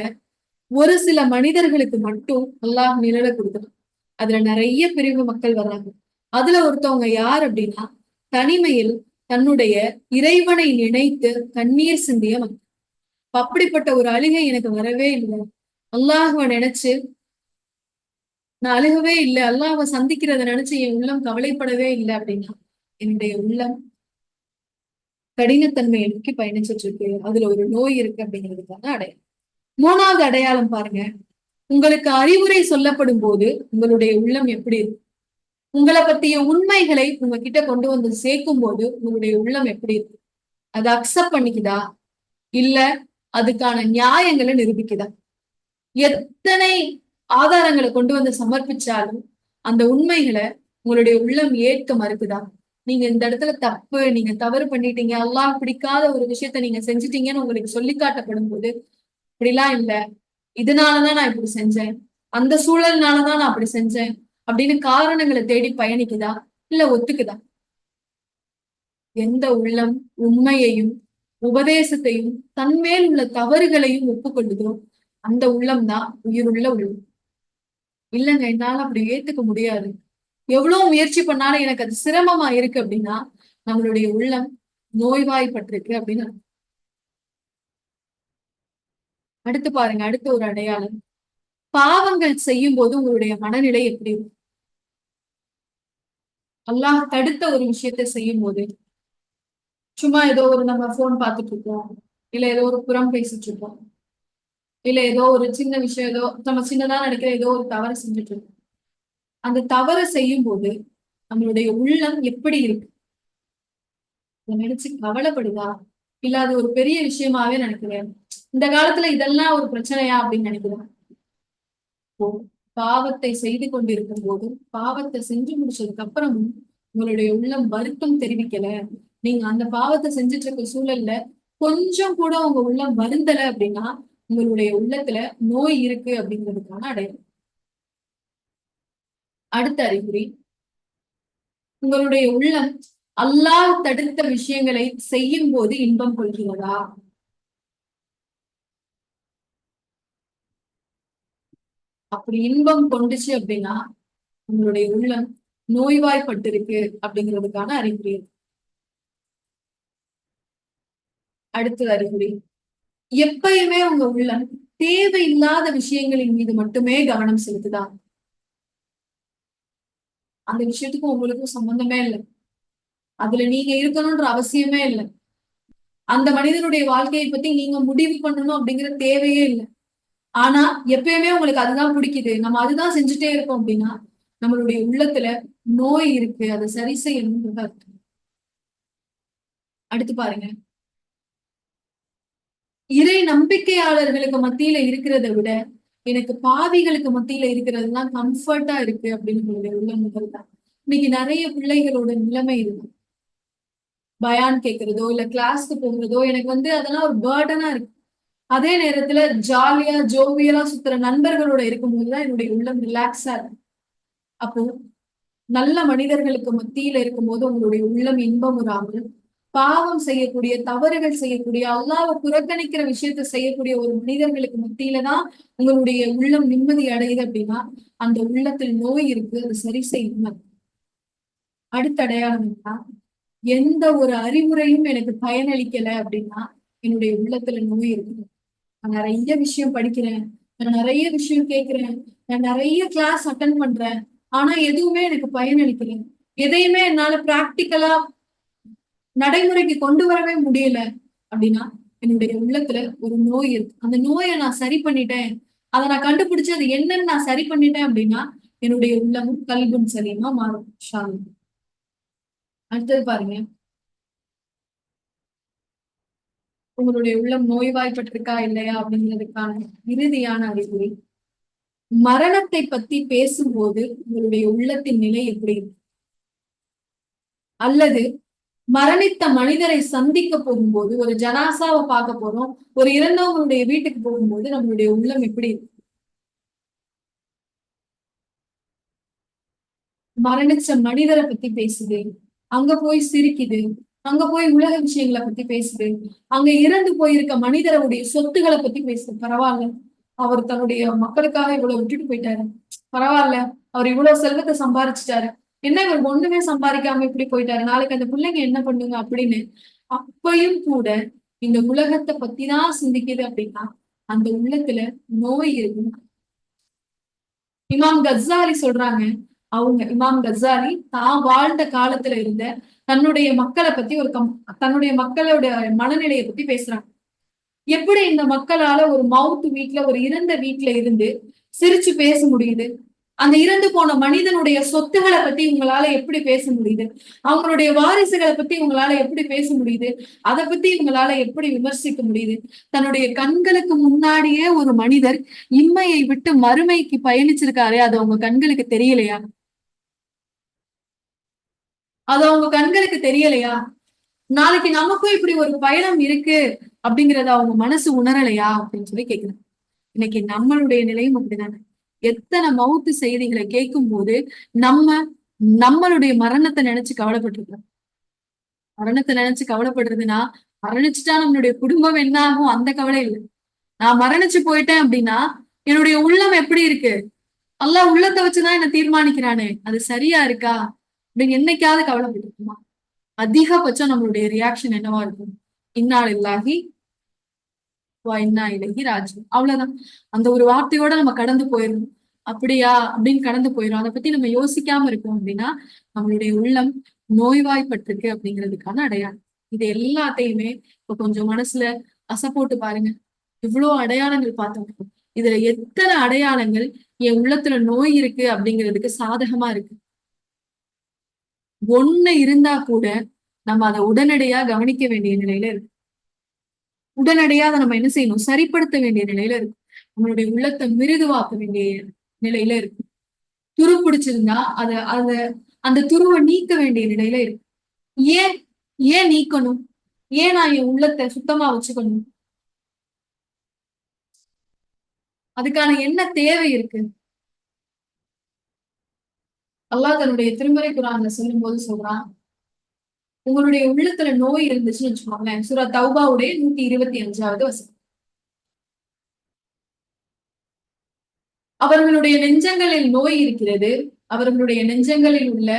ஒரு சில மனிதர்களுக்கு மட்டும் அல்லாஹ் நிழலை கொடுக்கணும். அதுல நிறைய பிரிவு மக்கள் வர்றாங்க. அதுல ஒருத்தவங்க யார் அப்படின்னா தனிமையில் தன்னுடைய இறைவனை நினைத்து கண்ணீர் சிந்திய மக்கள். அப்படிப்பட்ட ஒரு அழுகை எனக்கு வரவே இல்லை, அல்லாஹுவ நினைச்சு நான் அழுகவே இல்லை, அல்லாஹ்வை சந்திக்கிறத நினைச்சு என் உள்ளம் கவலைப்படவே இல்லை அப்படின்னா என்னுடைய உள்ளம் கடினத்தன்மையை நோக்கி பயணிச்சிட்டு இருக்கு, அதுல ஒரு நோய் இருக்கு அப்படிங்கிறதுக்கான அடையாளம். மூணாவது அடையாளம் பாருங்க, உங்களுக்கு அறிவுரை சொல்லப்படும் போது உங்களுடைய உள்ளம் எப்படி இருக்கு? உங்களை பத்திய உண்மைகளை உங்ககிட்ட கொண்டு வந்து சேர்க்கும் போது உங்களுடைய உள்ளம் எப்படி இருக்கு? அதை அக்செப்ட் பண்ணிக்குதா, இல்ல அதுக்கான நியாயங்களை நிரூபிக்குதா? எத்தனை ஆதாரங்களை கொண்டு வந்து சமர்ப்பிச்சாலும் அந்த உண்மைகளை உங்களுடைய உள்ளம் ஏற்க மறுக்குதா? நீங்க இந்த இடத்துல தப்பு, நீங்க தவறு பண்ணிட்டீங்க, அல்லாஹ் பிடிக்காத ஒரு விஷயத்த நீங்க செஞ்சிட்டீங்கன்னு உங்களுக்கு சொல்லி காட்டப்படும் போது இப்படிலாம் இல்ல, இதனாலதான் நான் இப்படி செஞ்சேன், அந்த சூழல்னாலதான் நான் அப்படி செஞ்சேன் அப்படின்னு காரணங்களை தேடி பயணிக்குதா, இல்ல ஒத்துக்குதா? எந்த உள்ளம் உண்மையையும் உபதேசத்தையும் தன்மேல் உள்ள தவறுகளையும் ஒப்புக்கொள்ளுதோ அந்த உள்ளம் தான் உயிருள்ள உள்ளம். இல்லைங்க என்னால அப்படி ஏத்துக்க முடியாது, எவ்வளவு முயற்சி பண்ணாலும் எனக்கு அது சிரமமா இருக்கு அப்படின்னா நம்மளுடைய உள்ளம் நோய்வாய்ப்பட்டிருக்கு அப்படின்னு. அடுத்து பாருங்க, அடுத்த ஒரு அடையாளம், பாவங்கள் செய்யும் போது உங்களுடைய மனநிலை எப்படி இருக்கும்? அல்லாஹ் தடுத்த ஒரு விஷயத்த செய்யும் போது சும்மா ஏதோ ஒரு நம்ம போன் பார்த்துட்டு இருக்கோம், இல்ல ஏதோ ஒரு புறம் பேசிட்டு இருக்கோம், இல்ல ஏதோ ஒரு சின்ன விஷயம், ஏதோ நம்ம சின்னதா நினைக்கிற ஏதோ ஒரு தவறு செஞ்சுட்டு இருக்கோம். அந்த தவறை செய்யும் போது நம்மளுடைய உள்ளம் எப்படி இருக்கு? அதை நினைச்சு கவலைப்படுதா, இல்ல அது ஒரு பெரிய விஷயமாவே நினைக்கிறேன், இந்த காலத்துல இதெல்லாம் ஒரு பிரச்சனையா அப்படின்னு நினைக்கிறேன்? இப்போ பாவத்தை செய்து கொண்டிருக்கும் போதும் பாவத்தை செஞ்சு முடிச்சதுக்கு அப்புறமும் உங்களுடைய உள்ளம் வருத்தம் தெரிவிக்கல, நீங்க அந்த பாவத்தை செஞ்சுட்டு இருக்க சூழல்ல கொஞ்சம் கூட உங்க உள்ளம் வருந்தல அப்படின்னா உங்களுடைய உள்ளத்துல நோய் இருக்கு அப்படிங்கிறதுக்கான அடையாளம். அடுத்த அறிகுறி, உங்களுடைய உள்ளம் அல்லாஹ் தடுத்த விஷயங்களை செய்யும் போது இன்பம் கொள்கிறதா? அப்படி இன்பம் கொண்டுச்சு அப்படின்னா உங்களுடைய உள்ளம் நோய்வாய்ப்பட்டிருக்கு அப்படிங்கிறதுக்கான அறிகுறி. அடுத்த அறிகுறி, எப்பயுமே உங்க உள்ளம் தேவையில்லாத விஷயங்களின் மீது மட்டுமே கவனம் செலுத்துதா? அந்த விஷயத்துக்கும் உங்களுக்கும் சம்பந்தமே இல்லை, அதுல நீங்க இருக்கணும்ன்ற அவசியமே இல்லை, அந்த மனிதனுடைய வாழ்க்கையை பத்தி நீங்க முடிவு பண்ணணும் அப்படிங்கிற தேவையே இல்லை. ஆனா எப்பயுமே உங்களுக்கு அதுதான் பிடிக்குது, நம்ம அதுதான் செஞ்சுட்டே இருக்கோம் அப்படின்னா நம்மளுடைய உள்ளத்துல நோய் இருக்கு, அதை சரி செய்யணும்ன்றதா இருக்கு. அடுத்து பாருங்க, இறை நம்பிக்கையாளர்களுக்கு மத்தியில இருக்கிறத விட எனக்கு பாவிகளுக்கு மத்தியில இருக்கிறது தான் கம்ஃபர்ட்டா இருக்கு அப்படின்னு உங்களுடைய உள்ள முதல் தான். இன்னைக்கு நிறைய பிள்ளைகளோட நிலைமை இருக்கு, பயான் கேட்கிறதோ இல்ல கிளாஸ்க்கு போகிறதோ எனக்கு அதெல்லாம் ஒரு பேர்டனா இருக்கு. அதே நேரத்துல ஜாலியா ஜோவியலா சுத்துற நண்பர்களோட இருக்கும்போதுதான் என்னுடைய உள்ளம் ரிலாக்ஸா இருக்கு. அப்போ நல்ல மனிதர்களுக்கு மத்தியில இருக்கும்போது உங்களுடைய உள்ளம் இன்பம் வராமல் பாவம் செய்யக்கூடிய, தவறுகள் செய்யக்கூடிய, அல்லாஹ்வை புறக்கணிக்கிற விஷயத்த செய்யக்கூடிய ஒரு மனிதர்களுக்கு மத்தியில தான் உங்களுடைய உள்ளம் நிம்மதி அடையுது அப்படின்னா அந்த உள்ளத்தில் நோய் இருக்கு, அது சரி செய்யணும். அடுத்த அடையாளம் என்ன, எந்த ஒரு அறிவுரையும் எனக்கு பயனளிக்கல அப்படின்னா என்னுடைய உள்ளத்துல நோய் இருக்கு. நான் நிறைய விஷயம் படிக்கிறேன், நான் நிறைய விஷயம் கேட்கிறேன், நான் நிறைய கிளாஸ் அட்டன் பண்றேன், ஆனா எதுவுமே எனக்கு பயனளிக்கல, எதையுமே என்னால பிராக்டிக்கலா நடைமுறைக்கு கொண்டு வரவே முடியல அப்படின்னா என்னுடைய உள்ளத்துல ஒரு நோய் இருக்கு. அந்த நோயை நான் சரி பண்ணிட்டேன், அதை நான் கண்டுபிடிச்சு அது என்னன்னு நான் சரி பண்ணிட்டேன் அப்படின்னா என்னுடைய உள்ளமும் கல்பும் சலியமா மாறும். அடுத்தது பாருங்க, உங்களுடைய உள்ளம் நோய்வாய்ப்பட்டிருக்கா இல்லையா அப்படிங்கிறதுக்கான இறுதியான அறிகுறி, மரணத்தை பத்தி பேசும்போது உங்களுடைய உள்ளத்தின் நிலை எப்படி இருக்கு? அல்லது மரணித்த மனிதரை சந்திக்க போகும்போது, ஒரு ஜனாசாவை பார்க்க போறோம், ஒரு இறந்தவங்களுடைய வீட்டுக்கு போகும்போது நம்மளுடைய உள்ளம் எப்படி இருக்கு? மரணிச்ச மனிதரை பத்தி பேசுது, அங்க போய் சிரிக்குது, அங்க போய் உலக விஷயங்களை பத்தி பேசுது, அங்க இறந்து போயிருக்க மனிதருடைய சொத்துக்களை பத்தி பேசுது. பரவாயில்ல, அவர் தன்னுடைய மக்களுக்காக இவ்வளவு விட்டுட்டு போயிட்டாரு, பரவாயில்ல, அவர் இவ்வளவு செல்வத்தை சம்பாரிச்சுட்டாரு, என்ன இவர் ஒண்ணுமே சம்பாதிக்காம இப்படி போயிட்டாரு, நாளைக்கு அந்த பிள்ளைங்க என்ன பண்ணுங்க அப்படின்னு அப்பையும் கூட இந்த உலகத்தை பத்தி தான் சிந்திக்குது அப்படின்னா அந்த உள்ளத்துல நோய் இருக்கு. இமாம் கஸ்ஸாலி சொல்றாங்க, அவங்க இமாம் கஸ்ஸாலி தான் வாழ்ந்த காலத்துல இருந்த தன்னுடைய மக்களை பத்தி தன்னுடைய மக்களோட மனநிலையை பத்தி பேசுறாங்க. எப்படி இந்த மக்களால ஒரு மவுத் வீட்ல, ஒரு இறந்த வீட்ல இருந்து சிரிச்சு பேச முடியுது, அந்த இறந்து போன மனிதனுடைய சொத்துக்களை பத்தி உங்களால எப்படி பேச முடியுது, அவங்களுடைய வாரிசுகளை பத்தி உங்களால எப்படி பேச முடியுது, அதை பத்தி உங்களால எப்படி விமர்சிக்க முடியுது? தன்னுடைய கண்களுக்கு முன்னாடியே ஒரு மனிதர் இம்மையை விட்டு மறுமைக்கு பயணிச்சிருக்காரே, அது அவங்க கண்களுக்கு தெரியலையா? அது அவங்க கண்களுக்கு தெரியலையா? நாளைக்கு நமக்கும் இப்படி ஒரு பயணம் இருக்கு அப்படிங்கறத அவங்க மனசு உணரலையா அப்படின்னு சொல்லி கேக்குறேன். இன்னைக்கு நம்மளுடைய நிலையும் அப்படிதானே. எத்தனை மவுத்து செய்திகளை கேட்கும் போது நம்ம நம்மளுடைய மரணத்தை நினைச்சு கவலைப்பட்டிருக்கோம். மரணத்தை நினைச்சு கவலைப்படுறதுன்னா மரணிச்சுட்டா நம்மளுடைய குடும்பம் என்ன ஆகும் அந்த கவலை இல்லை. நான் மரணிச்சு போயிட்டேன் அப்படின்னா என்னுடைய உள்ளம் எப்படி இருக்கு, அல்லாஹ் உள்ளத்தை வச்சுதான் என்ன தீர்மானிக்கிறானே, அது சரியா இருக்கா அப்படின்னு என்னைக்காவது கவலைப்பட்டிருக்குமா? அதிகபட்சம் நம்மளுடைய ரியாக்ஷன் என்னவா இருக்கும், இன்னா லில்லாஹி வா இன்னா இலைஹி ராஜிஊன், அவ்வளவுதான். அந்த ஒரு வார்த்தையோட நம்ம கடந்து போயிடணும். அப்படியா அப்படின்னு கடந்து போயிடும். அதை பத்தி நம்ம யோசிக்காம இருக்கோம் அப்படின்னா நம்மளுடைய உள்ளம் நோய்வாய்ப்பட்டிருக்கு அப்படிங்கிறதுக்கான அடையாளம். இது எல்லாத்தையுமே இப்ப கொஞ்சம் மனசுல அசை போட்டு பாருங்க. இவ்வளவு அடையாளங்கள் பார்த்தோம், இதுல எத்தனை அடையாளங்கள் என் உள்ளத்துல நோய் இருக்கு அப்படிங்கிறதுக்கு சாதகமா இருக்கு? ஒண்ணு இருந்தா கூட நம்ம அதை உடனடியா கவனிக்க வேண்டிய நிலையில இருக்கு. உடனடியா அதை நம்ம என்ன செய்யணும், சரிப்படுத்த வேண்டிய நிலையில இருக்கு. நம்மளுடைய உள்ளத்தை மிருதுவாக்க வேண்டிய நிலையில இருக்கு. துரு பிடிச்சிருந்தா அத அத அந்த துருவை நீக்க வேண்டிய நிலையில இருக்கு. ஏன் ஏன் நீக்கணும்? ஏன் நான் என் உள்ளத்தை சுத்தமா வச்சுக்கணும்? அதுக்கான என்ன தேவை இருக்கு? அல்லாஹ் தன்னுடைய திருமறை குரான்ல சொல்லும் போது சொல்றான், உங்களுடைய உள்ளத்துல நோய் இருந்துச்சுன்னு வச்சுக்கோங்களேன். சூரா தௌபாவுடைய 125வது வசனம். அவர்களுடைய நெஞ்சங்களில் நோய் இருக்கிறது. அவர்களுடைய நெஞ்சங்களில் உள்ள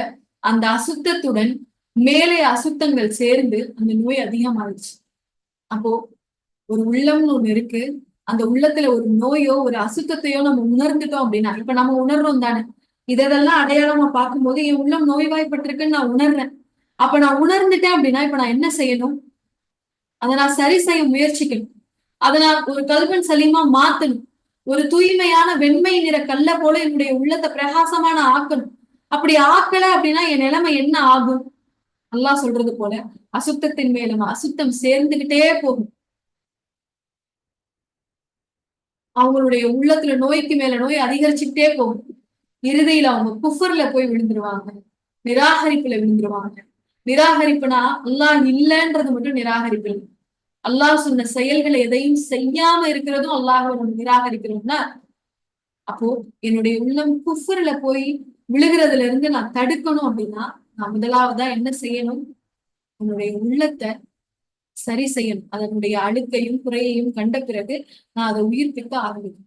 அந்த அசுத்தத்துடன் மேலே அசுத்தங்கள் சேர்ந்து அந்த நோய் அதிகமாயிடுச்சு. அப்போ ஒரு உள்ளம்னு ஒண்ணு இருக்கு. அந்த உள்ளத்துல ஒரு நோயோ ஒரு அசுத்தத்தையோ நம்ம உணர்ந்துட்டோம் அப்படின்னா, இப்ப நம்ம உணர்றோம் தானே, இதெல்லாம் அடையாளமா பார்க்கும்போது என் உள்ளம் நோய்வாய்ப்பட்டிருக்குன்னு நான் உணர்றேன். அப்ப நான் உணர்ந்துட்டேன் அப்படின்னா இப்ப நான் என்ன செய்யணும்? அதை நான் சரி செய்ய முயற்சிக்கணும். அதை நான் ஒரு கல்வன் சலீமா மாத்தணும். ஒரு தூய்மையான வெண்மை நிற கல்ல போல என்னுடைய உள்ளத்தை பிரகாசமான ஆக்கணும். அப்படி ஆக்கல அப்படின்னா என் நிலைமை என்ன ஆகும்? அல்லாஹ் சொல்றது போல அசுத்தத்தின் மேலும் அசுத்தம் சேர்ந்துகிட்டே போகும். அவங்களுடைய உள்ளத்துல நோய்க்கு மேல நோய் அதிகரிச்சுக்கிட்டே போகும். இறுதியில அவங்க குஃபர்ல போய் விழுந்துருவாங்க, நிராகரிப்புல விழுந்துருவாங்க. நிராகரிப்புனா அல்லாஹ் இல்லைன்றது மட்டும் நிராகரிப்பு இல்லை. அல்லாஹ் சொன்ன செயல்களை எதையும் செய்யாம இருக்கிறதும் அல்லாஹ் நம்ம நிராகரிக்கிறோம்னா, அப்போ என்னுடைய உள்ளம் குஃபர்ல போய் விழுகிறதுல இருந்து நான் தடுக்கணும் அப்படின்னா, நான் முதலாவதா என்ன செய்யணும்? என்னுடைய உள்ளத்தை சரி செய்யணும். அதனுடைய அழுக்கையும் குறையையும் கண்ட பிறகு நான் அதை உயிர்ப்பிக்க ஆரம்பிக்கணும்.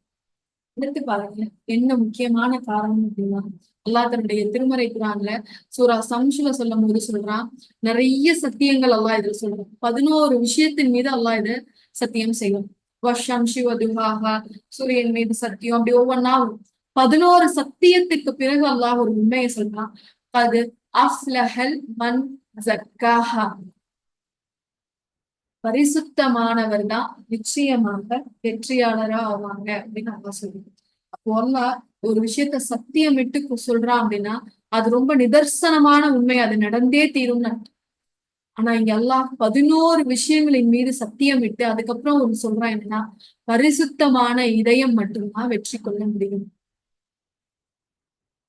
எடுத்து பாருங்க, என்ன முக்கியமான காரணம் அப்படின்னா, அல்லாஹ் தன்னுடைய திருமறை குரான்ல சூரா சம்சுல சொல்லும் போது சொல்றான், நிறைய சத்தியங்கள் அல்லாஹ் இதுல சொல்றான். 11 விஷயத்தின் மீது அல்லாஹ் இத சத்தியம் செய்யும். வஷம் சிவதுகாகா, சூரியன் மீது சத்தியம், அப்படி ஒவ்வொன்னா 11 சத்தியத்துக்கு பிறகு அல்லாஹ் ஒரு உண்மையை சொல்றான். அது அஃப்லஹல் மன் ஜக்காஹா, பரிசுத்தமானவர் தான் நிச்சயமாக வெற்றியாளரா ஆவாங்க அப்படின்னு அல்லாஹ் சொல்லுவோம். அப்போ அல்லாஹ் ஒரு விஷயத்த சத்தியமிட்டு சொல்றான் அப்படின்னா அது ரொம்ப நிதர்சனமான உண்மை, அது நடந்தே தீரும்னு. ஆனா இங்க அல்லாஹ் 11 விஷயங்களின் மீது சத்தியம் விட்டு அதுக்கப்புறம் ஒண்ணு சொல்றான், என்னன்னா பரிசுத்தமான இதயம் மட்டும்தான் வெற்றி கொள்ள முடியும்.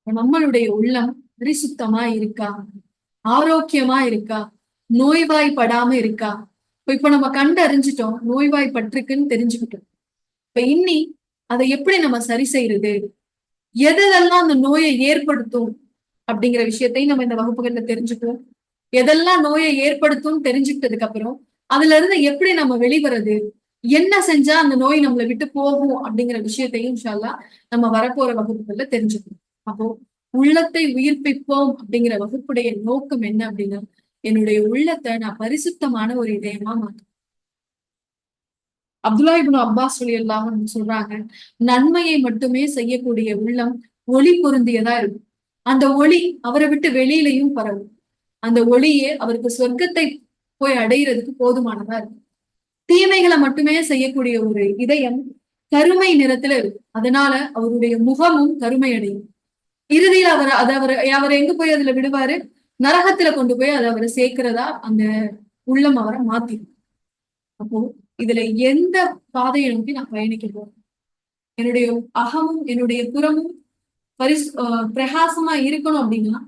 நம்மளுடைய உள்ளம் பரிசுத்தமா இருக்கா? ஆரோக்கியமா இருக்கா? நோய்வாய்ப்படாம இருக்கா? இப்ப நம்ம கண்டு அறிஞ்சிட்டோம், நோய்வாய்ப்பட்டிருக்குன்னு தெரிஞ்சுக்கிட்டோம். இப்ப இன்னி அதை எப்படி நம்ம சரி செய்யறது? எதெல்லாம் அந்த நோயை ஏற்படுத்தும் அப்படிங்கிற விஷயத்தையும் நம்ம இந்த வகுப்புகள்ல தெரிஞ்சுக்குவோம். எதெல்லாம் நோயை ஏற்படுத்தும் தெரிஞ்சுக்கிட்டதுக்கு அப்புறம் அதுல இருந்து எப்படி நம்ம வெளிவரது, என்ன செஞ்சா அந்த நோய் நம்மளை விட்டு போகும் அப்படிங்கிற விஷயத்தையும் இன்ஷா அல்லாஹ் நம்ம வரப்போற வகுப்புகள்ல தெரிஞ்சுக்கணும். அப்போ உள்ளத்தை உயிர்ப்பிப்போம் அப்படிங்கிற வகுப்புடைய நோக்கம் என்ன அப்படின்னா, என்னுடைய உள்ளத்தை நான் பரிசுத்தமான ஒரு இதயமா மாற்றேன். அப்துல்லா இப்னு அப்பாஸ் ரலியல்லாஹு அன்ஹு சொல்றாங்க, நன்மையை மட்டுமே செய்யக்கூடிய உள்ளம் ஒளி பொருந்தியதா இருக்கும். அந்த ஒளி அவரை விட்டு வெளியிலையும் பரவும். அந்த ஒளியே அவருக்கு சொர்க்கத்தை போய் அடையிறதுக்கு போதுமானதா இருக்கும். தீமைகளை மட்டுமே செய்யக்கூடிய ஒரு இதயம் கருமை நிறத்துல இருக்கும். அதனால அவருடைய முகமும் கருமை அடையும். இறுதியில் அவர் எங்க போய் அதுல விடுவாரு? நரகத்துல கொண்டு போய் அதை அவரை சேர்க்கிறதா அந்த உள்ளம் அவரை மாத்திடும். அப்போ இதுல எந்த பாதையை நோக்கி நான் பயணிக்க போறேன்? என்னுடைய அகமும் என்னுடைய புறமும் பிரகாசமா இருக்கணும் அப்படின்னா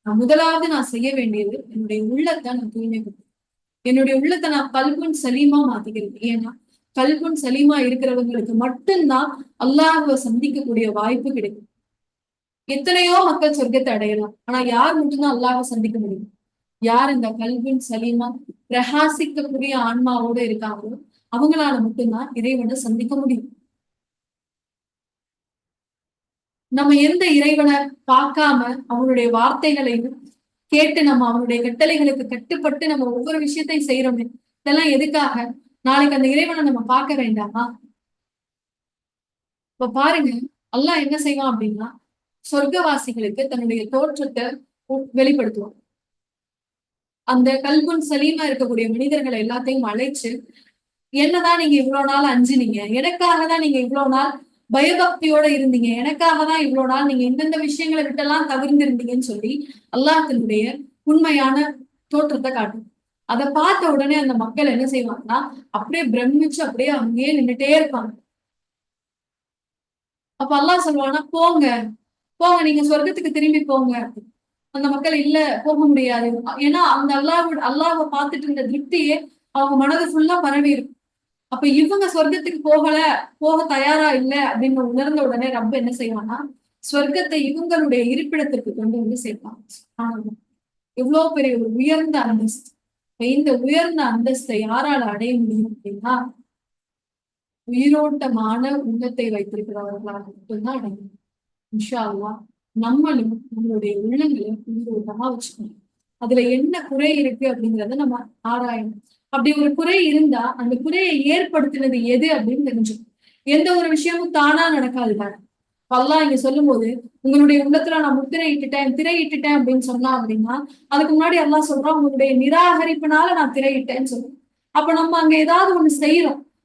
முதலாவது நான் செய்ய வேண்டியது என்னுடைய உள்ளத்தை நான் தூய்மைப்படுத்த, என்னுடைய உள்ளத்தை நான் கல்புன் சலீமா மாத்திக்கிறேன். ஏன்னா கல்புன் சலீமா இருக்கிறவங்களுக்கு மட்டும்தான் அல்லாஹ்வை சந்திக்கக்கூடிய வாய்ப்பு கிடைக்கும். எத்தனையோ மக்கள் சொர்க்கத்தை அடையலாம், ஆனா யார் மட்டும்தான் அல்லாஹ்வை சந்திக்க முடியும்? யார் இந்த கல்வின் சலீமா பிரகாசிக்கக்கூடிய ஆன்மாவோட இருக்காங்களோ அவங்களால மட்டும்தான் இறைவனை சந்திக்க முடியும். நம்ம எந்த இறைவனை பார்க்காம அவனுடைய வார்த்தைகளையும் கேட்டு நம்ம அவனுடைய கட்டளைகளுக்கு கட்டுப்பட்டு நம்ம ஒவ்வொரு விஷயத்தையும் செய்யறோமே, இதெல்லாம் எதுக்காக? நாளைக்கு அந்த இறைவனை நம்ம பார்க்க வேண்டாமா? இப்ப பாருங்க, அல்லாஹ் என்ன செய்வான் அப்படின்னா சொர்க்கவாசிகளுக்கு தன்னுடைய தோற்றத்தை வெளிப்படுத்துவான். அந்த கல்புன் சலீமா இருக்கக்கூடிய மனிதர்களை எல்லாத்தையும் அழைச்சு, என்னதான் நீங்க இவ்வளவு நாள் அஞ்சுனீங்க, எனக்காக தான் நீங்க இவ்வளவு நாள் பயபக்தியோட இருந்தீங்க, எனக்காக தான் இவ்வளவு நாள் நீங்க எந்தெந்த விஷயங்களை விட்டெல்லாம் தவிர்ந்திருந்தீங்கன்னு சொல்லி அல்லாஹ் தன்னுடைய உண்மையான தோற்றத்தை காட்டும். அதை பார்த்த உடனே அந்த மக்கள் என்ன செய்வாங்கன்னா அப்படியே பிரமிச்சு அப்படியே அங்கேயே நின்றுட்டே இருப்பாங்க. அப்ப அல்லாஹ் சொல்லுவானா, போங்க போங்க, நீங்க சொர்க்கத்துக்கு திரும்பி போங்க. அந்த மக்கள் இல்ல, போக முடியாது. ஏன்னா அந்த அல்லாஹ்வை பார்த்துட்டு இருந்த திருப்தியே அவங்க மனது ஃபுல்லா பரவி இருக்கும். அப்ப இவங்க சொர்க்கத்துக்கு போக தயாரா இல்ல அப்படின்னு உணர்ந்த உடனே ரப்ப என்ன செய்வான்னா, சொர்க்கத்தை இவங்களுடைய இருப்பிடத்திற்கு கொண்டு வந்து சேர்ப்பாங்க. எவ்வளவு பெரிய ஒரு உயர்ந்த அந்தஸ்து. இந்த உயர்ந்த அந்தஸ்தை யாரால அடைய முடியும் அப்படின்னா, உயிரோட்டமான உள்ளத்தை வைத்திருக்கிறவர்களாக மட்டும்தான் அடைய முடியும். இன்ஷா அல்லாஹ் நம்மளும் நம்மளுடைய உள்ளங்களை உயிரோட்டமா வச்சுக்கணும். அதுல என்ன குறை இருக்கு அப்படிங்கறத நம்ம ஆராயணும். அப்படி ஒரு குறை இருந்தா அந்த குறையை ஏற்படுத்தினது எது அப்படின்னு தெரிஞ்சுக்கணும். எந்த ஒரு விஷயமும் தானா நடக்காதுதான். அல்லாஹ் இங்க சொல்லும் போது, உங்களுடைய உள்ளத்துல நான் திரையிட்டுட்டேன் அப்படின்னு சொன்னா அப்படின்னா, அதுக்கு முன்னாடி அல்லாஹ் சொல்றான், உங்களுடைய நிராகரிப்புனால நான் திரையிட்டேன்னு சொல்றேன். அப்ப நம்ம அங்க ஏதாவது ஒண்ணு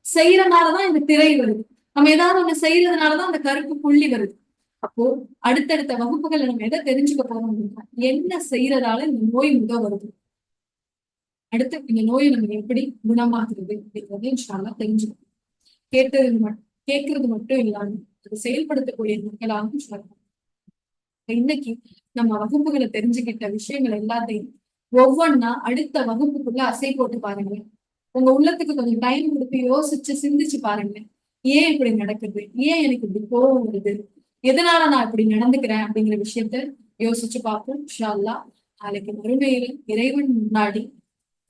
செய்யறனாலதான் இந்த திரை வருது. நம்ம ஏதாவது ஒண்ணு செய்யறதுனாலதான் அந்த கருப்பு புள்ளி வருது. அப்போ அடுத்தடுத்த வகுப்புகளை நம்ம எதை தெரிஞ்சுக்க போறோம் அப்படின்னா, என்ன செய்யறதால இந்த நோய் வருது, அடுத்து இந்த நோயை நம்ம எப்படி குணமாக்குறது அப்படிங்கறத இன்ஷா அல்லாஹ் தெரிஞ்சுக்கணும். கேட்கறது மட்டும் இல்லாம அதை செயல்படுத்தக்கூடிய மக்களாகவும் சொல்லலாம். இன்னைக்கு நம்ம வகுப்புகளை தெரிஞ்சுக்கிட்ட விஷயங்கள் எல்லாத்தையும் ஒவ்வொன்னா அடுத்த வகுப்புக்குள்ள அசை போட்டு பாருங்க. உங்க உள்ளத்துக்கு கொஞ்சம் டைம் கொடுத்து யோசிச்சு சிந்திச்சு பாருங்க. ஏன் இப்படி நடக்குது, ஏன் எனக்கு இப்படி கோவம் வருது, எதனால நான் இப்படி நடந்துக்கிறேன் அப்படிங்கிற விஷயத்த யோசிச்சு பார்ப்போம். இன்ஷா அல்லாஹ் நாளைக்கு மறுமையில இறைவன் முன்னாடி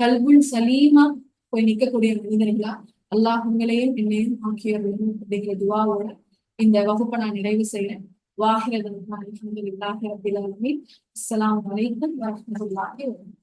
கல்புல் சலீமா போய் நிற்கக்கூடிய மனிதர்களா அல்லாஹ் உங்களையும் என்னையும் ஆக்கியவர்களும் அப்படிங்கிற துவாவோட இந்த வகுப்பை நான் நிறைவு செய்யறேன். வாஹிரதன் அல்ஹம்துலில்லாஹி ரப்பில் ஆலமீன். அஸ்ஸலாமு அலைக்கும் வரஹ்மத்துல்லாஹி வபரகாத்துஹு.